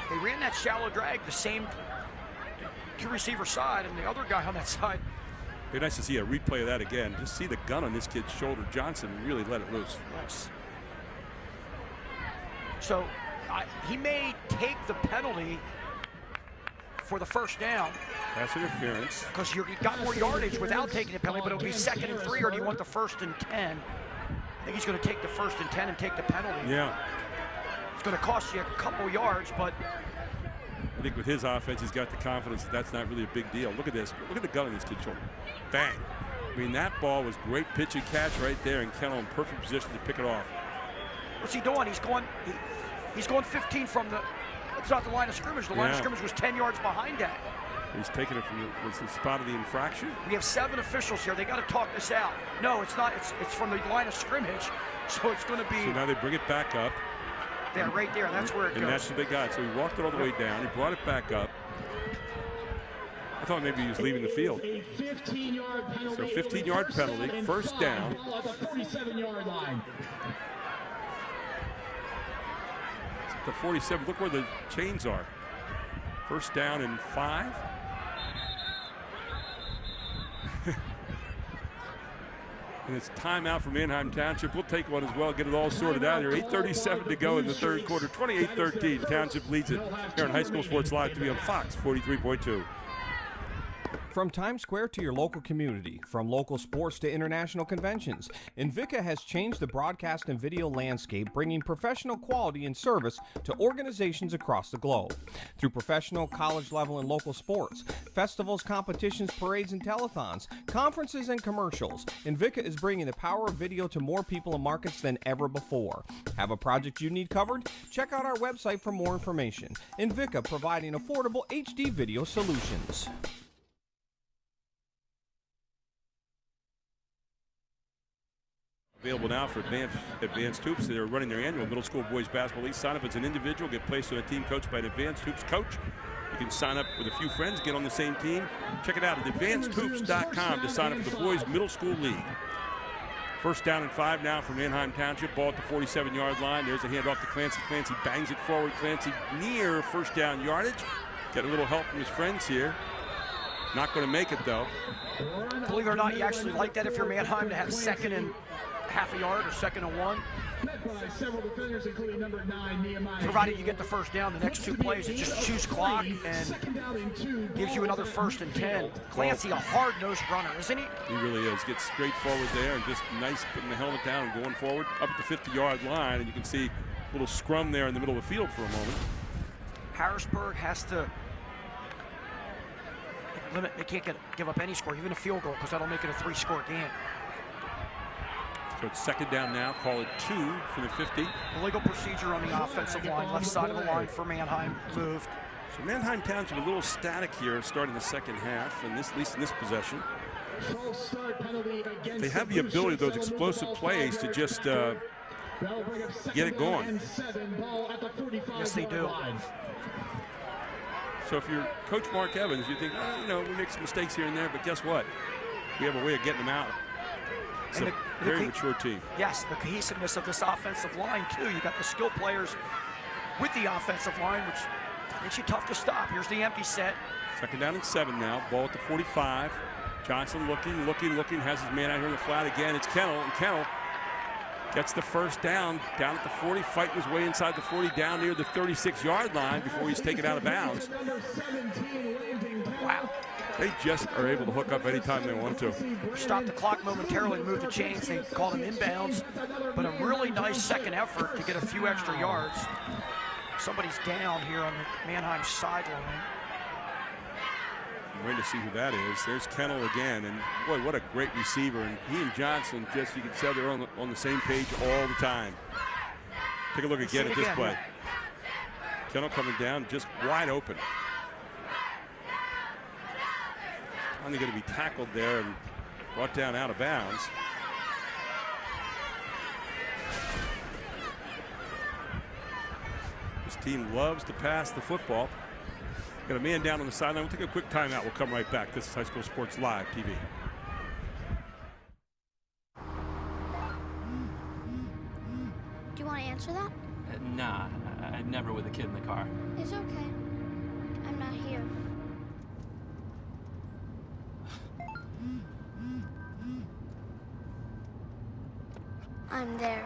They ran that shallow drag the same 2-receiver side, and the other guy on that side. It'd be nice to see a replay of that again. Just see the gun on this kid's shoulder. Johnson really let it loose. Yes. So he may take the penalty for the first down. Pass interference. Because you got more yardage without taking a penalty, but it'll be 2nd and 3, or do you want the 1st and 10? I think he's going to take the 1st and 10 and take the penalty. Yeah. It's going to cost you a couple yards, but I think with his offense, he's got the confidence that that's not really a big deal. Look at this. Look at the gun on this kid's shoulder. Bang. I mean, that ball was great pitch and catch right there, and Kennel in perfect position to pick it off. What's he doing? He's going 15 from the, it's not the line of scrimmage. The line of scrimmage was 10 yards behind that. He's taking it from the spot of the infraction. We have 7 officials here. They got to talk this out. No, it's not. It's from the line of scrimmage, so it's going to be. So now they bring it back up. There, right there. That's where it goes. And that's what they got. So he walked it all the way down. He brought it back up. I thought maybe he was leaving the field. A 15-yard penalty. So 15-yard penalty, 1st down. Ball at the 47-yard line. The 47. Look where the chains are. 1st down and 5. And it's timeout for Manheim Township. We'll take one as well, get it all sorted out here. 8:37 to go in the 3rd quarter. 28-13. Township leads it here on High School Sports Live to be on Fox 43.2. From Times Square to your local community, from local sports to international conventions, Invicta has changed the broadcast and video landscape, bringing professional quality and service to organizations across the globe. Through professional, college level, and local sports, festivals, competitions, parades, and telethons, conferences, and commercials, Invicta is bringing the power of video to more people and markets than ever before. Have a project you need covered? Check out our website for more information. Invicta, providing affordable HD video solutions. Available now for advanced hoops. They're running their annual middle school boys basketball league. Sign up as an individual, get placed on a team coached by an advanced hoops coach. You can sign up with a few friends, get on the same team. Check it out at advancedhoops.com to sign up for the boys middle school league. 1st down and 5 now for Manheim Township. Ball at the 47-yard line. There's a handoff to Clancy. Clancy bangs it forward. Clancy near 1st down yardage. Get a little help from his friends here. Not going to make it though. Believe it or not, you actually like that if you're Manheim to have 2nd and half a yard or 2nd and 1. Provided you get the 1st down, the next 2 plays, it just chews clock and gives you another 1st and 10. Clancy, a hard-nosed runner, isn't he? He really is. Gets straight forward there and just nice putting the helmet down and going forward up at the 50-yard line. And you can see a little scrum there in the middle of the field for a moment. Harrisburg has to limit. They can't give up any score, even a field goal, because that'll make it a 3-score game. So it's 2nd down now. Call it 2 for the 50. Illegal procedure on the offensive line, left side of the line for Manheim moved. So Manheim Township a little static here starting the 2nd half, and at least in this possession. They have the ability, those explosive plays, to just get it going. Yes, they do. So if you're Coach Mark Evans, you think, we make some mistakes here and there, but guess what? We have a way of getting them out. It's a very mature team. Yes, the cohesiveness of this offensive line, too. You got the skill players with the offensive line, which makes you tough to stop. Here's the empty set. 2nd down and 7 now. Ball at the 45. Johnson looking, has his man out here in the flat again. It's Kennel, and Kennel gets the 1st down at the 40, fighting his way inside the 40, down near the 36-yard line before he's taken out of bounds. Wow. They just are able to hook up anytime they want to. Stop the clock momentarily to move the chains. They call them inbounds, but a really nice 2nd effort to get a few extra yards. Somebody's down here on the Manheim sideline. I'm waiting to see who that is. There's Kennel again, and boy, what a great receiver. And he and Johnson, you can tell they're on the same page all the time. Take a look again at this play. Kennel coming down just wide open. Finally going to be tackled there and brought down out of bounds. This team loves to pass the football. Got a man down on the sideline. We'll take a quick timeout. We'll come right back. This is High School Sports Live TV. Do you want to answer that? Nah, I'd never with a kid in the car. It's okay. I'm not here. I'm there.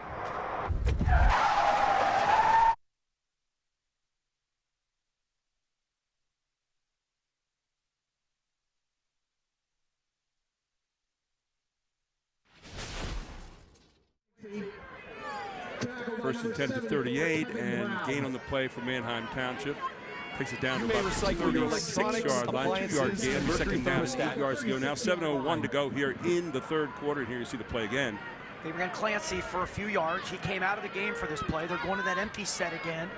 First and 10 to 38, and gain on the play for Manheim Township. Takes it down to about the 36-yard line, 2-yard gain. Second down, 8 yards to go now. 7:01 to go here in the third quarter. And here you see the play again. They ran Clancy for a few yards. He came out of the game for this play. They're going to that empty set again.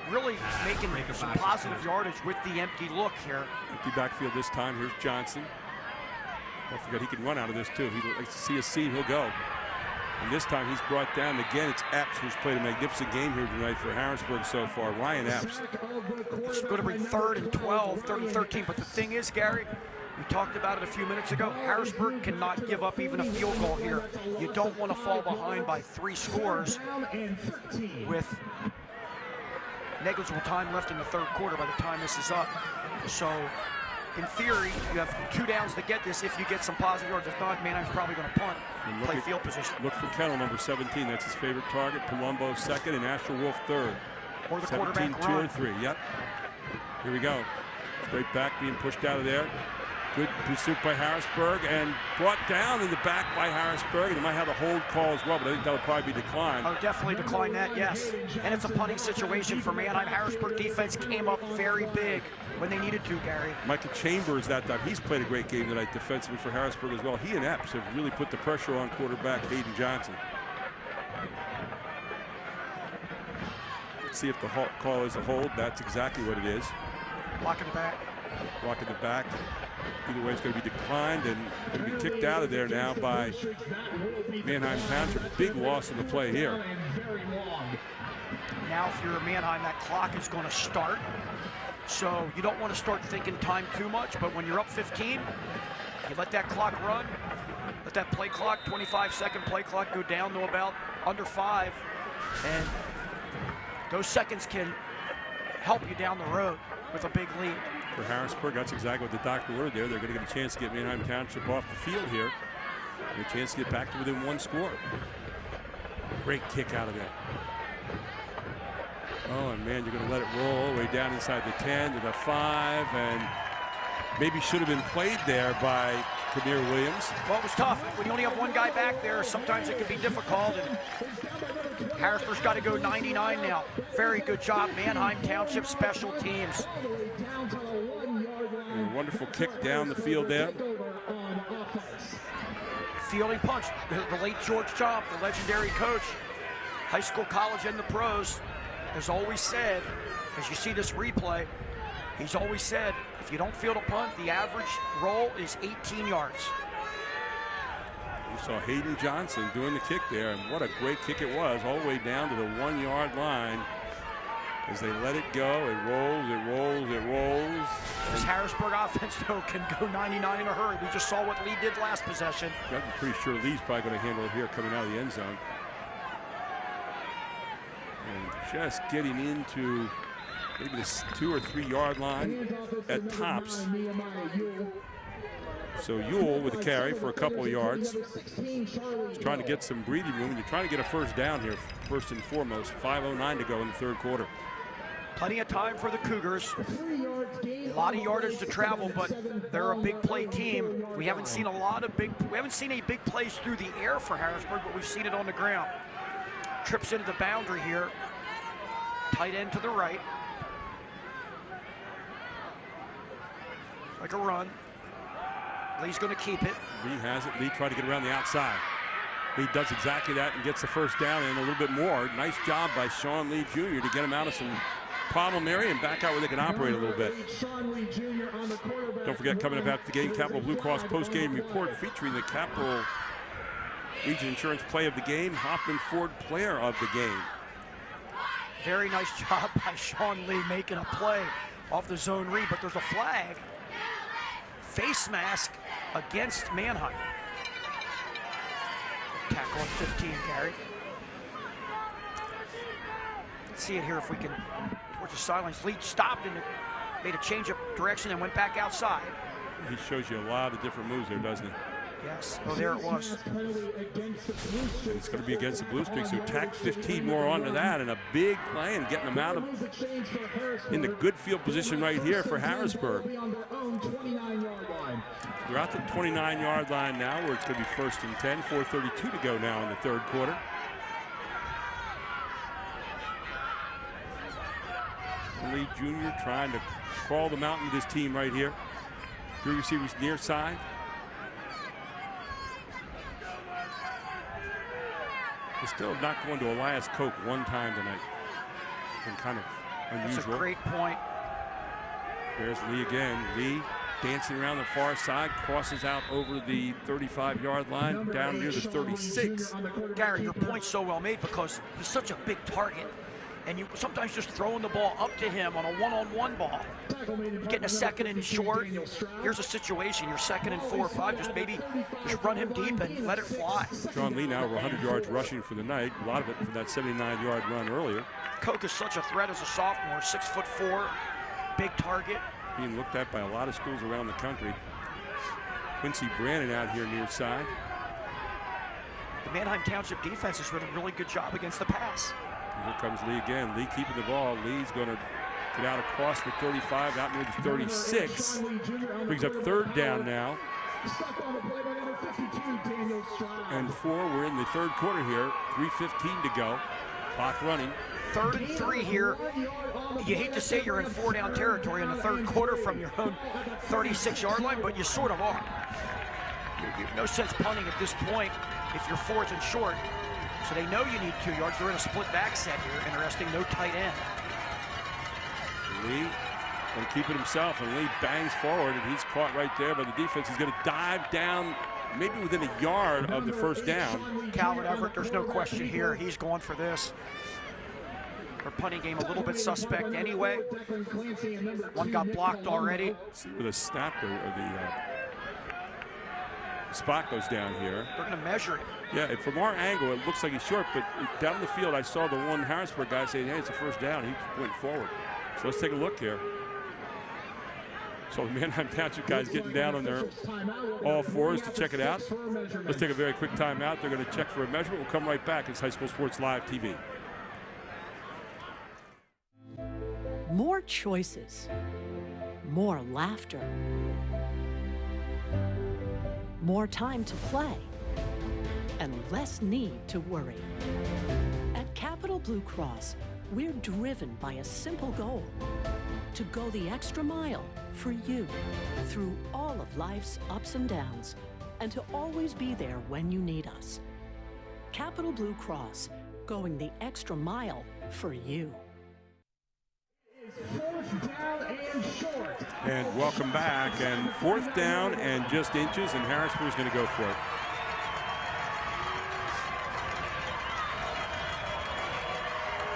Really making some positive yardage with the empty look here. Empty backfield this time. Here's Johnson. Don't forget he can run out of this too. If he likes to see a seam, he'll go. And this time he's brought down. Again, it's Epps who's played a magnificent game here tonight for Harrisburg so far. Ryan Epps. It's going to bring 3rd and 12, 3rd and 13. But the thing is, Gary, we talked about it a few minutes ago. Harrisburg cannot give up even a field goal here. You don't want to fall behind by 3 scores with negligible time left in the third quarter by the time this is up. So, in theory, you have 2 downs to get this if you get some positive yards. If not, Manheim's probably going to punt, play field position. Look for Kettle, number 17. That's his favorite target. Palumbo second and Asher Wolf third. Or the quarterback 2 or 3. Yep. Here we go. Straight back being pushed out of there. Good pursuit by Harrisburg and brought down in the back by Harrisburg. And they might have a hold call as well, but I think that would probably be declined. Oh, definitely decline that, yes. And it's a punting situation for Manheim. Harrisburg defense came up very big when they needed to, Gary. Micah Chambers that time. He's played a great game tonight defensively for Harrisburg as well. He and Epps have really put the pressure on quarterback Hayden Johnson. Let's see if the call is a hold. That's exactly what it is. Block in the back. Block in the back. Either way, it's going to be declined and going to be kicked out of there now by Manheim Township. Big loss in the play here. Now, if you're a Manheim, that clock is going to start. So you don't want to start thinking time too much, but when you're up 15, you let that clock run, let that play clock, 25-second play clock, go down to about under 5, and those seconds can help you down the road with a big lead. For Harrisburg, that's exactly what the doctor ordered there. They're going to get a chance to get Manheim Township off the field here, and a chance to get back to within 1 score. Great kick out of there. Oh, and man, you're going to let it roll all the way down inside the 10 to the 5, and maybe should have been played there by Kabir Williams. Well, it was tough. When you only have 1 guy back there, sometimes it can be difficult. And Harrisburg's got to go 99 now. Very good job, Manheim Township special teams. A wonderful kick down the field there. Fielding punch. The late George Chomp, the legendary coach, high school, college, and the pros, has always said, as you see this replay, he's always said, if you don't field a punt, the average roll is 18 yards. You saw Hayden Johnson doing the kick there, and what a great kick it was, all the way down to the 1-yard line. As they let it go, it rolls, it rolls, it rolls. This Harrisburg offense, though, can go 99 in a hurry. We just saw what Lee did last possession. I'm pretty sure Lee's probably going to handle it here coming out of the end zone. And just getting into maybe this 2 or 3 yard line at tops. So Ewell with a carry for a couple of yards. He's trying to get some breathing room. You're trying to get a first down here, first and foremost. 5:09 to go in the third quarter. Plenty of time for the Cougars. A lot of yardage to travel, but they're a big play team. We haven't seen any big plays through the air for Harrisburg, but we've seen it on the ground. Trips into the boundary here. Tight end to the right. Like a run. Lee's going to keep it. Lee has it. Lee tried to get around the outside. Lee does exactly that and gets the first down and a little bit more. Nice job by Sean Lee Jr. to get him out of some problem area and back out where they can operate a little bit. Don't forget, coming up after the game, Capital Blue Cross post-game report featuring the Capital Region Insurance play of the game, Hoffman Ford player of the game. Very nice job by Sean Lee making a play off the zone read, but there's a flag. Face mask against Manheim. Tackle at 15, Gary. Let's see it here if we can, towards the sidelines. Lee stopped and made a change of direction and went back outside. He shows you a lot of different moves there, doesn't he? Yes. Oh, there it was. And it's going to be against the Blue Streaks, who tacked 15 more onto that, and a big play and getting them out of in the good field position right here for Harrisburg. They're out the 29-yard line now, where it's going to be 1st and 10, 4:32 to go now in the third quarter. Jonathan Lee Jr. trying to crawl the mountain with his team right here. Three receivers near side. They still have not going to Elias Koch one time tonight. It's been kind of unusual. That's a great point. There's Lee again. Lee dancing around the far side, crosses out over the 35-yard line, down near the 36. Gary, your point's so well made because he's such a big target. And you sometimes just throwing the ball up to him on a one-on-one ball. You're getting a second and short. Here's a situation. You're second and 4 or 5. Just run him deep and let it fly. John Lee now over 100 yards rushing for the night. A lot of it from that 79-yard run earlier. Koch is such a threat as a sophomore. 6'4", big target. Being looked at by a lot of schools around the country. Quincy Brannon out here near side. The Manheim Township defense has done a really good job against the pass. Here comes Lee again. Lee keeping the ball. Lee's going to get out across the 35, out near the 36. Brings up third down now. And 4, we're in the third quarter here. 3:15 to go. Clock running. 3rd and 3 here. You hate to say you're in 4-down territory in the third quarter from your own 36-yard line, but you sort of are. You've no sense punting at this point if you're 4th and short. So they know you need 2 yards. They're in a split back set here. Interesting, no tight end. Lee going to keep it himself, and Lee bangs forward, and he's caught right there by the defense. He's going to dive down maybe within a yard of the first down. Calvin Everett, there's no question here. He's going for this. Their punting game a little bit suspect anyway. One got blocked already. With a snap or the spot goes down here. They're going to measure it. Yeah, from our angle, it looks like he's short, but down the field, I saw the one Harrisburg guy saying, hey, it's a first down. He went forward. So let's take a look here. So the Manheim Township guys getting down on their all fours to check it out. Let's take a very quick timeout. They're going to check for a measurement. We'll come right back. It's High School Sports Live TV. More choices, more laughter, more time to play, and less need to worry. At Capital Blue Cross, we're driven by a simple goal: to go the extra mile for you through all of life's ups and downs, and to always be there when you need us. Capital Blue Cross, going the extra mile for you. And welcome back. And 4th down and just inches, and Harrisburg's going to go for it.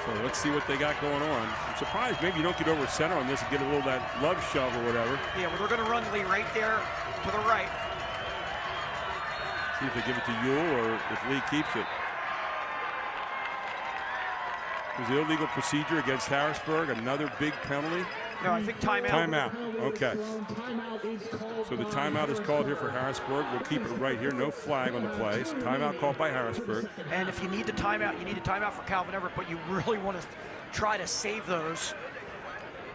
So let's see what they got going on. I'm surprised maybe you don't get over center on this and get a little that love shove or whatever. Yeah, well, they're going to run Lee right there to the right. See if they give it to Ewell or if Lee keeps it. It was the illegal procedure against Harrisburg, another big penalty. No, I think timeout. Timeout, okay. So the timeout is called here for Harrisburg. We'll keep it right here, no flag on the play. So timeout called by Harrisburg. And if you need the timeout, you need a timeout for Calvin Everett, but you really want to try to save those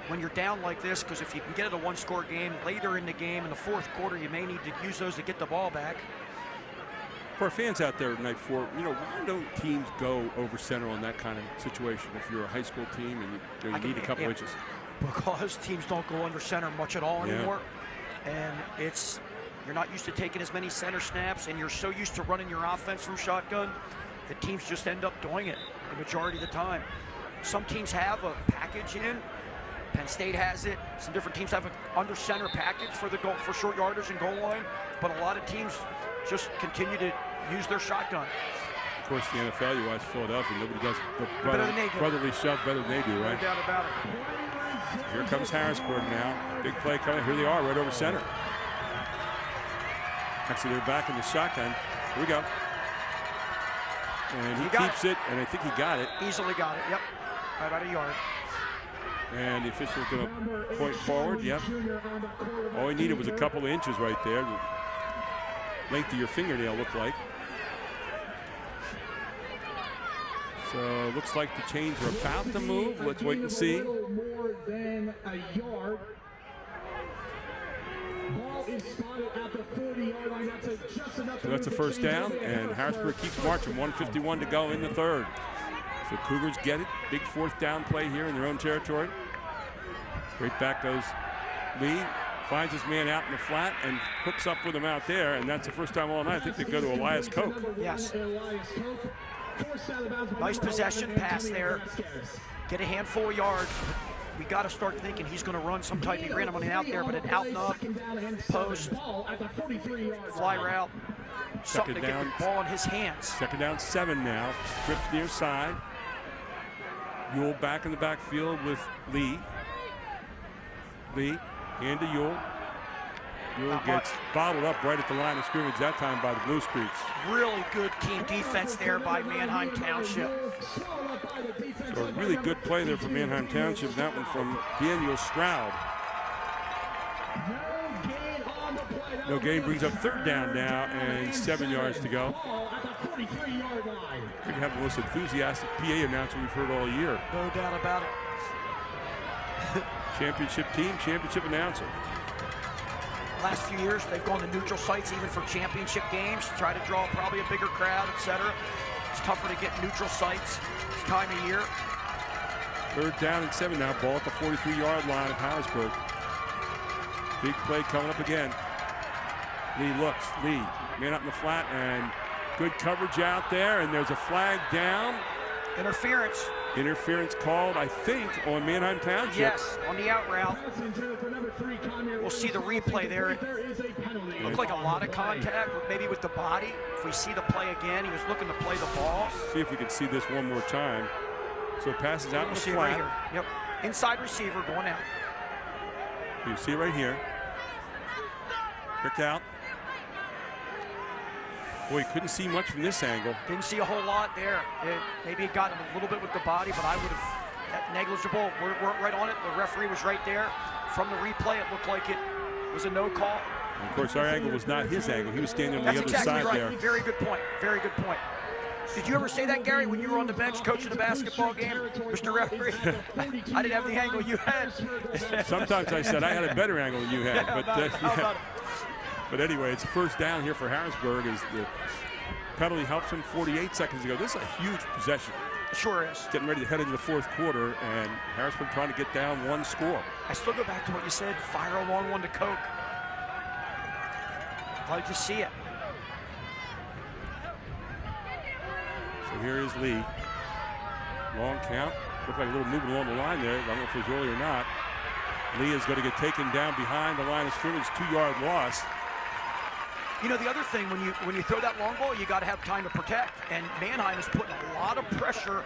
when you're down like this, because if you can get it a one-score game later in the game, in the 4th quarter, you may need to use those to get the ball back. For our fans out there tonight, why don't teams go over center on that kind of situation if you're a high school team and you need a couple inches? Because teams don't go under center much at all anymore. And you're not used to taking as many center snaps, and you're so used to running your offense from shotgun that teams just end up doing it the majority of the time. Some teams have a package in. Penn State has it. Some different teams have an under center package for short yardage and goal line, but a lot of teams just continue to use their shotgun. Of course, the NFL, you watch Philadelphia, nobody does brotherly shove better than they do, right? No doubt about it. Here comes Harrisburg now. Big play coming. Here they are, right over center. Actually, they're back in the shotgun. Here we go. And he keeps it, and I think he got it. Easily got it, yep. By about a yard. And the official's going to point forward, yep. All he needed was a couple of inches right there. The length of your fingernail looked like. So looks like the chains are about to move. Let's wait and see. More than a yard. Ball is spotted at the 40-yard line. That's just enough. So that's a first down, and Harrisburg keeps marching. 1:51 to go in the 3rd. So Cougars get it. Big 4th down play here in their own territory. Straight back goes Lee. Finds his man out in the flat and hooks up with him out there, and that's the first time all night I think they go to Elias Koch. Yes. Nice possession pass there. Get a handful of yards. We got to start thinking he's going to run some type of random out there, but an out and up, post, fly route, something to get the ball in his hands. Second down 7 now. Trips near side. Ewell back in the backfield with Lee. Lee, hand to Ewell. Ewell gets bottled up right at the line of scrimmage that time by the Blue Streaks. Really good team defense there by Manheim Township. So a really good play there from Manheim Township. That one from Daniel Stroud. No gain brings up third down now and 7 yards to go. We have the most enthusiastic PA announcer we've heard all year. No doubt about it. Championship team, championship announcer. Last few years, they've gone to neutral sites even for championship games, try to draw probably a bigger crowd, etc. It's tougher to get neutral sites this time of year. Third down and 7 now. Ball at the 43-yard line of Harrisburg. Big play coming up again. Lee looks. Lee, man up in the flat, and good coverage out there, and there's a flag down. Interference. Interference called, I think, on Manheim Township. Yes, on the out route. We'll see the replay there. It looked like a lot of contact, maybe with the body. If we see the play again, he was looking to play the ball. See if we can see this one more time. So it passes out in the flat. Right here. Yep. Inside receiver going out. You see it right here. Quick out. Boy, couldn't see much from this angle. Didn't see a whole lot there. Maybe it got him a little bit with the body, but I would have negligible. We're right on it. The referee was right there. From the replay, it looked like it was a no call. And of course, our angle was not his angle. He was standing on the other side right. there. Very good point. Very good point. Did you ever say that, Gary, when you were on the bench coaching a basketball game, Mr. Referee? I didn't have the angle you had. Sometimes I said I had a better angle than you had. Yeah, but anyway, it's first down here for Harrisburg as the penalty helps him 48 seconds ago. This is a huge possession. Sure is. Getting ready to head into the fourth quarter, and Harrisburg trying to get down one score. I still go back to what you said, fire a long one to Koch. Glad to see it. So here is Lee. Long count. Looked like a little movement along the line there. I don't know if it was early or not. Lee is going to get taken down behind the line of scrimmage, 2-yard loss. You know, the other thing, when you throw that long ball, you got to have time to protect. And Manheim is putting a lot of pressure.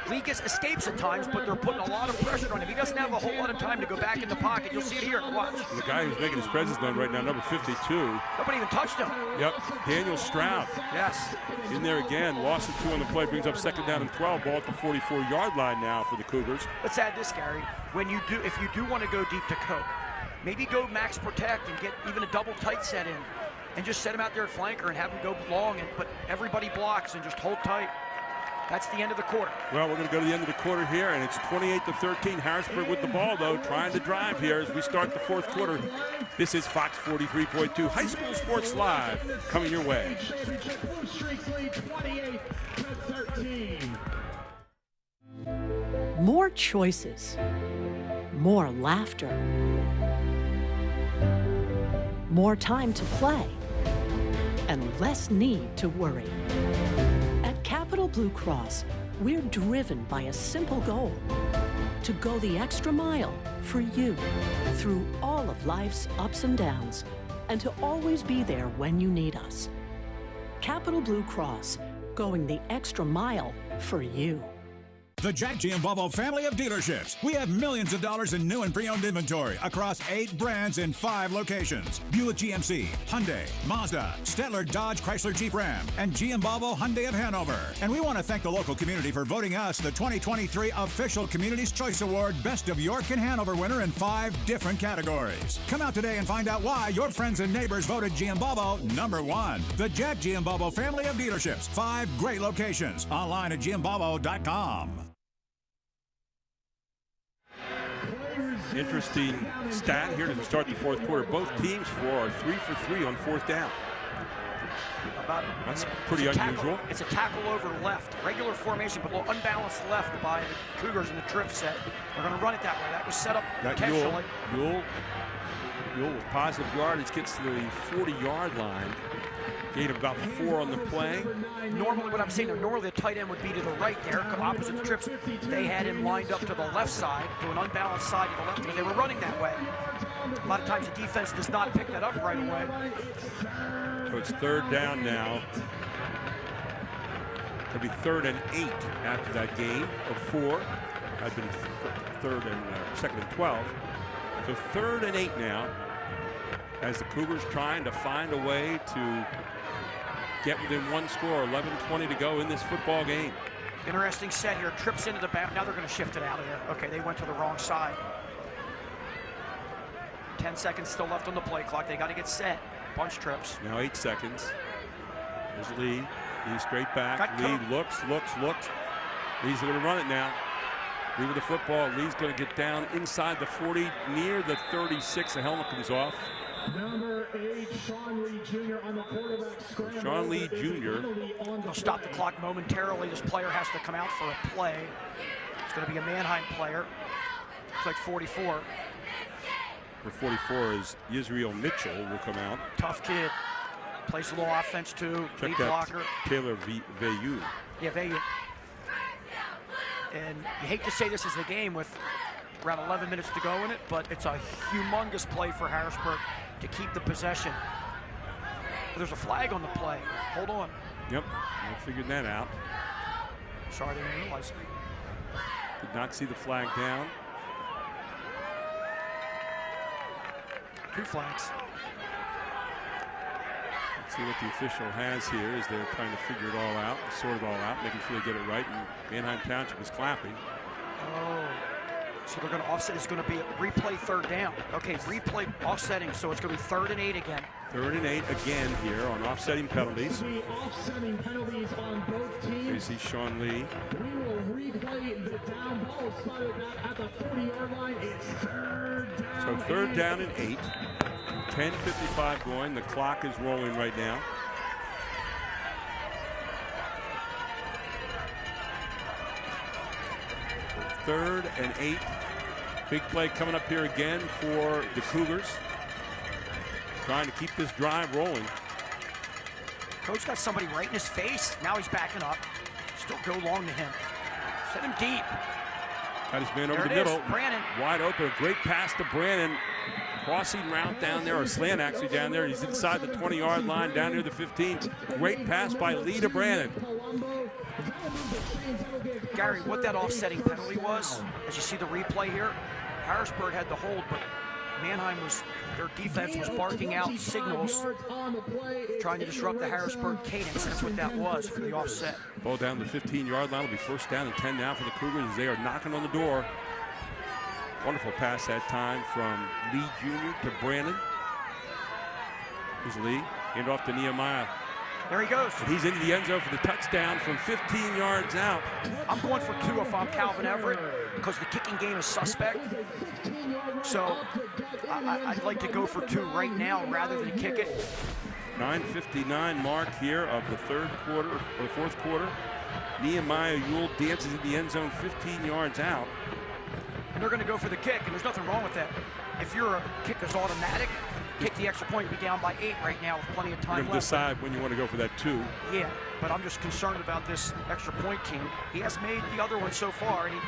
Lee escapes at times, but they're putting a lot of pressure on him. He doesn't have a whole lot of time to go back in the pocket. You'll see it here. Watch. The guy who's making his presence known right now, number 52. Nobody even touched him. Yep, Daniel Stroud. Yes. In there again, lost it 2 on the play, brings up second down and 12. Ball at the 44-yard line now for the Cougars. Let's add this, Gary. If you do want to go deep to Koch, maybe go max protect and get even a double tight set in. And just set him out there at flanker and have him go long, but everybody blocks and just hold tight. That's the end of the quarter. Well, we're going to go to the end of the quarter here, and it's 28-13. Harrisburg with the ball, though, trying to drive here as we start the fourth quarter. This is Fox 43.2 High School Sports Live coming your way. More choices, more laughter, more time to play, and less need to worry. At Capital Blue Cross, we're driven by a simple goal: to go the extra mile for you through all of life's ups and downs, and to always be there when you need us. Capital Blue Cross, going the extra mile for you. The Jack Giambalvo family of dealerships. We have millions of dollars in new and pre-owned inventory across 8 brands in 5 locations. Buick GMC, Hyundai, Mazda, Stettler Dodge Chrysler Jeep Ram, and Giambalvo Hyundai of Hanover. And we want to thank the local community for voting us the 2023 Official Community's Choice Award Best of York and Hanover winner in 5 different categories. Come out today and find out why your friends and neighbors voted Giambalvo #1. The Jack Giambalvo family of dealerships. 5 great locations. Online at giambalvo.com. Interesting stat here to start the fourth quarter. Both teams are 3 for 3 on fourth down. That's pretty unusual. It's a tackle over left. Regular formation, but a little unbalanced left by the Cougars in the drift set. They're going to run it that way. That was set up intentionally. Yule with positive yardage gets to the 40-yard line. Gain of about 4 on the play. Normally, what I'm saying, normally the tight end would be to the right there, opposite the trips. They had him lined up to the left side, to an unbalanced side to the left, because they were running that way. A lot of times the defense does not pick that up right away. So it's 3rd down now. It'll be 3rd and 8 after that gain of 4. Had been 2nd and 12. So 3rd and 8 now, as the Cougars trying to find a way to get within 1 score. 11:20 to go in this football game. Interesting set here. Trips into the back. Now they're going to shift it out of there. Okay, they went to the wrong side. 10 seconds still left on the play clock. They got to get set. Bunch trips. Now 8 seconds. There's Lee. Lee straight back. Lee looks. Lee's going to run it now. Lee with the football. Lee's going to get down inside the 40, near the 36. The helmet comes off. Number 8, Sean Lee Jr. on the quarterback scramble. Sean Lee Jr. They'll stop the clock momentarily. This player has to come out for a play. It's going to be a Manheim player. Looks like 44. For 44 is Yisrael Mitchell will come out. Tough kid. Plays a little offense too. Check lead that blocker. Taylor Veyu. Yeah, Veyu. And you hate to say this is the game with around 11 minutes to go in it, but it's a humongous play for Harrisburg to keep the possession. There's a flag on the play. Hold on. Yep, I figured that out. Sorry, I didn't realize. Did not see the flag down. 2 flags. Let's see what the official has here as they're trying to figure it all out, sort it all out, making sure they get it right. And Manheim Township is clapping. Oh. So they're going to offset. It's going to be a replay 3rd down. Okay, replay offsetting, so it's going to be 3rd and 8 again. 3rd and 8 again here on offsetting penalties. Offsetting penalties on both teams. You see Sean Lee. We will replay the down ball spotted at the 40-yard line. It's 3rd down. So 3rd down and 8. 10:55 going. The clock is rolling right now. So 3rd and 8. Big play coming up here again for the Cougars. Trying to keep this drive rolling. Coach got somebody right in his face. Now he's backing up. Still go long to him. Set him deep. Got his man over the middle. Brannon. Wide open. A great pass to Brannon. Crossing route down there, or slant actually down there. He's inside the 20-yard line, down near the 15. Great pass by Lee to Brannon. Gary, what that offsetting penalty was, as you see the replay here, Harrisburg had the hold, but Manheim their defense was barking out signals, trying to disrupt the Harrisburg cadence. That's what that was for the offset. Ball down the 15-yard line. It'll be 1st down and 10 now for the Cougars as they are knocking on the door. Wonderful pass that time from Lee Jr. to Brannon. Here's Lee. Hand off to Nehemiah. There he goes. And he's into the end zone for the touchdown from 15 yards out. I'm going for 2 if I'm Calvin Everett, because the kicking game is suspect. So I'd like to go for 2 right now rather than kick it. 9:59 mark here of the 3rd quarter, or the 4th quarter. Nehemiah Yule dances in the end zone 15 yards out. And they're going to go for the kick, and there's nothing wrong with that. If your kick is automatic, kick the extra point, be down by 8 right now with plenty of time You're going to left. decide when you want to go for that 2. Yeah, but I'm just concerned about this extra point team. He has made the other one so far, and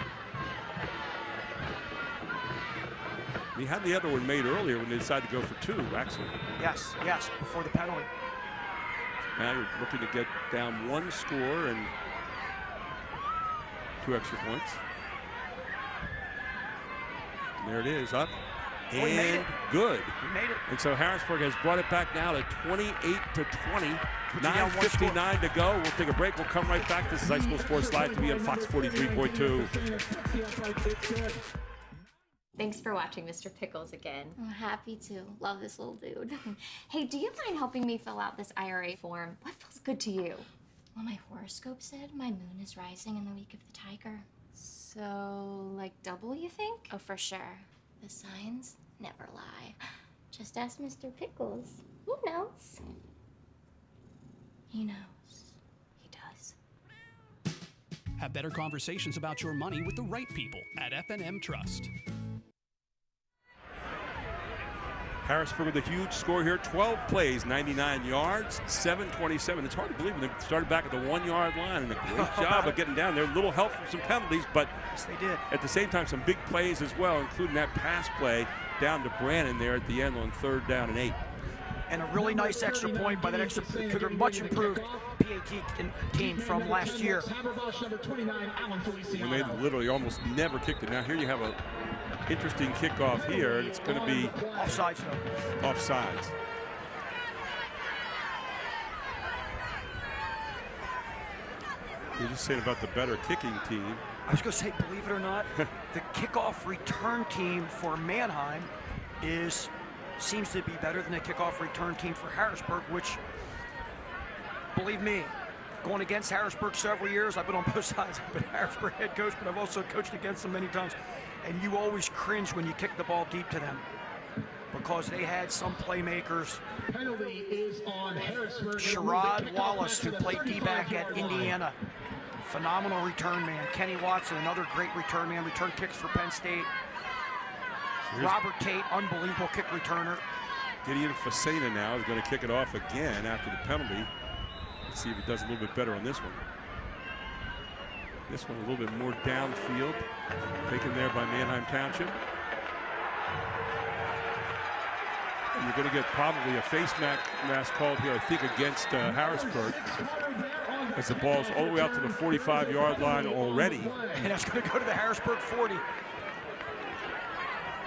he had the other one made earlier when they decided to go for 2, actually. Yes, before the penalty. Now you're looking to get down 1 score and 2 extra points. And there it is, up and good. He made it. And so Harrisburg has brought it back now to 28-20. 9:59 to go. We'll take a break. We'll come right back. This is High School Sports Live TV on Fox 43.2. Thanks for watching Mr. Pickles again. I'm happy to. Love this little dude. Hey, do you mind helping me fill out this IRA form? What feels good to you? Well, my horoscope said my moon is rising in the week of the tiger. So, like double, you think? Oh, for sure. The signs never lie. Just ask Mr. Pickles. He knows. He knows. He does. Have better conversations about your money with the right people at F&M Trust. Harrisburg with a huge score here. 12 plays, 99 yards, 7:27. It's hard to believe when they started back at the 1-yard line, and a great job of getting down there. A little help from some penalties, but yes, they did. At the same time, some big plays as well, including that pass play down to Brannon there at the end on 3rd down and 8. And a really nice extra point by that extra, much improved PAT team from last year. When they literally almost never kicked it. Now here you have a interesting kickoff here, and it's going to be offsides though. Offsides. You're just saying about the better kicking team. I was going to say, believe it or not, the kickoff return team for Manheim seems to be better than the kickoff return team for Harrisburg, which, believe me, going against Harrisburg several years, I've been on both sides. I've been Harrisburg head coach, but I've also coached against them many times. And you always cringe when you kick the ball deep to them because they had some playmakers. Penalty is on Harrisburg. Sherrod Wallace, who played D-back at Indiana. Phenomenal return man. Kenny Watson, another great return man. Return kicks for Penn State. Robert Tate, unbelievable kick returner. Gideon Facena now is going to kick it off again after the penalty. Let's see if he does a little bit better on this one. This one a little bit more downfield. Taken there by Manheim Township. And you're going to get probably a face mask called here, I think, against Harrisburg. As the ball's all the way out to the 45-yard line already. And that's going to go to the Harrisburg 40.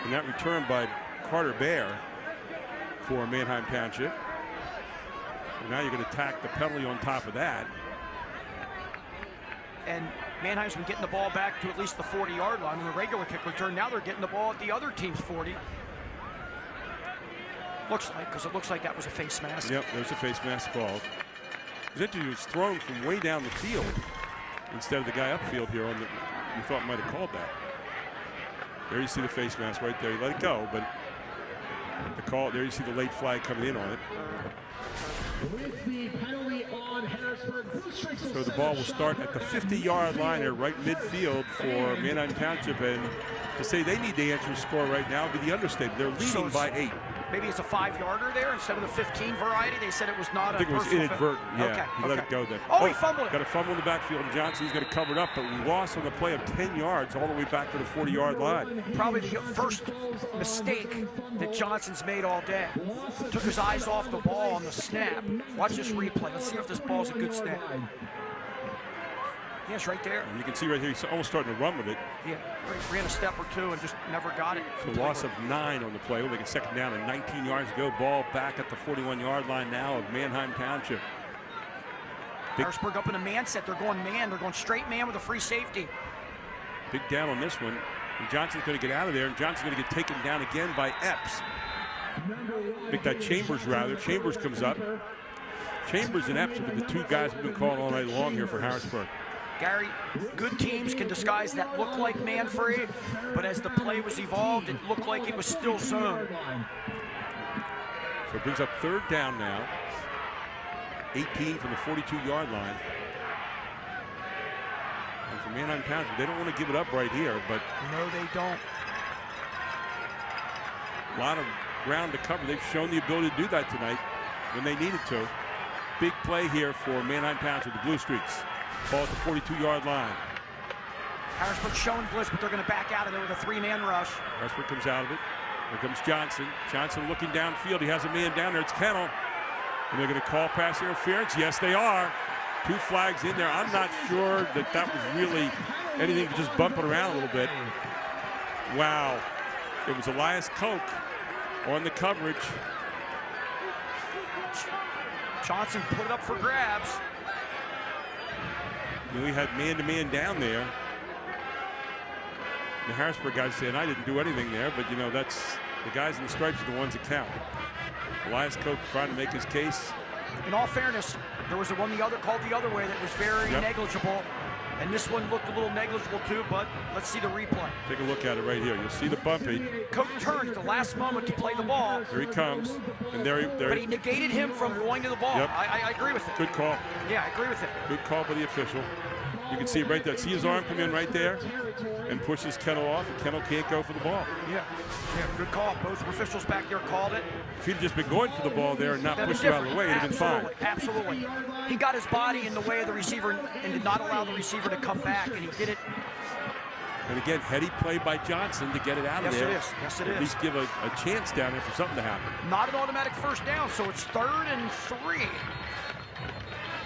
And that return by Carter Bear for Manheim Township. And now you're going to tack the penalty on top of that. And Manheim's been getting the ball back to at least the 40-yard line in a regular kick return. Now they're getting the ball at the other team's 40. Looks like, because it looks like that was a face mask. Yep, there's a face mask called. It was thrown from way down the field instead of the guy upfield here on the, you thought might have called that. There you see the face mask right there. You let it go, but the call, there you see the late flag coming in on it. With the penalty on Harrisburg. So the ball will start at the 50-yard line here, right midfield for Manheim Township. And to say they need the answer score right now would be the understatement. They're leading by 8. Maybe it's a 5-yarder there instead of the 15 variety. They said it was not I think it was inadvertent. Yeah, okay, he let it go there. Oh, he fumbled it. Got a fumble in the backfield, and Johnson's going to cover it up, but we lost on the play of 10 yards all the way back to the 40-yard line. Probably the first mistake that Johnson's made all day. Took his eyes off the ball on the snap. Watch this replay. Let's see if this ball's a good snap. Yes, right there. And you can see right here, he's almost starting to run with it. Yeah, ran a step or two and just never got it. So loss of 9 on the play. We'll make a second down and 19 yards to go. Ball back at the 41-yard line now of Manheim Township. Harrisburg up in a man set. They're going man. They're going straight man with a free safety. Big down on this one. And Johnson's going to get out of there, and Johnson's going to get taken down again by Epps. Big that Chambers, rather. Chambers comes up. Chambers and Epps have been the two guys who've been called all night long here for Harrisburg. Gary, good teams can disguise that look like man free, but as the play was evolved, it looked like it was still zone. So it brings up 3rd down now. 18 from the 42-yard line. And for Manheim Township, they don't want to give it up right here, but no, they don't. A lot of ground to cover. They've shown the ability to do that tonight when they needed to. Big play here for Manheim Township, the Blue Streaks. Ball at the 42-yard line. Harrisburg showing blitz, but they're going to back out of there with a 3-man rush. Harrisburg comes out of it. Here comes Johnson. Johnson looking downfield. He has a man down there. It's Kennel. And they're going to call pass interference. Yes, they are. 2 flags in there. I'm not sure that was really anything, just bumping around a little bit. Wow. It was Elias Koch on the coverage. Johnson put it up for grabs. And we had man-to-man down there. The Harrisburg guys saying, I didn't do anything there, but you know, that's the guys in the stripes are the ones that count. Elias Koch trying to make his case. In all fairness, there was the one called the other way that was very negligible. And this one looked a little negligible too, but let's see the replay. Take a look at it right here. You'll see the bumpy. Coke turned at the last moment to play the ball. Here he comes. And there But he negated him from going to the ball. Yep. I agree with it. Good call. Yeah, I agree with it. Good call by the official. You can see it right there. See his arm come in right there and pushes Kennel off, and Kennel can't go for the ball. Yeah, good call. Both officials back there called it. If he'd just been going for the ball there and not pushing it out of the way, it'd have been fine. Absolutely. He got his body in the way of the receiver and did not allow the receiver to come back, and he did it. And again, heady play by Johnson to get it out of there. Yes, it is. Yes, it is. At least give a chance down there for something to happen. Not an automatic first down, so it's 3rd and 3.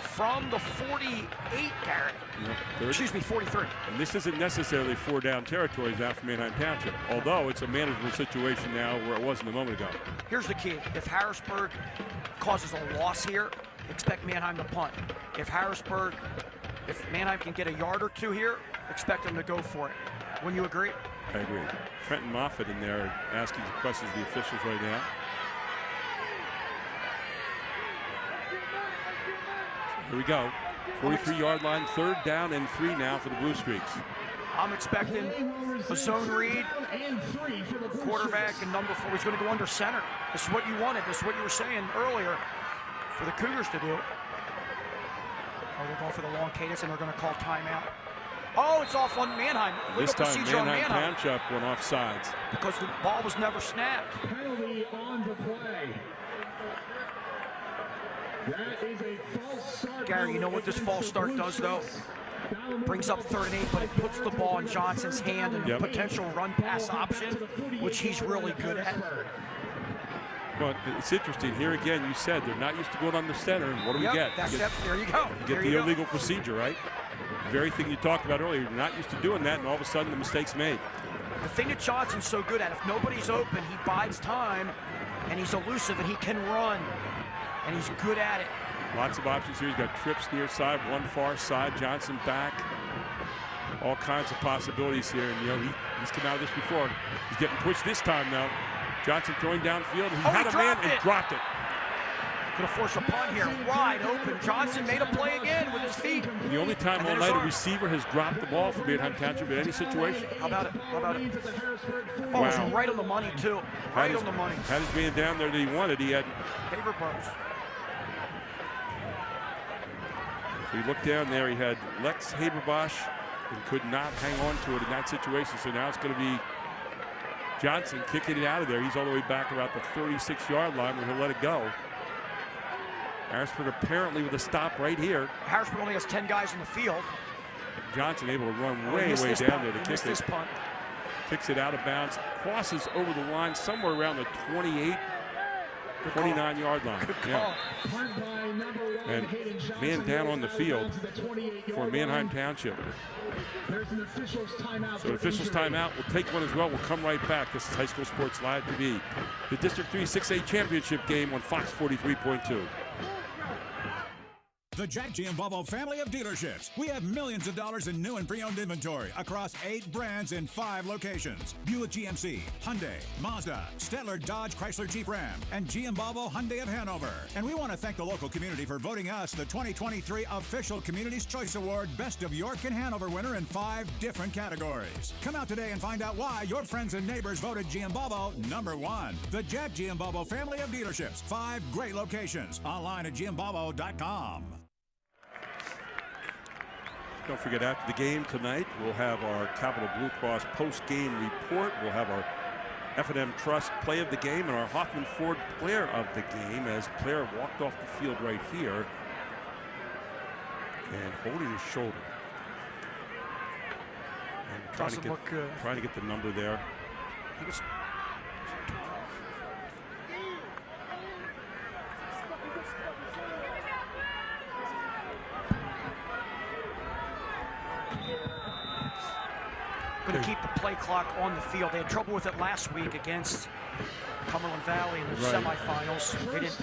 From the 48, Garrett. Yep, Excuse me, 43. And this isn't necessarily 4-down territory now for Manheim Township, although it's a manageable situation now where it wasn't a moment ago. Here's the key. If Harrisburg causes a loss here, expect Manheim to punt. If Manheim can get a yard or two here, expect them to go for it. Wouldn't you agree? I agree. Trenton Moffitt in there asking questions of the officials right now. Here we go. 43-yard line, 3rd down and 3 now for the Blue Streaks. I'm expecting a zone read, quarterback and number 4. He's going to go under center. This is what you wanted. This is what you were saying earlier for the Cougars to do. Oh, they're going for the long cadence, and they're going to call timeout. Oh, it's off on Manheim. This time Manheim Township went off sides. Because the ball was never snapped. Penalty on the play. That is a false start. Gary, you know what this false start does, though? Brings up 3rd and 8, but it puts the ball in Johnson's hand and a potential run-pass option, which he's really good at. Well, it's interesting. Here again, you said they're not used to going on the center. And what do we get? There you go. You get the illegal procedure, right? The very thing you talked about earlier. You're not used to doing that, and all of a sudden the mistake's made. The thing that Johnson's so good at, if nobody's open, he bides time, and he's elusive, and he can run. And he's good at it. Lots of options here. He's got trips near side, one far side, Johnson back. All kinds of possibilities here. And, you know, he's come out of this before. He's getting pushed this time, though. Johnson throwing downfield. He had a man and dropped it. Going to force a punt here. Wide open. Johnson made a play again with his feet. The only time all night a receiver has dropped the ball for Manheim Township in any situation. How about it? How about it? Ball was right on the money, too. Right on the money. Had his man down there that he wanted. He had favorite bumps. So he looked down there. He had Lex Haberbosch and could not hang on to it in that situation. So now it's going to be Johnson kicking it out of there. He's all the way back about the 36-yard line where he'll let it go. Harrisburg apparently with a stop right here. Harrisburg only has 10 guys in the field. Johnson able to run way down there to kick it. Punt. Kicks it out of bounds, crosses over the line somewhere around the 28, 29-yard line. Yeah. And man down on the field for Manheim Township. So the officials timeout. We'll take one as well. We'll come right back. This is High School Sports Live TV. The District 3 6A Championship game on Fox 43.2. The Jack Giambalvo family of dealerships. We have millions of dollars in new and pre-owned inventory across 8 brands in 5 locations. Buick GMC, Hyundai, Mazda, Stettler, Dodge, Chrysler, Jeep, Ram, and Giambalvo Hyundai of Hanover. And we want to thank the local community for voting us the 2023 Official Community's Choice Award Best of York and Hanover winner in 5 different categories. Come out today and find out why your friends and neighbors voted Giambalvo #1. The Jack Giambalvo family of dealerships. 5 great locations. Online at giambalvo.com. Don't forget, after the game tonight, we'll have our Capital Blue Cross post-game report. We'll have our F&M Trust play of the game and our Hoffman Ford player of the game, as player walked off the field right here and holding his shoulder. And trying to get the number there. He was going to keep the play clock on the field. They had trouble with it last week against Cumberland Valley in the semifinals.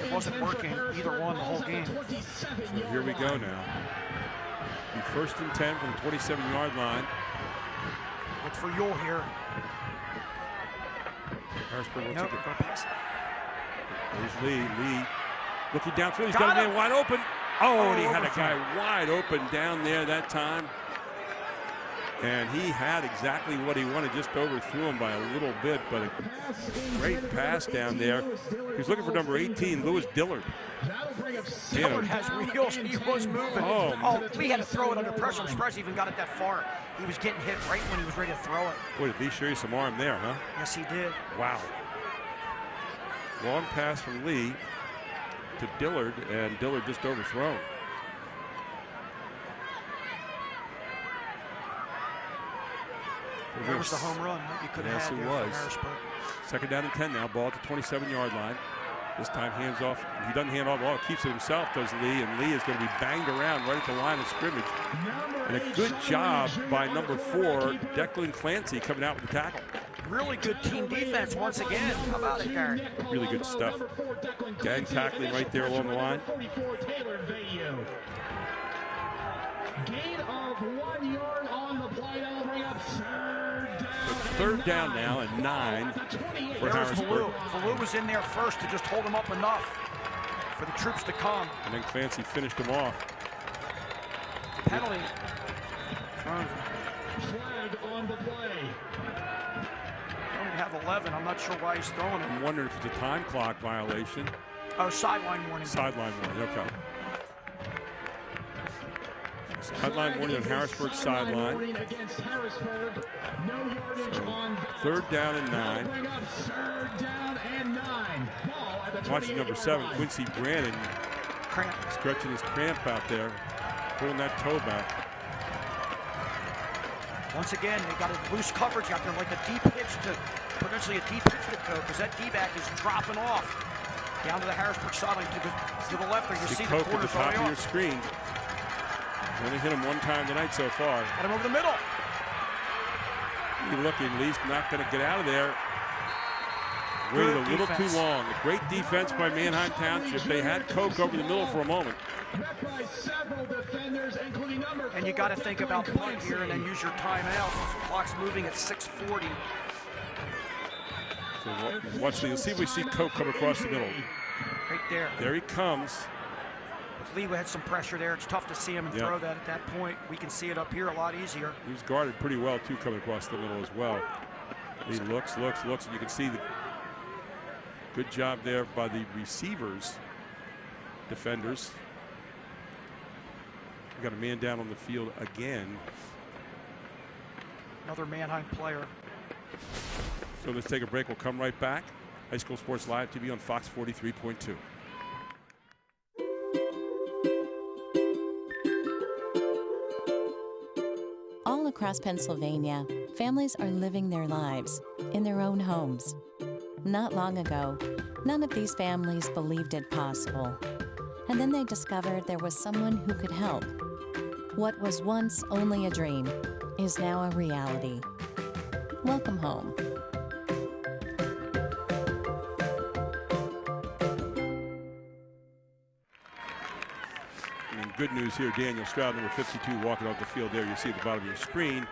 It wasn't working either one the whole game. So here we go now. Be 1st and 10 from the 27-yard line. Look for Yule here. Harrisburg will nope, take it. go pass it. There's Lee. Lee looking downfield. He's got a man wide open. Oh, and he had a guy wide open down there that time. And he had exactly what he wanted, just overthrew him by a little bit, but a great pass down there. He's looking for number 18, Lewis Dillard. Dillard has wheels. He was moving. Oh, we had to throw it under pressure. I'm surprised he even got it that far. He was getting hit right when he was ready to throw it. Boy, did Lee show you some arm there, huh? Yes, he did. Wow. Long pass from Lee to Dillard, and Dillard just overthrown. There was the home run that you could have had there for Harrisburg. Second down and 10 now. Ball at the 27-yard line. This time hands off. He doesn't hand off the ball. Keeps it himself, does Lee. And Lee is going to be banged around right at the line of scrimmage. And a good job by number 4, Declan Clancy, coming out with the tackle. Really good team defense once again. How about it, Gary? Really good stuff. Gang tackling right there along the line. Gain of 1 yard on the play. That'll bring up Third down now and 9 for Harrisburg. Falou was in there first to just hold him up enough for the troops to come. And then Clancy finished him off. Penalty. Flag on the play. They only have 11. I'm not sure why he's throwing it. I'm wondering if it's a time clock violation. Oh, sideline warning. Sideline warning, okay. Sideline warning on Harrisburg sideline. Third down and 9. Watching number 7, Quincy Brannon, stretching his cramp out there, pulling that toe back. Once again, they got a loose coverage out there, like a deep pitch to, potentially a deep pitch to Coe, because that D-back is dropping off down to the Harrisburg sideline to the left there. You see the Coke at the corners top already of your off. screen. He's only hit him one time tonight so far. Got him over the middle. You're looking, Lee's not going to get out of there. Waited a little too long. A great defense by Manheim Township. They had Coke over the middle for a moment. And you got to think about the punt here and then use your timeout. Clock's moving at 6:40. So watch, you'll see if we see Coke come across the middle. Right there. There he comes. Lee had some pressure there. It's tough to see him and throw that at that point. We can see it up here a lot easier. He was guarded pretty well, too, coming across the middle as well. He looks, and you can see the good job there by the receivers, defenders. We got a man down on the field again. Another Manheim player. So let's take a break. We'll come right back. High School Sports Live TV on Fox 43.2. All across Pennsylvania, families are living their lives in their own homes. Not long ago, none of these families believed it possible. And then they discovered there was someone who could help. What was once only a dream is now a reality. Welcome home. And good news here, Daniel Stroud, number 52, walking off the field there. You see at the bottom of your screen,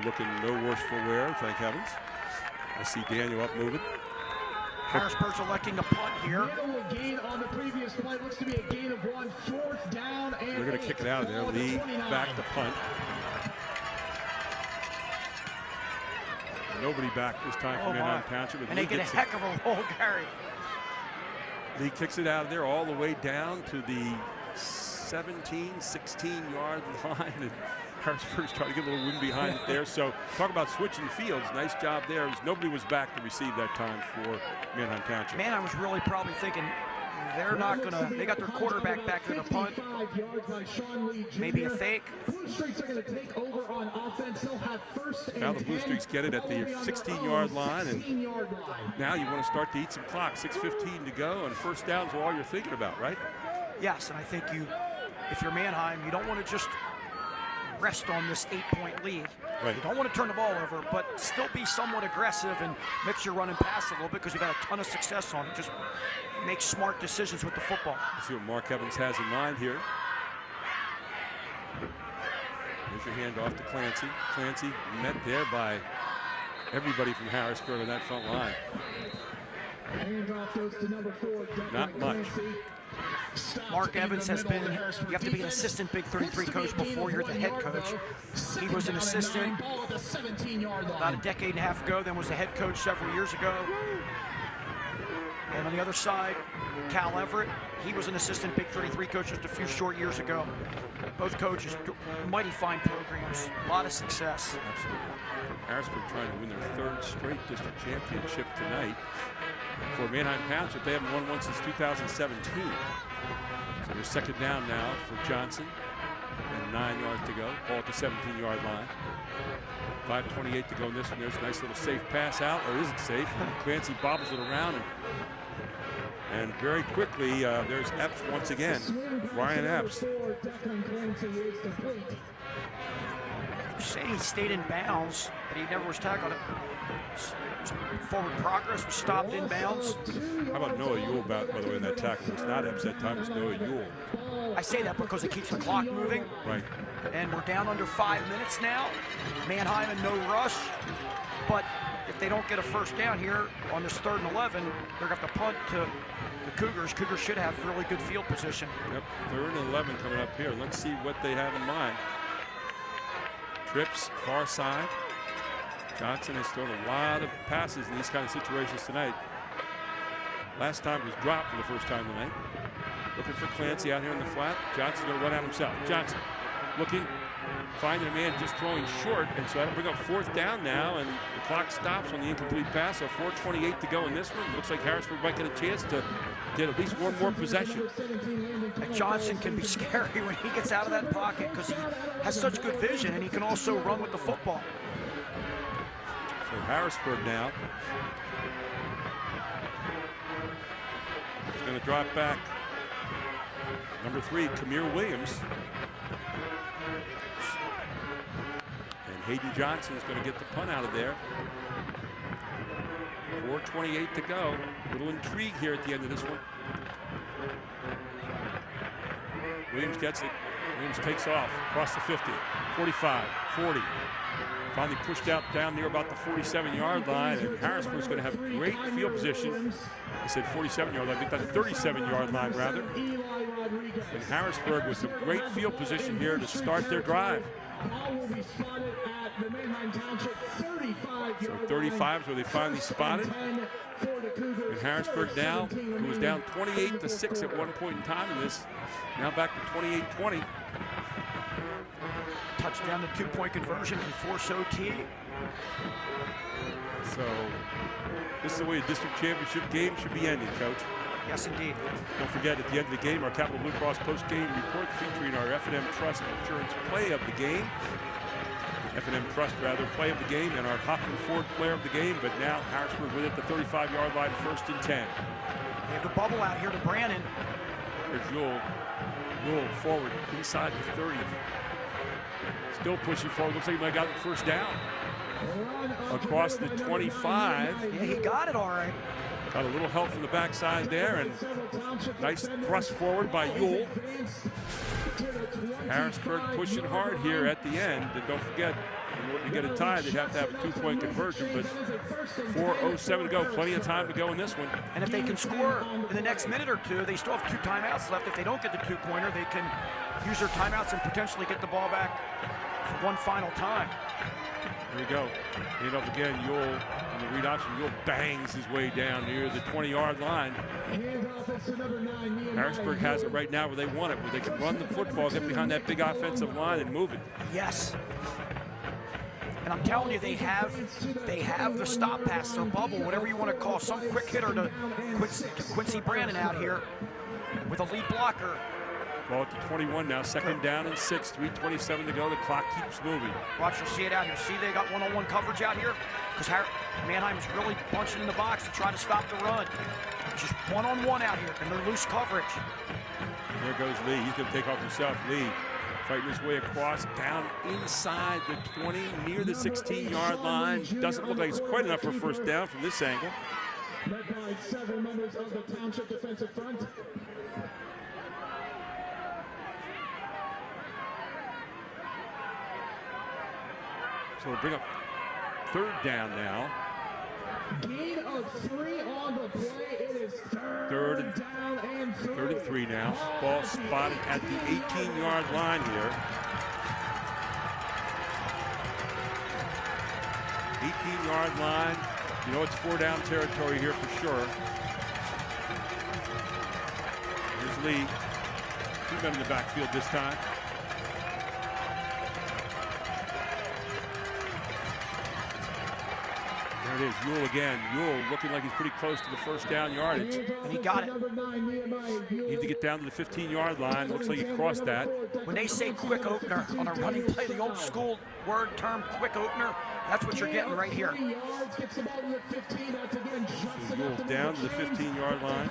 looking no worse for wear, thank heavens. I see Daniel up moving. Harrisburg's electing to punt here. Gain on the previous play. Looks to be a gain of 1. 4th down and They're going to kick it out of there. Lee back to punt. Nobody back this time from Manheim Township. And they get a heck of a roll, Gary. Lee kicks it out of there all the way down to the 17, 16-yard line. And Harrisburg's trying to get a little room behind it there. So talk about switching fields. Nice job there. Nobody was back to receive that time for Manheim Township. Manheim was really probably thinking they're not going to, they got their quarterback back to the punt. Maybe a fake. Now the Blue Streaks get it at the 16-yard line, and now you want to start to eat some clock. 6:15 to go, and first down is all you're thinking about, right? Yes, and I think if you're Manheim, you don't want to just rest on this 8-point lead. Right. You don't want to turn the ball over, but still be somewhat aggressive and mix your run and pass a little bit because you've had a ton of success on it. Just make smart decisions with the football. Let's see what Mark Evans has in mind here. There's your hand off to Clancy. Clancy met there by everybody from Harrisburg on that front line. Handoff goes to number 4, Not much. Mark Evans has been, you have to be an assistant Big 33 coach before you're the head coach. He was an assistant about a decade and a half ago, then was the head coach several years ago. And on the other side, Cal Everett, he was an assistant Big 33 coach just a few short years ago. Both coaches, mighty fine programs, a lot of success. Absolutely. Harrisburg trying to win their third straight district championship tonight. For Manheim Township, they haven't won one since 2017. So they're second down now for Johnson. And 9 yards to go. Ball at the 17-yard line. 5:28 to go in this one. There's a nice little safe pass out, or is it safe? Clancy bobbles it around, and very quickly there's Epps once again. Ryan Epps. Say he stayed in bounds, but he never was tackled. Forward progress was stopped in bounds. How about Noah Ewell, by the way, in that tackle? It's not Epps that time, it's Noah Ewell. I say that because it keeps the clock moving. Right. And we're down under 5 minutes now. Manheim in no rush. But if they don't get a first down here on this 3rd and 11, they're going to have to punt to the Cougars. Cougars should have really good field position. Yep, 3rd and 11 coming up here. Let's see what they have in mind. Trips, far side. Johnson has thrown a lot of passes in these kind of situations tonight. Last time it was dropped for the first time tonight. Looking for Clancy out here in the flat. Johnson's going to run out himself. Johnson looking, finding a man just throwing short, and so that'll bring up 4th down now, and the clock stops on the incomplete pass, so 4:28 to go in this one. Looks like Harrisburg might get a chance to get at least one more possession. And Johnson can be scary when he gets out of that pocket because he has such good vision, and he can also run with the football. So Harrisburg now is going to drop back. Number 3, Kamir Williams. And Hayden Johnson is going to get the punt out of there. 4:28 to go. Little intrigue here at the end of this one. Williams gets it. Williams takes off across the 50, 45, 40. Finally pushed out down near about the 47-yard line, and Harrisburg's going to have great field position. I said 47-yard line, I think that's 37-yard line rather. And Harrisburg with some great field position here to start their drive. So 35 is where they finally spotted. And Harrisburg now, who was down 28-6 at one point in time in this, now back to 28-20. Touchdown to 2-point conversion and force OT. So this is the way a district championship game should be ending, Coach. Yes, indeed. Don't forget, at the end of the game, our Capital Blue Cross post-game report featuring our F&M Trust Insurance play of the game. F&M Trust, rather, play of the game, and our Hoffman Ford player of the game. But now Harrisburg with it, the 35-yard line, 1st and 10. They have the bubble out here to Brannon. There's Ewell. Ewell forward inside the 30. Still pushing forward. Looks like he might have gotten 1st down. Across the 25. Yeah, he got it all right. Got a little help from the backside there, and nice thrust forward by Ewell. Harrisburg pushing hard here at the end. And don't forget, in order to get a tie, they'd have to have a 2-point conversion, but 4:07 to go. Plenty of time to go in this one. And if they can score in the next minute or two, they still have 2 timeouts left. If they don't get the 2-pointer, they can use their timeouts and potentially get the ball back for one final time. Here we go. Hand up again. Ewell in the read option. Ewell bangs his way down near the 20-yard line. Harrisburg has it right now where they want it, where they can run the football, get behind that big offensive line, and move it. Yes. And I'm telling you, they have the stop pass, their bubble, whatever you want to call, some quick hitter to Quincy Brannon out here with a lead blocker. Ball at the 21 now, 2nd down and 6, 3:27 to go. The clock keeps moving. Watch, you'll see it out here. See, they got one-on-one coverage out here because Manheim is really bunching in the box to try to stop the run. Just one-on-one out here, and they're loose coverage. There goes Lee. He's going to take off himself. Lee fighting his way across, down inside the 20, near the 16-yard line. Doesn't look like it's quite enough for 1st down from this angle. Led by 7 members of the Township defensive front. So we'll bring up 3rd down now. Gain of 3 on the play. It is Third down and 3 now. Ball spotted at the 18-yard line here. 18-yard line. You know it's 4-down territory here for sure. Here's Lee. 2 men in the backfield this time. There it is, Ewell again. Ewell looking like he's pretty close to the first down yardage. And he got it. Need to get down to the 15-yard line. Looks like he crossed that. When they say quick opener on a running play, the old school word term quick opener, that's what you're getting right here. So Ewell down to the 15-yard line.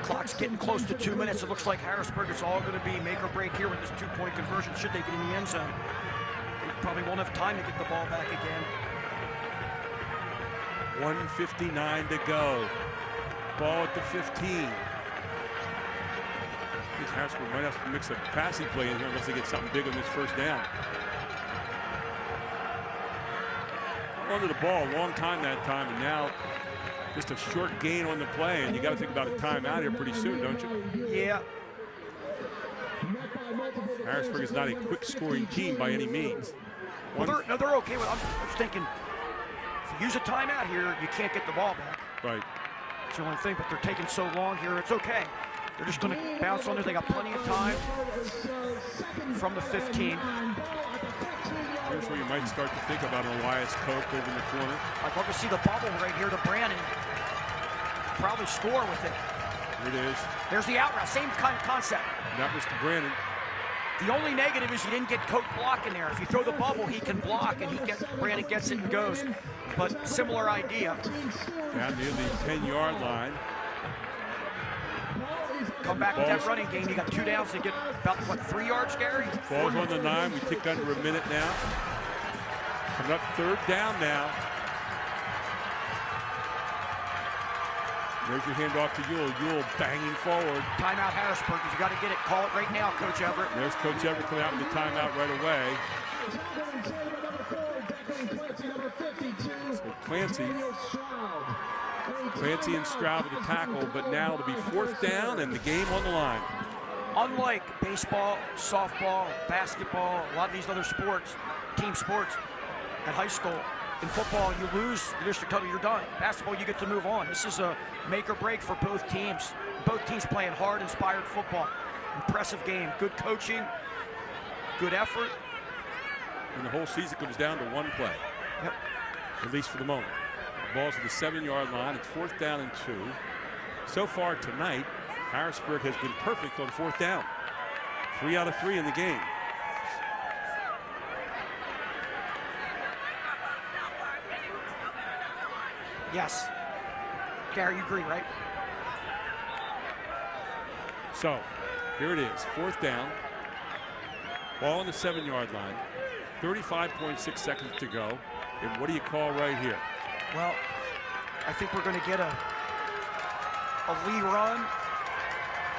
Clock's getting close to 2 minutes. It looks like Harrisburg is all going to be make or break here with this 2-point conversion. Should they get in the end zone? They probably won't have time to get the ball back again. 1:59 to go. Ball at the 15. I think Harrisburg might have to mix a passing play in here unless they get something big on this first down. Under the ball a long time that time, and now just a short gain on the play, and you got to think about a timeout here pretty soon, don't you? Yeah. Harrisburg is not a quick scoring team by any means. Well, they're okay with it. I'm just thinking, if you use a timeout here, you can't get the ball back. Right. That's the only thing, but they're taking so long here. It's okay. They're just going to bounce on there. They got plenty of time from the 15. Here's where you might start to think about Elias Koch over in the corner. I'd love to see the bubble right here to Brandon. Probably score with it. Here it is. There's the out route. Same kind of concept. That was to Brandon. The only negative is you didn't get Koch blocking there. If you throw the bubble, he can block, and Brandon gets it and goes. But similar idea. Down near the 10-yard line. Come back with that running game. You got 2 downs to get about, what, 3 yards, Gary? Ball's on the 9. We tick under a minute now. Coming up 3rd down now. There's your handoff to Ewell. Ewell banging forward. Timeout Harrisburg. If you got to get it, call it right now, Coach Everett. There's Coach Everett coming out with the timeout right away. So Clancy and Stroud with the tackle, but now it'll be 4th down and the game on the line. Unlike baseball, softball, basketball, a lot of these other sports, team sports at high school, in football, you lose the district title, you're done. Basketball, you get to move on. This is a make or break for both teams. Both teams playing hard, inspired football. Impressive game, good coaching, good effort. And the whole season comes down to one play. Yep. At least for the moment. The ball's at the 7-yard line. It's 4th down and 2. So far tonight, Harrisburg has been perfect on 4th down. 3 out of 3 in the game. Yes. Gary, you agree, right? So, here it is, 4th down. Ball on the 7-yard line. 35.6 seconds to go. And what do you call right here? Well, I think we're going to get a Lee run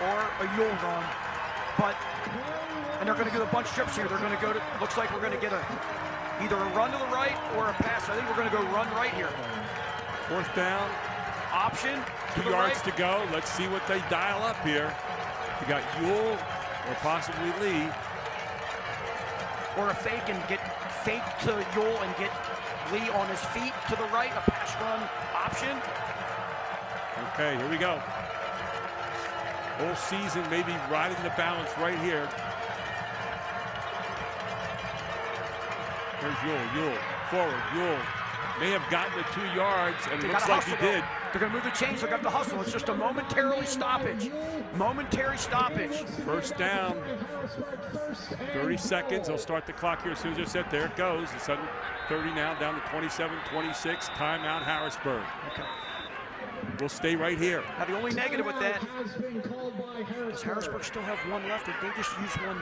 or a Ewell run. And they're going to get a bunch of trips here. They're going to go to, looks like we're going to get either a run to the right or a pass. I think we're going to go run right here. 4th down. Option. 2 yards to go. Let's see what they dial up here. You got Ewell or possibly Lee. Or a fake and get fake to Ewell and get Lee on his feet to the right. A pass run option. Okay, here we go. Whole season maybe riding the balance right here. Here's Ewell. Forward. Ewell may have gotten the 2 yards, and it looks like he did. They're going to move the chains. They're going to have to hustle. It's just a momentary stoppage. Momentary stoppage. 1st down. 30 seconds. They'll start the clock here as soon as they're set. There it goes. It's 30 now, down to 27-26. Timeout Harrisburg. Okay. We'll stay right here. Now the only negative with that is Harrisburg still have 1 left, or they just use 1.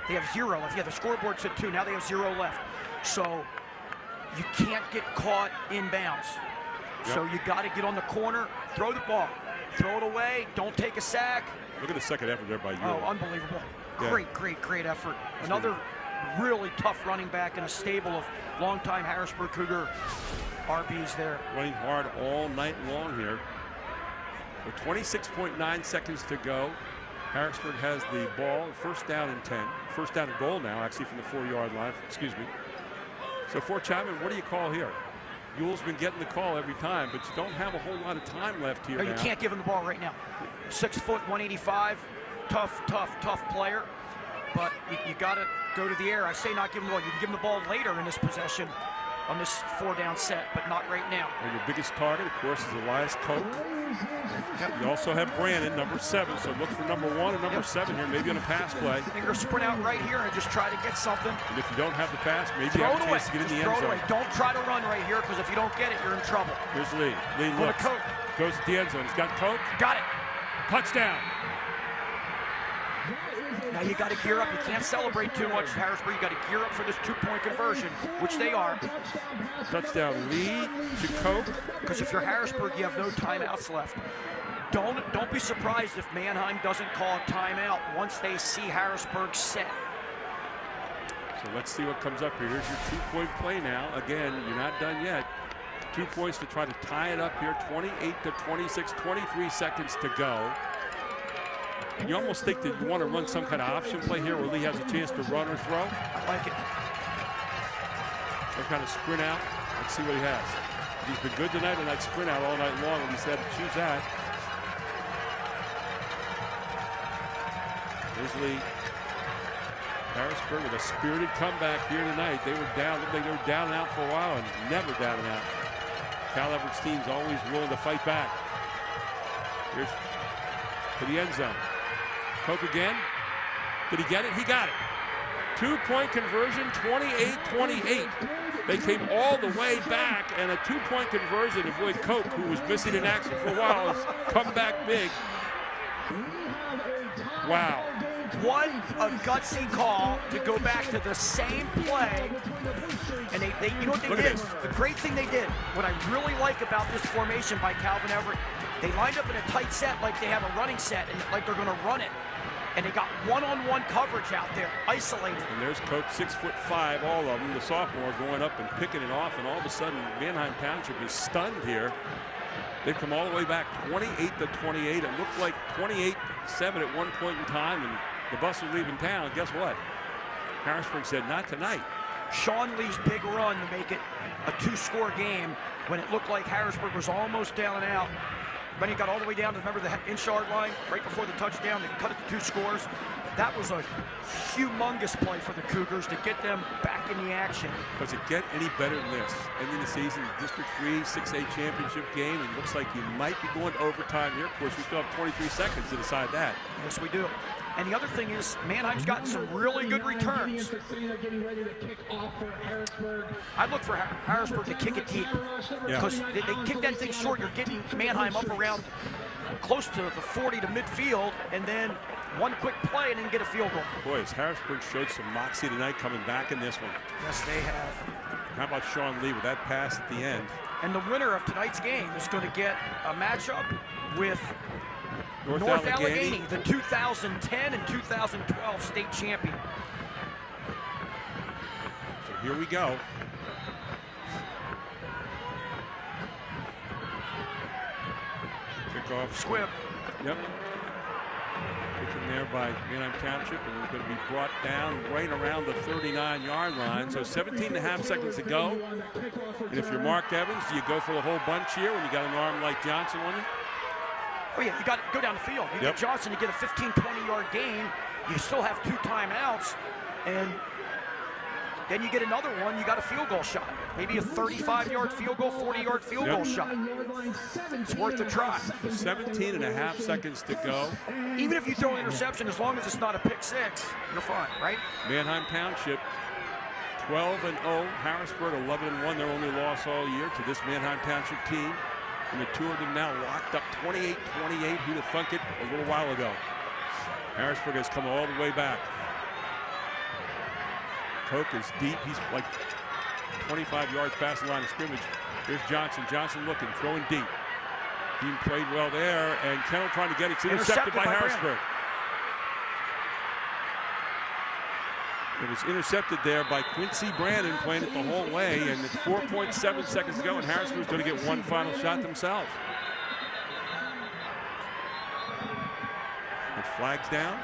They have 0 left. Yeah, the scoreboard said 2. Now they have 0 left. So you can't get caught inbounds. Yep. So you got to get on the corner, throw the ball, throw it away, don't take a sack. Look at the second effort there by Ewell. Oh, unbelievable. Yeah. Great effort. Another really tough running back and a stable of longtime Harrisburg Cougar RBs there. Running hard all night long here. With 26.9 seconds to go, Harrisburg has the ball, first down and 10. First down and goal now, actually, from the 4-yard line. Excuse me. So for Chapman, what do you call here? Yule's been getting the call every time, but you don't have a whole lot of time left here. No, you can't give him the ball right now. 6 foot, 185, tough player. But you got to go to the air. I say not give him the ball. You can give him the ball later in this possession on this 4-down set, but not right now. And your biggest target, of course, is Elias Koch. You also have Brandon, number 7, so look for number 1 and number 7 here, maybe on a pass play. You're going to sprint out right here and just try to get something. And if you don't have the pass, maybe you throw have a chance to get in the end zone. Don't try to run right here, because if you don't get it, you're in trouble. Here's Lee. Lee looks. Goes to the end zone. He's got Koch. Got it. Touchdown. Now you got to gear up. You can't celebrate too much, Harrisburg. You got to gear up for this 2-point conversion, which they are. Touchdown Lee to Koch. Because if you're Harrisburg, you have no timeouts left. Don't be surprised if Manheim doesn't call a timeout once they see Harrisburg set. So let's see what comes up here. Here's your 2-point play now. Again, you're not done yet. 2 points to try to tie it up here. 28-26, 23 seconds to go. You almost think that you want to run some kind of option play here where Lee has a chance to run or throw. I like it. Some kind of sprint out. Let's see what he has. He's been good tonight on that sprint out all night long, and he's had to choose that. Here's Lee. Harrisburg with a spirited comeback here tonight. They were down, looked like they were down and out for a while and never down and out. Cal Everett's team's always willing to fight back. Here's to the end zone. Koch again. Did he get it? He got it. 2-point conversion, 28-28. They came all the way back, and a 2-point conversion. And boy, Koch, who was missing in action for a while, has come back big. Wow. What a gutsy call to go back to the same play. And they you know what they did? The great thing they did, what I really like about this formation by Calvin Everett, they lined up in a tight set like they have a running set and like they're going to run it. And they got one-on-one coverage out there, isolated. And there's Koch, 6'5", all of them. The sophomore going up and picking it off, and all of a sudden, Manheim Township is stunned here. They've come all the way back 28-28. It looked like 28-7 at one point in time, and the bus was leaving town. Guess what? Harrisburg said, not tonight. Sean Lee's big run to make it a 2-score game when it looked like Harrisburg was almost down and out. Then he got all the way down to, remember, the inch-yard line right before the touchdown. They cut it to 2 scores. That was a humongous play for the Cougars to get them back in the action. Does it get any better than this? Ending the season, District 3 6A championship game, and it looks like you might be going to overtime here. Of course, we still have 23 seconds to decide that. Yes, we do. And the other thing is, Manheim's gotten some really good returns. I'd look for Harrisburg to kick it deep. Because they kick that thing short, you're getting Manheim up around close to the 40 to midfield, and then one quick play and then get a field goal. Boy, has Harrisburg showed some moxie tonight coming back in this one. Yes, they have. How about Sean Lee with that pass at the end? And the winner of tonight's game is going to get a matchup with North Allegheny, the 2010 and 2012 state champion. So here we go. Kickoff. Squib. Yep. Kicking there by Manheim Township, and it's going to be brought down right around the 39-yard line. So 17.5 seconds to go. And if you're Mark Evans, do you go for the whole bunch here when you got an arm like Johnson on you? Oh yeah, you got to go down the field. You get Johnson to get a 15, 20-yard gain. You still have 2 timeouts, and then you get another one. You got a field goal shot, maybe a 35-yard field goal, 40-yard field goal shot. It's worth a try. 17.5 seconds to go. Even if you throw an interception, as long as it's not a pick 6, you're fine, right? Manheim Township 12-0. Harrisburg 11-1. Their only loss all year to this Manheim Township team. And the two of them now locked up 28-28. Who'd have thunk it a little while ago? Harrisburg has come all the way back. Koch is deep. He's like 25 yards past the line of scrimmage. Here's Johnson. Johnson looking, throwing deep. Team played well there, and Kennel trying to get it. It's intercepted by Harrisburg. It was intercepted there by Quincy Brandon, playing it the whole way, and it's 4.7 seconds to go, and Harrisburg's going to get one final shot themselves. It flags down.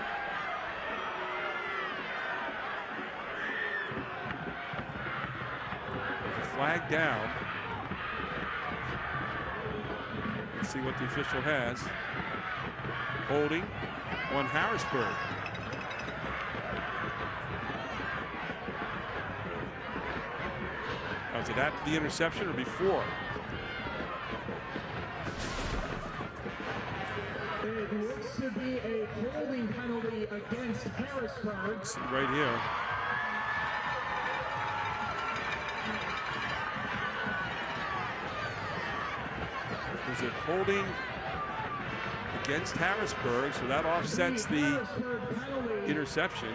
There's a flag down. Let's see what the official has. Holding on Harrisburg. Was it after the interception or before? It looks to be a holding penalty against Harrisburg. Let's see right here. Is it holding against Harrisburg? So that offsets the interception.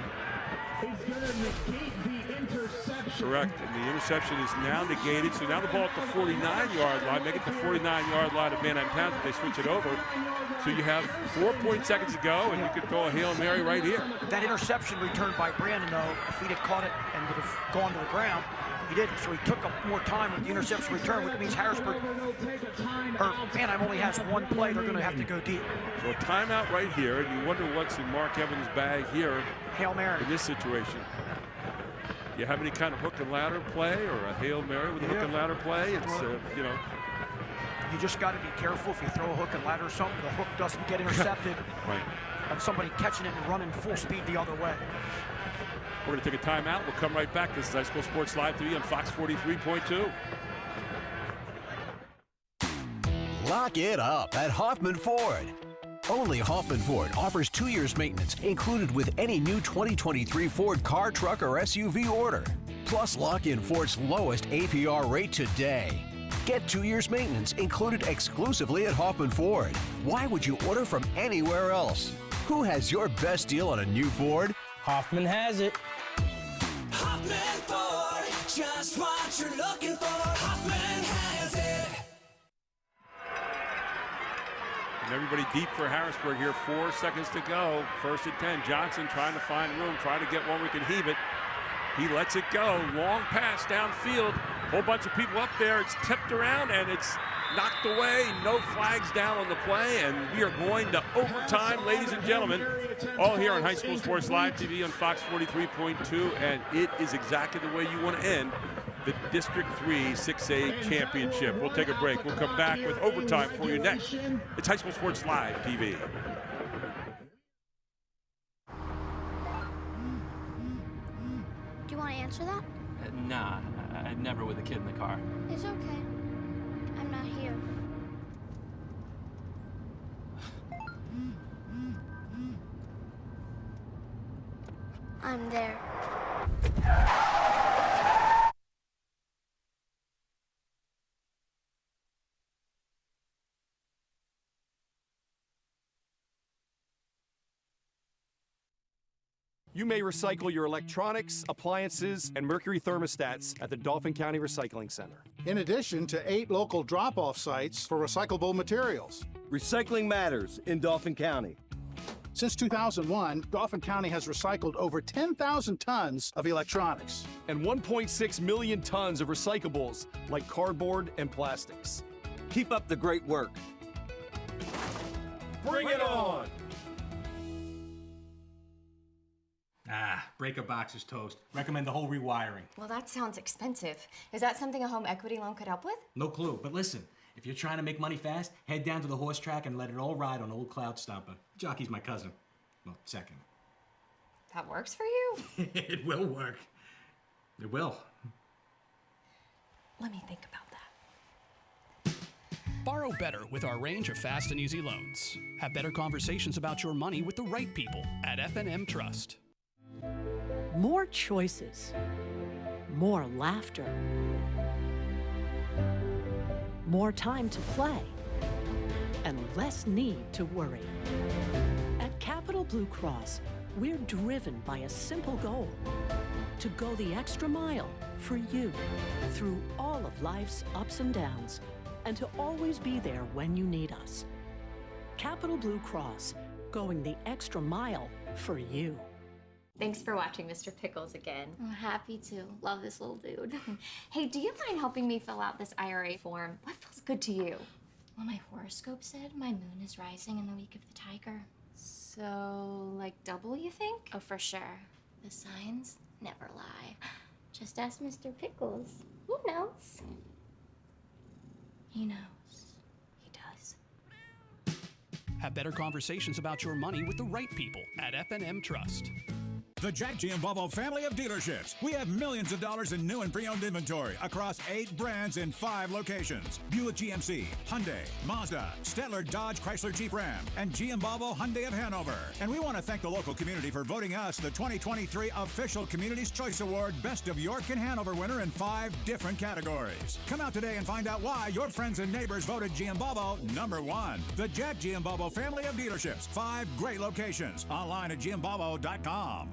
He's going to negate the interception. Correct, and the interception is now negated. So now the ball at the 49-yard line. Make it the 49-yard line of Manheim Town. They switch it over. So you have 4 seconds to go, and you could throw a Hail Mary right here. That interception returned by Brandon, though, if he'd have caught it and would have gone to the ground, he didn't. So he took up more time with the interception return, which means Harrisburg, or Manheim only has one play. They're going to have to go deep. So a timeout right here, and you wonder what's in Mark Evans' bag here. Hail Mary. In this situation. You have any kind of hook and ladder play or a Hail Mary with a hook and ladder play? It's, you know. You just got to be careful if you throw a hook and ladder or something, the hook doesn't get intercepted. Right. And somebody catching it and running full speed the other way. We're going to take a timeout. We'll come right back. This is High School Sports Live TV on Fox 43.2. Lock it up at Hoffman Ford. Only Hoffman Ford offers 2 years maintenance included with any new 2023 Ford car, truck, or SUV order. Plus, lock in Ford's lowest APR rate today. Get 2 years maintenance included exclusively at Hoffman Ford. Why would you order from anywhere else? Who has your best deal on a new Ford? Hoffman has it. Hoffman Ford, just what you're looking for. Hoffman has it. And everybody deep for Harrisburg here. 4 seconds to go. First and 10. Johnson trying to find room, trying to get one where he can heave it. He lets it go. Long pass downfield. Whole bunch of people up there. It's tipped around and it's knocked away. No flags down on the play, and we are going to overtime, ladies and gentlemen. All here on High School Sports Live TV on Fox 43.2, and it is exactly the way you want to end the District 3 6A Championship. We'll take a break. We'll come back with overtime for you next. It's High School Sports Live TV. Do you want to answer that? Nah, I'd never with a kid in the car. It's okay. I'm not here. I'm there. You may recycle your electronics, appliances, and mercury thermostats at the Dauphin County Recycling Center. In addition to 8 local drop-off sites for recyclable materials. Recycling matters in Dauphin County. Since 2001, Dauphin County has recycled over 10,000 tons of electronics. And 1.6 million tons of recyclables like cardboard and plastics. Keep up the great work. Bring it on! Breaker box is toast. Recommend the whole rewiring. Well, that sounds expensive. Is that something a home equity loan could help with? No clue, but listen, if you're trying to make money fast, head down to the horse track and let it all ride on Old Cloud Stomper. Jockey's my cousin. Well, second. That works for you? It will work. It will. Let me think about that. Borrow better with our range of fast and easy loans. Have better conversations about your money with the right people at F&M Trust. More choices, more laughter, more time to play, and less need to worry. At Capital Blue Cross, we're driven by a simple goal: to go the extra mile for you through all of life's ups and downs, and to always be there when you need us. Capital Blue Cross, going the extra mile for you. Thanks for watching Mr. Pickles again. I'm happy to. Love this little dude. Hey, do you mind helping me fill out this IRA form? What feels good to you? Well, my horoscope said my moon is rising in the week of the tiger. So, like double, you think? Oh, for sure. The signs never lie. Just ask Mr. Pickles. He knows. He knows. He does. Have better conversations about your money with the right people at F&M Trust. The Jack Giambalvo family of dealerships. We have millions of dollars in new and pre-owned inventory across 8 brands in 5 locations. Buick GMC, Hyundai, Mazda, Stettler Dodge Chrysler Jeep Ram, and Giambalvo Hyundai of Hanover. And we want to thank the local community for voting us the 2023 Official Community's Choice Award Best of York and Hanover winner in 5 different categories. Come out today and find out why your friends and neighbors voted Giambalvo #1. The Jack Giambalvo family of dealerships. 5 great locations. Online at giambalvo.com.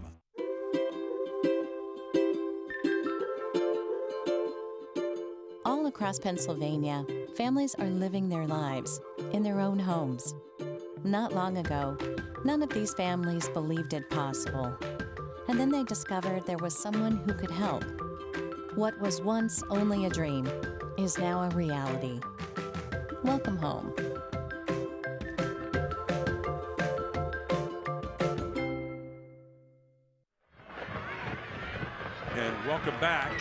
All across Pennsylvania, families are living their lives in their own homes. Not long ago, none of these families believed it possible. And then they discovered there was someone who could help. What was once only a dream is now a reality. Welcome home. And welcome back.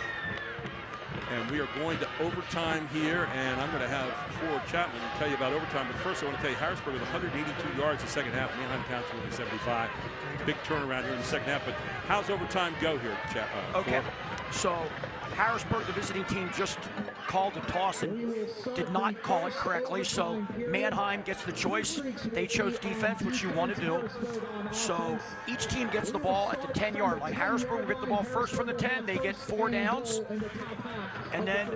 And we are going to overtime here, and I'm going to have Ford Chapman tell you about overtime. But first, I want to tell you Harrisburg with 182 yards in the second half. Manheim Township with 75. Big turnaround here in the second half. But how's overtime go here, Okay, Ford? so Harrisburg, the visiting team, just called a toss and did not call it correctly. So Manheim gets the choice. They chose defense, which you want to do. So each team gets the ball at the 10-yard line. Harrisburg will get the ball first from the 10. They get 4 downs. And then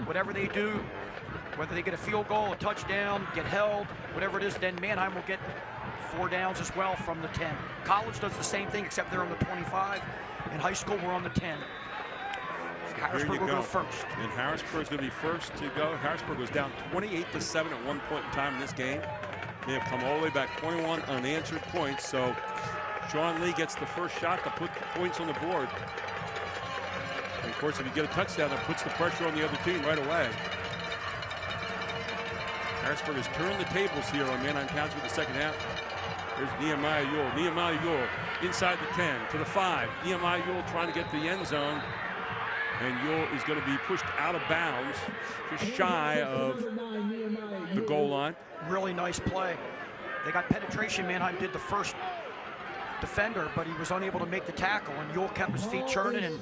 whatever they do, whether they get a field goal, a touchdown, get held, whatever it is, then Manheim will get 4 downs as well from the 10. College does the same thing, except they're on the 25. In high school, we're on the 10. Harrisburg will go first. And Harrisburg's going to be first to go. Harrisburg was down 28-7 at one point in time in this game. They have come all the way back, 21 unanswered points. So Sean Lee gets the first shot to put the points on the board. And of course, if you get a touchdown, that puts the pressure on the other team right away. Harrisburg has turned the tables here on Manheim Township in the second half. There's Nehemiah Ewell. Nehemiah Ewell inside the 10 to the 5. Nehemiah Ewell trying to get to the end zone. And Ewell is going to be pushed out of bounds, just shy of the goal line. Really nice play. They got penetration. Manheim did the first defender, but he was unable to make the tackle, and Ewell kept his feet churning and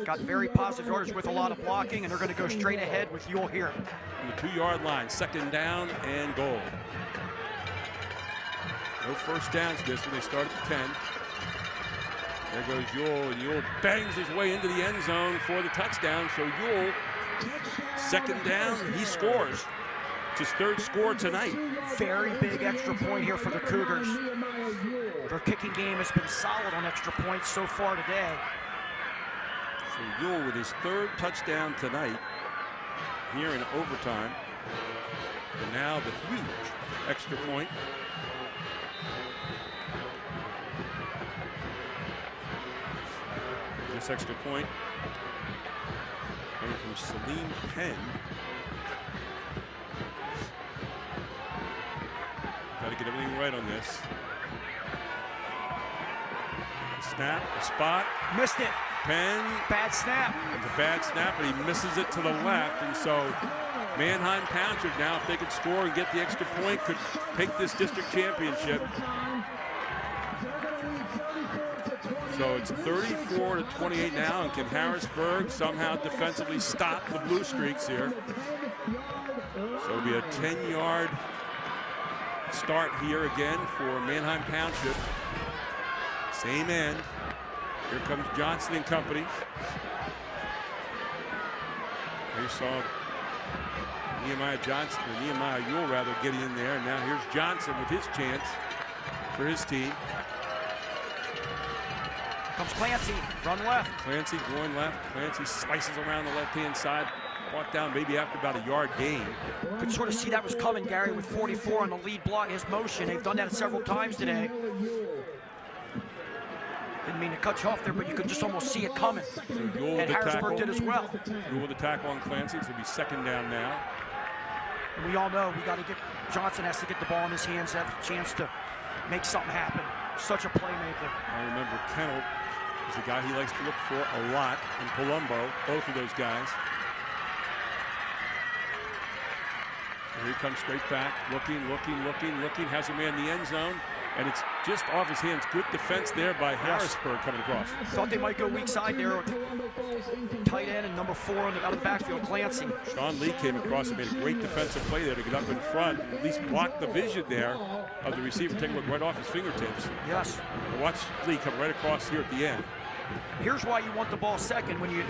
got very positive yardage with a lot of blocking, and they're going to go straight ahead with Ewell here. On the 2-yard line, second down and goal. No first downs this when they start at the 10. There goes Ewell, and Ewell bangs his way into the end zone for the touchdown. So Ewell, second down, he scores. It's his 3rd score tonight. Very big extra point here for the Cougars. Their kicking game has been solid on extra points so far today. So Ewell with his 3rd touchdown tonight here in overtime. And now the huge extra point. This extra point coming from Salim Penn. Got to get everything right on this. Snap, a spot. Missed it. Penn. Bad snap. It's a bad snap, but he misses it to the left. And so Manheim Township now, if they could score and get the extra point, could take this district championship. So it's 34-28 now, and can Harrisburg somehow defensively stop the Blue Streaks here? So it'll be a 10-yard start here again for Manheim Township. Same end. Here comes Johnson and company. Here saw Nehemiah Ewell rather getting in there. And now here's Johnson with his chance for his team. Comes Clancy, run left. Clancy going left. Clancy slices around the left-hand side. Brought down maybe after about a yard gain. Could sort of see that was coming, Gary, with 44 on the lead block, his motion. They've done that several times today. Didn't mean to cut you off there, but you could just almost see it coming. So and Harrisburg did as well. Goal with the tackle on Clancy. It's going to be second down now. And we all know we got to get, Johnson has to get the ball in his hands, have a chance to make something happen. Such a playmaker. I remember Kennel is a guy he likes to look for a lot, and Palumbo, both of those guys. And here he comes straight back, looking, has a man in the end zone, and it's just off his hands. Good defense there by Harrisburg coming across. Thought they might go weak side there with tight end and number 4 out of the backfield, Clancy. Sean Lee came across and made a great defensive play there to get up in front, and at least block the vision there of the receiver. Take a look right off his fingertips. Yes. And watch Lee come right across here at the end. Here's why you want the ball second when you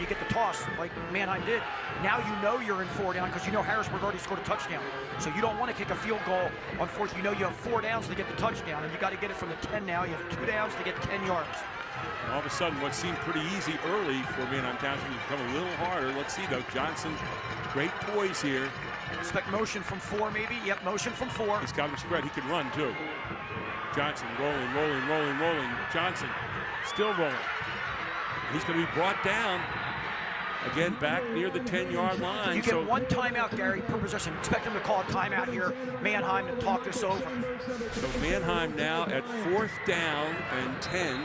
get the toss, like Manheim did. Now you know you're in 4 down because you know Harrisburg already scored a touchdown. So you don't want to kick a field goal on 4th. You know you have 4 downs to get the touchdown, and you got to get it from the 10 now. You have 2 downs to get 10 yards. And all of a sudden, what seemed pretty easy early for Manheim Township has become a little harder. Let's see, though. Johnson, great poise here. Expect motion from 4, maybe. Yep, motion from 4. He's got him spread. He can run, too. Johnson rolling. Johnson still rolling. He's going to be brought down. Again, back near the 10-yard line. You get 1 timeout, Gary, per possession. Expect him to call a timeout here. Manheim to talk this over. So Manheim now at 4th down and 10.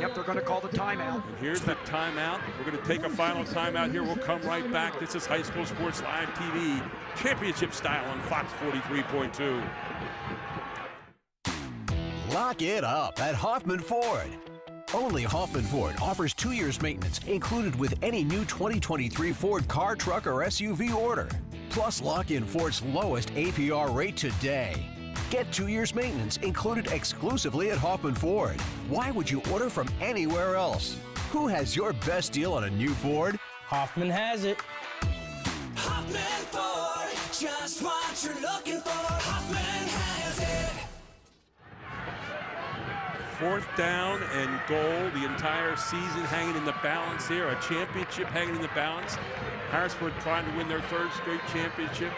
Yep, they're going to call the timeout. And here's the timeout. We're going to take a final timeout here. We'll come right back. This is High School Sports Live TV, championship style on Fox 43.2. Lock it up at Hoffman Ford. Only Hoffman Ford offers 2 years maintenance included with any new 2023 Ford car, truck, or SUV order. Plus, lock in Ford's lowest APR rate today. Get 2 years maintenance included exclusively at Hoffman Ford. Why would you order from anywhere else? Who has your best deal on a new Ford? Hoffman has it. Hoffman Ford, just what you're looking for. Hoffman has it. 4th down and goal. The entire season hanging in the balance here. A championship hanging in the balance. Harrisburg trying to win their 3rd straight championship.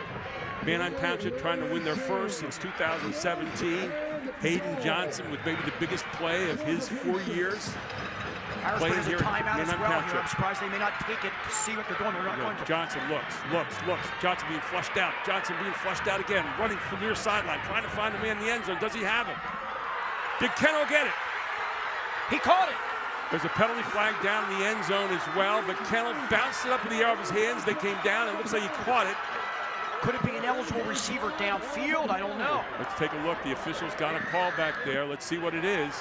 Manheim Township trying to win their 1st since 2017. Hayden Johnson with maybe the biggest play of his 4 years. Harrisburg has a timeout as well here. I'm surprised they may not take it to see what they're doing. They're not going to. Johnson looks. Johnson being flushed out. Again, running from near sideline, trying to find a man in the end zone. Does he have him? Did Kennel get it? He caught it. There's a penalty flag down in the end zone as well, but Kennel bounced it up in the air of his hands. They came down. It looks like he caught it. Could it be an eligible receiver downfield? I don't know. Let's take a look. The officials got a call back there. Let's see what it is.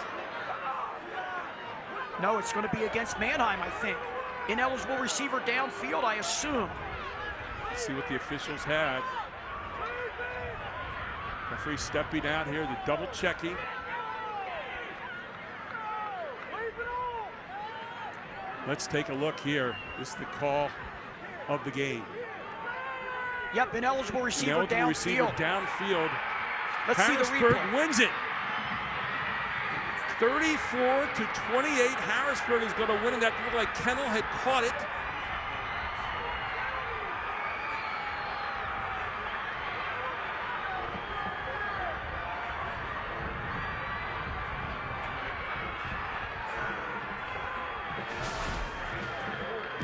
No, it's going to be against Manheim, I think. Ineligible receiver downfield, I assume. Let's see what the officials have. Referee stepping out here, the double checking. Let's take a look here. This is the call of the game. Yep, ineligible receiver downfield. Let's Harrisburg see the replay. Wins it. 34-28. Harrisburg is going to win, and that looked like Kennel had caught it.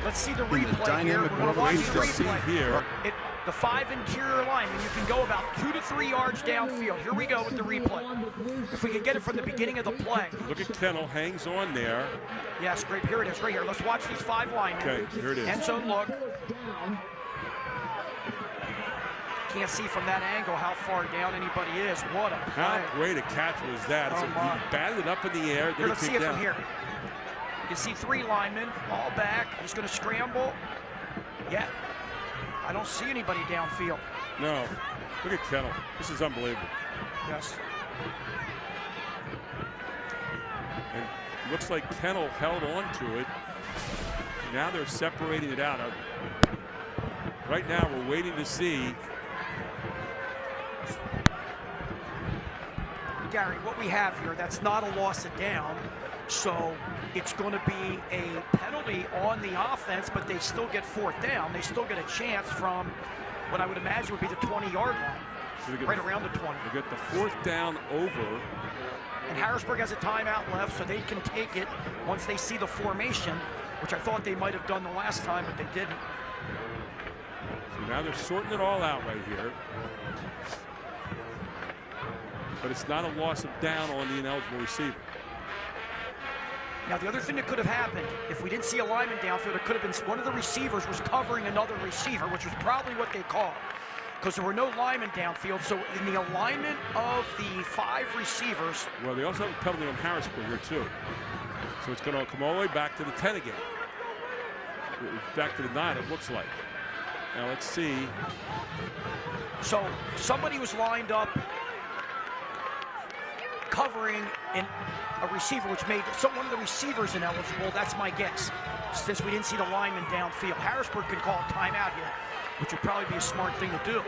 Let's see the replay here. We're going to watch the replay. Here. The 5 interior linemen, you can go about 2 to 3 yards downfield. Here we go with the replay. If we can get it from the beginning of the play. Look at Kennel, hangs on there. Yes, great. Here it is, right here. Let's watch these 5 linemen. Okay, here it is. End zone look. Can't see from that angle how far down anybody is. What a play. How great a catch was that? Oh, He batted it up in the air. Here, let's see it from here. You can see 3 linemen, all back. He's going to scramble. Yeah. I don't see anybody downfield. No. Look at Kennel. This is unbelievable. Yes. And it looks like Kennel held on to it. Now they're separating it out. Right now we're waiting to see. Gary, what we have here, that's not a loss of down. So it's going to be a penalty on the offense, but they still get 4th down. They still get a chance from what I would imagine would be the 20-yard line. right around the 20. They get the 4th down over. And Harrisburg has a timeout left, so they can take it once they see the formation, which I thought they might have done the last time, but they didn't. So now they're sorting it all out right here. But it's not a loss of down on the ineligible receiver. Now, the other thing that could have happened, if we didn't see a lineman downfield, it could have been one of the receivers was covering another receiver, which was probably what they called, because there were no linemen downfield. So in the alignment of the 5 receivers. Well, they also have a penalty on Harrisburg here, too. So it's going to come all the way back to the 10 again. Back to the 9, it looks like. Now, let's see. So somebody was lined up covering a receiver, which made one of the receivers ineligible. That's my guess, since we didn't see the lineman downfield. Harrisburg could call a timeout here, which would probably be a smart thing to do,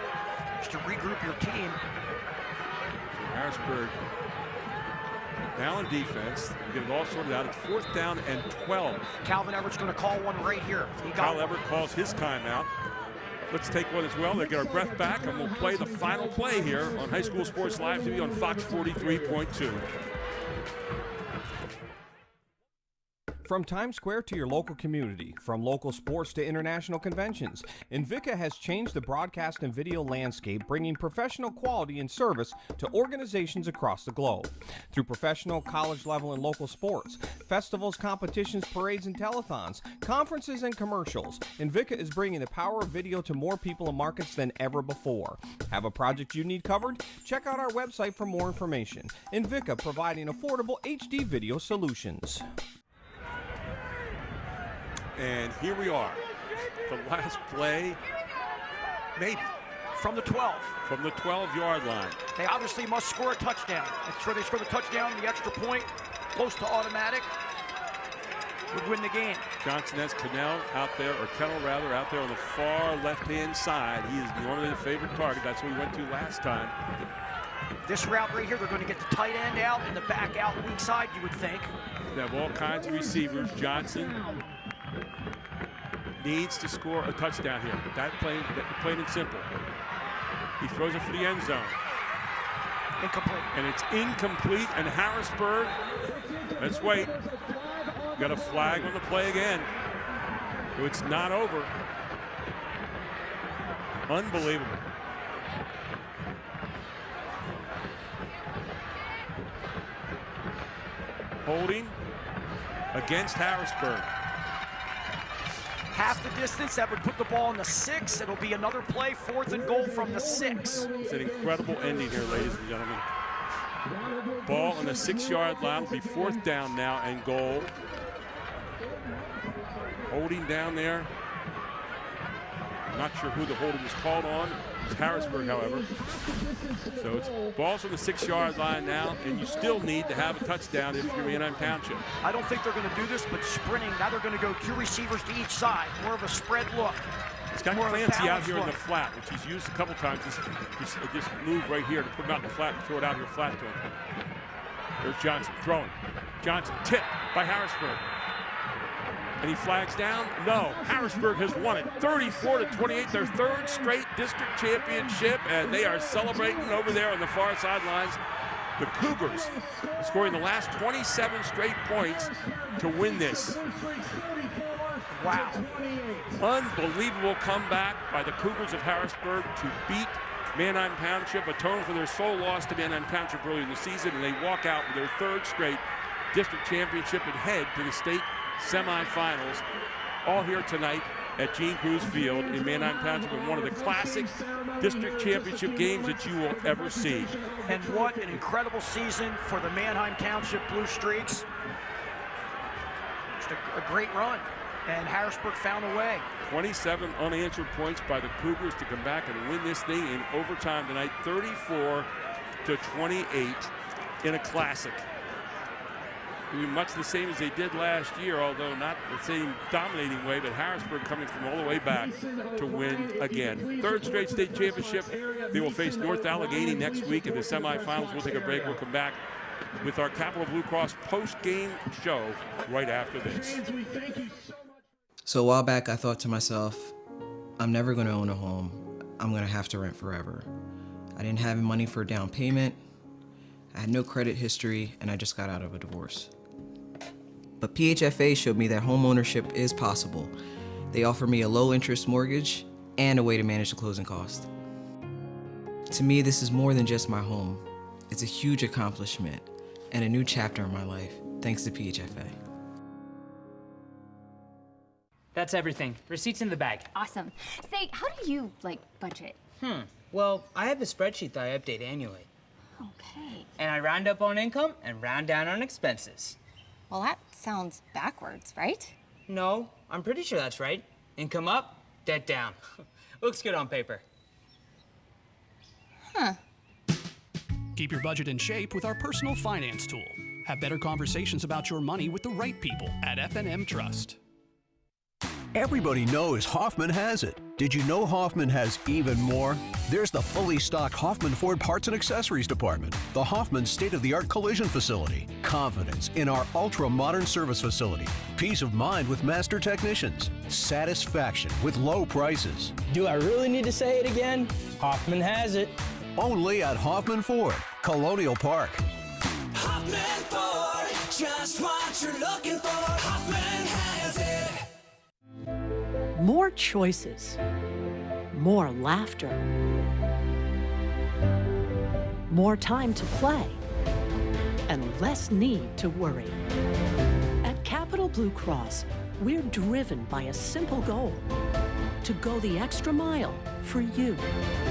just to regroup your team. Harrisburg now in defense. Get it all sorted out. It's 4th down and 12. Calvin Everett's going to call one right here. Kyle Everett calls his timeout. Let's take one as well. They'll get our breath back, and we'll play the final play here on High School Sports Live TV on Fox 43.2. From Times Square to your local community, from local sports to international conventions, Invicta has changed the broadcast and video landscape, bringing professional quality and service to organizations across the globe. Through professional, college level, and local sports, festivals, competitions, parades, and telethons, conferences, and commercials, Invicta is bringing the power of video to more people and markets than ever before. Have a project you need covered? Check out our website for more information. Invicta, providing affordable HD video solutions. And here we are. The last play, maybe. From the 12. From the 12-yard line. They obviously must score a touchdown. They score the touchdown, the extra point, close to automatic, would win the game. Johnson has Kennell out there on the far left-hand side. He is normally the favorite target. That's what we went to last time. This route right here, they're going to get the tight end out and the back out weak side, you would think. They have all kinds of receivers. Johnson needs to score a touchdown here. That plain and simple. He throws it for the end zone. Incomplete. And it's incomplete, and Harrisburg, let's wait. Got a flag on the play again. So it's not over. Unbelievable. Holding against Harrisburg. Half the distance, that would put the ball in the 6. It'll be another play, 4th and goal from the 6. It's an incredible ending here, ladies and gentlemen. Ball on the 6-yard line will be 4th down now and goal. Holding down there. I'm not sure who the holding was called on. It's Harrisburg, however. So it's balls on the 6-yard line now, and you still need to have a touchdown if you're Manheim Township. I don't think they're going to do this, but sprinting, now they're going to go 2 receivers to each side. More of a spread look. It's got Clancy out here in the flat, which he's used a couple times. Just move right here to put him out in the flat and throw it out here flat to him. There's Johnson throwing. Johnson tipped by Harrisburg. And he flags down? No. Harrisburg has won it 34-28, their 3rd straight district championship, and they are celebrating over there on the far sidelines. The Cougars scoring the last 27 straight points to win this. Wow. Unbelievable comeback by the Cougars of Harrisburg to beat Manheim Township, atone for their sole loss to Manheim Township early in the season, and they walk out with their 3rd straight district championship and head to the state semifinals, all here tonight at Gene Cruz Field in Manheim Township, in one of the classic district championship games that you will ever see. And what an incredible season for the Manheim Township Blue Streaks. Just a great run, and Harrisburg found a way. 27 unanswered points by the Cougars to come back and win this thing in overtime tonight, 34-28 in a classic. Much the same as they did last year, although not the same dominating way, but Harrisburg coming from all the way back to win again. 3rd straight state championship. They will face North Allegheny next week in the semifinals. We'll take a break. We'll come back with our Capital Blue Cross post-game show right after this. So a while back, I thought to myself, I'm never going to own a home. I'm going to have to rent forever. I didn't have money for a down payment. I had no credit history, and I just got out of a divorce. But PHFA showed me that home ownership is possible. They offer me a low-interest mortgage and a way to manage the closing cost. To me, this is more than just my home. It's a huge accomplishment and a new chapter in my life, thanks to PHFA. That's everything. Receipts in the bag. Awesome. Say, how do you, budget? Well, I have a spreadsheet that I update annually. Okay. And I round up on income and round down on expenses. Well, that sounds backwards, right? No, I'm pretty sure that's right. Income up, debt down. Looks good on paper. Huh. Keep your budget in shape with our personal finance tool. Have better conversations about your money with the right people at F&M Trust. Everybody knows Hoffman has it. Did you know Hoffman has even more? There's the fully stocked Hoffman Ford Parts and Accessories Department, the Hoffman state-of-the-art collision facility, confidence in our ultra-modern service facility, peace of mind with master technicians, satisfaction with low prices. Do I really need to say it again? Hoffman has it. Only at Hoffman Ford, Colonial Park. Hoffman Ford, just what you're looking for. Hoffman has it. More choices, more laughter, more time to play, and less need to worry. At Capital Blue Cross, we're driven by a simple goal: to go the extra mile for you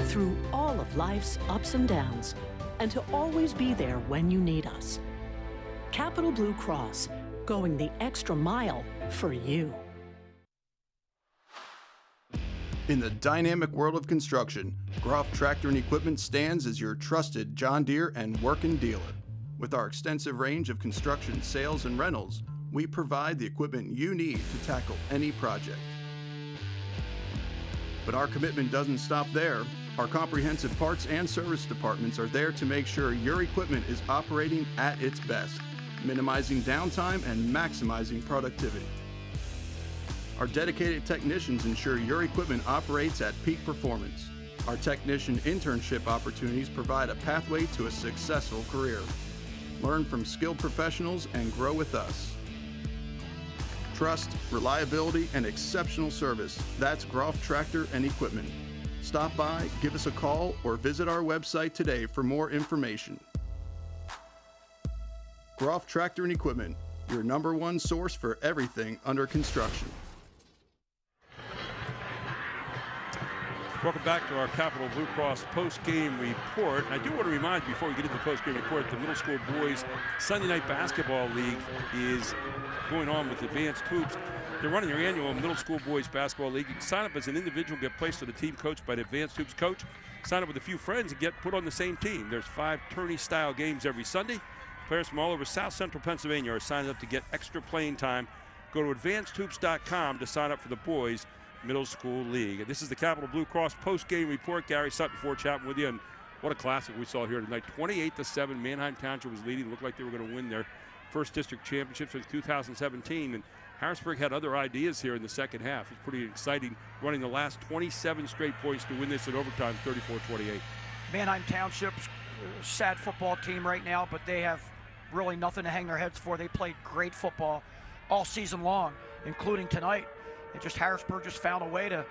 through all of life's ups and downs, and to always be there when you need us. Capital Blue Cross, going the extra mile for you. In the dynamic world of construction, Groff Tractor and Equipment stands as your trusted John Deere and Workin' dealer. With our extensive range of construction sales and rentals, we provide the equipment you need to tackle any project. But our commitment doesn't stop there. Our comprehensive parts and service departments are there to make sure your equipment is operating at its best, minimizing downtime and maximizing productivity. Our dedicated technicians ensure your equipment operates at peak performance. Our technician internship opportunities provide a pathway to a successful career. Learn from skilled professionals and grow with us. Trust, reliability, and exceptional service. That's Groff Tractor and Equipment. Stop by, give us a call, or visit our website today for more information. Groff Tractor and Equipment, your #1 source for everything under construction. Welcome back to our Capital Blue Cross post-game report. And I do want to remind you, before we get into the post-game report, the Middle School Boys Sunday Night Basketball League is going on with Advanced Hoops. They're running their annual Middle School Boys Basketball League. You can sign up as an individual, get placed on the team coached by the Advanced Hoops coach. Sign up with a few friends and get put on the same team. There's 5 tourney-style games every Sunday. Players from all over South Central Pennsylvania are signed up to get extra playing time. Go to advancedhoops.com to sign up for the Boys Middle School League. And this is the Capital Blue Cross post-game report. Gary Sutton for chatting with you. And what a classic we saw here tonight. 28-7, Manheim Township was leading. Looked like they were going to win their first district championship since 2017. And Harrisburg had other ideas here in the second half. It's pretty exciting, running the last 27 straight points to win this in overtime, 34-28. Manheim Township's a sad football team right now, but they have really nothing to hang their heads for. They played great football all season long, including tonight. Harrisburg just found a way to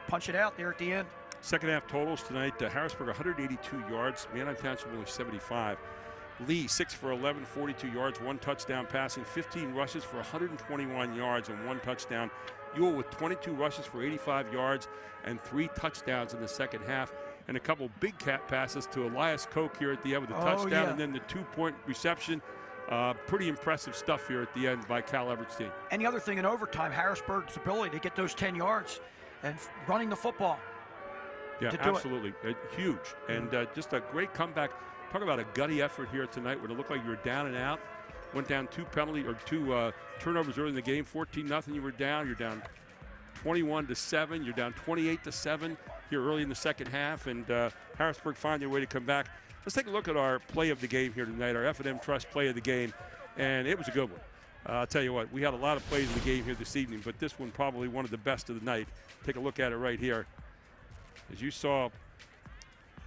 punch it out there at the end. Second half totals tonight, Harrisburg 182 yards, Manheim Township only 75. Lee 6 for 11, 42 yards, 1 touchdown passing, 15 rushes for 121 yards and 1 touchdown. Ewell with 22 rushes for 85 yards and 3 touchdowns in the second half, and a couple big cat passes to Elias Koch here at the end with a touchdown, and then the 2-point reception. Pretty impressive stuff here at the end by Cal Everett's team. And the other thing in overtime, Harrisburg's ability to get those 10 yards and running the football. Yeah, absolutely. Huge. And just a great comeback. Talk about a gutty effort here tonight where it looked like you were down and out. Went down 2 turnovers early in the game. 14-0 you were down. You're down 21-7. You're down 28-7 here early in the second half. And Harrisburg found their way to come back. Let's take a look at our play of the game here tonight, our F&M Trust play of the game, and it was a good one. I'll tell you what, we had a lot of plays in the game here this evening, but this one probably one of the best of the night. Take a look at it right here. As you saw,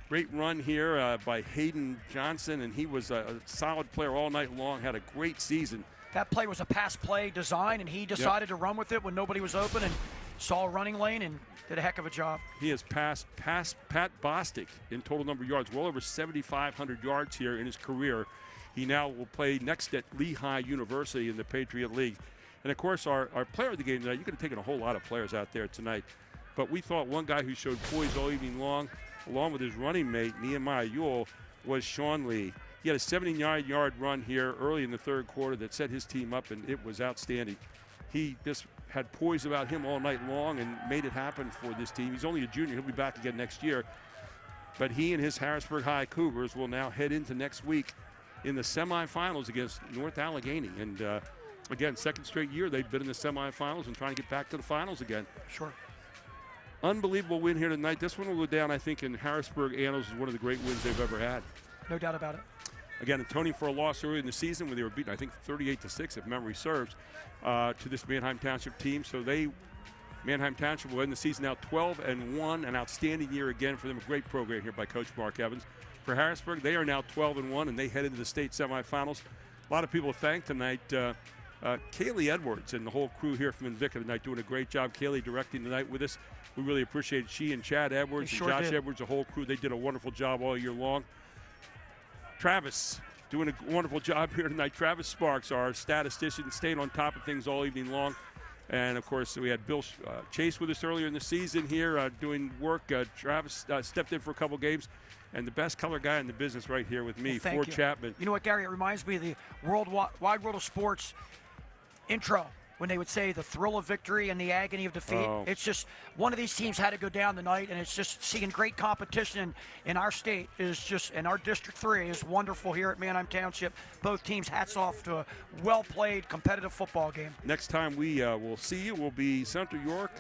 Great run here by Hayden Johnson, and he was a solid player all night long, had a great season. That play was a pass play design, and he decided to run with it when nobody was open and saw a running lane and did a heck of a job. He has passed Pat Bostic in total number of yards, well over 7,500 yards here in his career. He now will play next at Lehigh University in the Patriot League. And, of course, our player of the game tonight, you could have taken a whole lot of players out there tonight, but we thought one guy who showed poise all evening long, along with his running mate, Nehemiah Ewell, was Sean Lee. He had a 79-yard run here early in the third quarter that set his team up, and it was outstanding. He just had poise about him all night long and made it happen for this team. He's only a junior. He'll be back again next year. But he and his Harrisburg High Cougars will now head into next week in the semifinals against North Allegheny. And, again, second straight year they've been in the semifinals and trying to get back to the finals again. Sure. Unbelievable win here tonight. This one will go down, I think, in Harrisburg annals as one of the great wins they've ever had. No doubt about it. Again, atoning for a loss early in the season when they were beaten, I think 38-6, if memory serves, to this Manheim Township team. So Manheim Township will end the season now 12-1, an outstanding year again for them. A great program here by Coach Mark Evans. For Harrisburg, they are now 12-1, and they head into the state semifinals. A lot of people to thank tonight. Kaylee Edwards and the whole crew here from Invicta tonight doing a great job. Kaylee directing tonight with us. We really appreciate it. She and Chad Edwards and Josh Edwards, the whole crew, they did a wonderful job all year long. Travis doing a wonderful job here tonight. Travis Sparks, our statistician, stayed on top of things all evening long. And, of course, we had Bill Chase with us earlier in the season here doing work. Travis stepped in for a couple games. And the best color guy in the business right here with me, Ford Chapman. You know what, Gary? It reminds me of the Wide World of Sports intro when they would say the thrill of victory and the agony of defeat. Oh. It's just one of these teams had to go down tonight, and it's just seeing great competition in our state is just, and our District 3 is wonderful here at Manheim Township. Both teams, hats off to a well-played, competitive football game. Next time we will see you will be Central York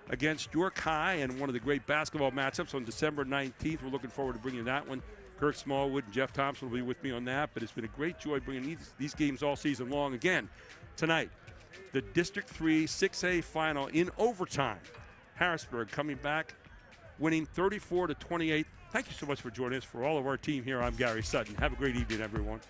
against York High and one of the great basketball matchups on December 19th. We're looking forward to bringing that one. Kurt Smallwood and Jeff Thompson will be with me on that, but it's been a great joy bringing these games all season long. Again, tonight, the District 3 6A final in overtime. Harrisburg coming back, winning 34-28. Thank you so much for joining us. For all of our team here, I'm Gary Sutton. Have a great evening, everyone.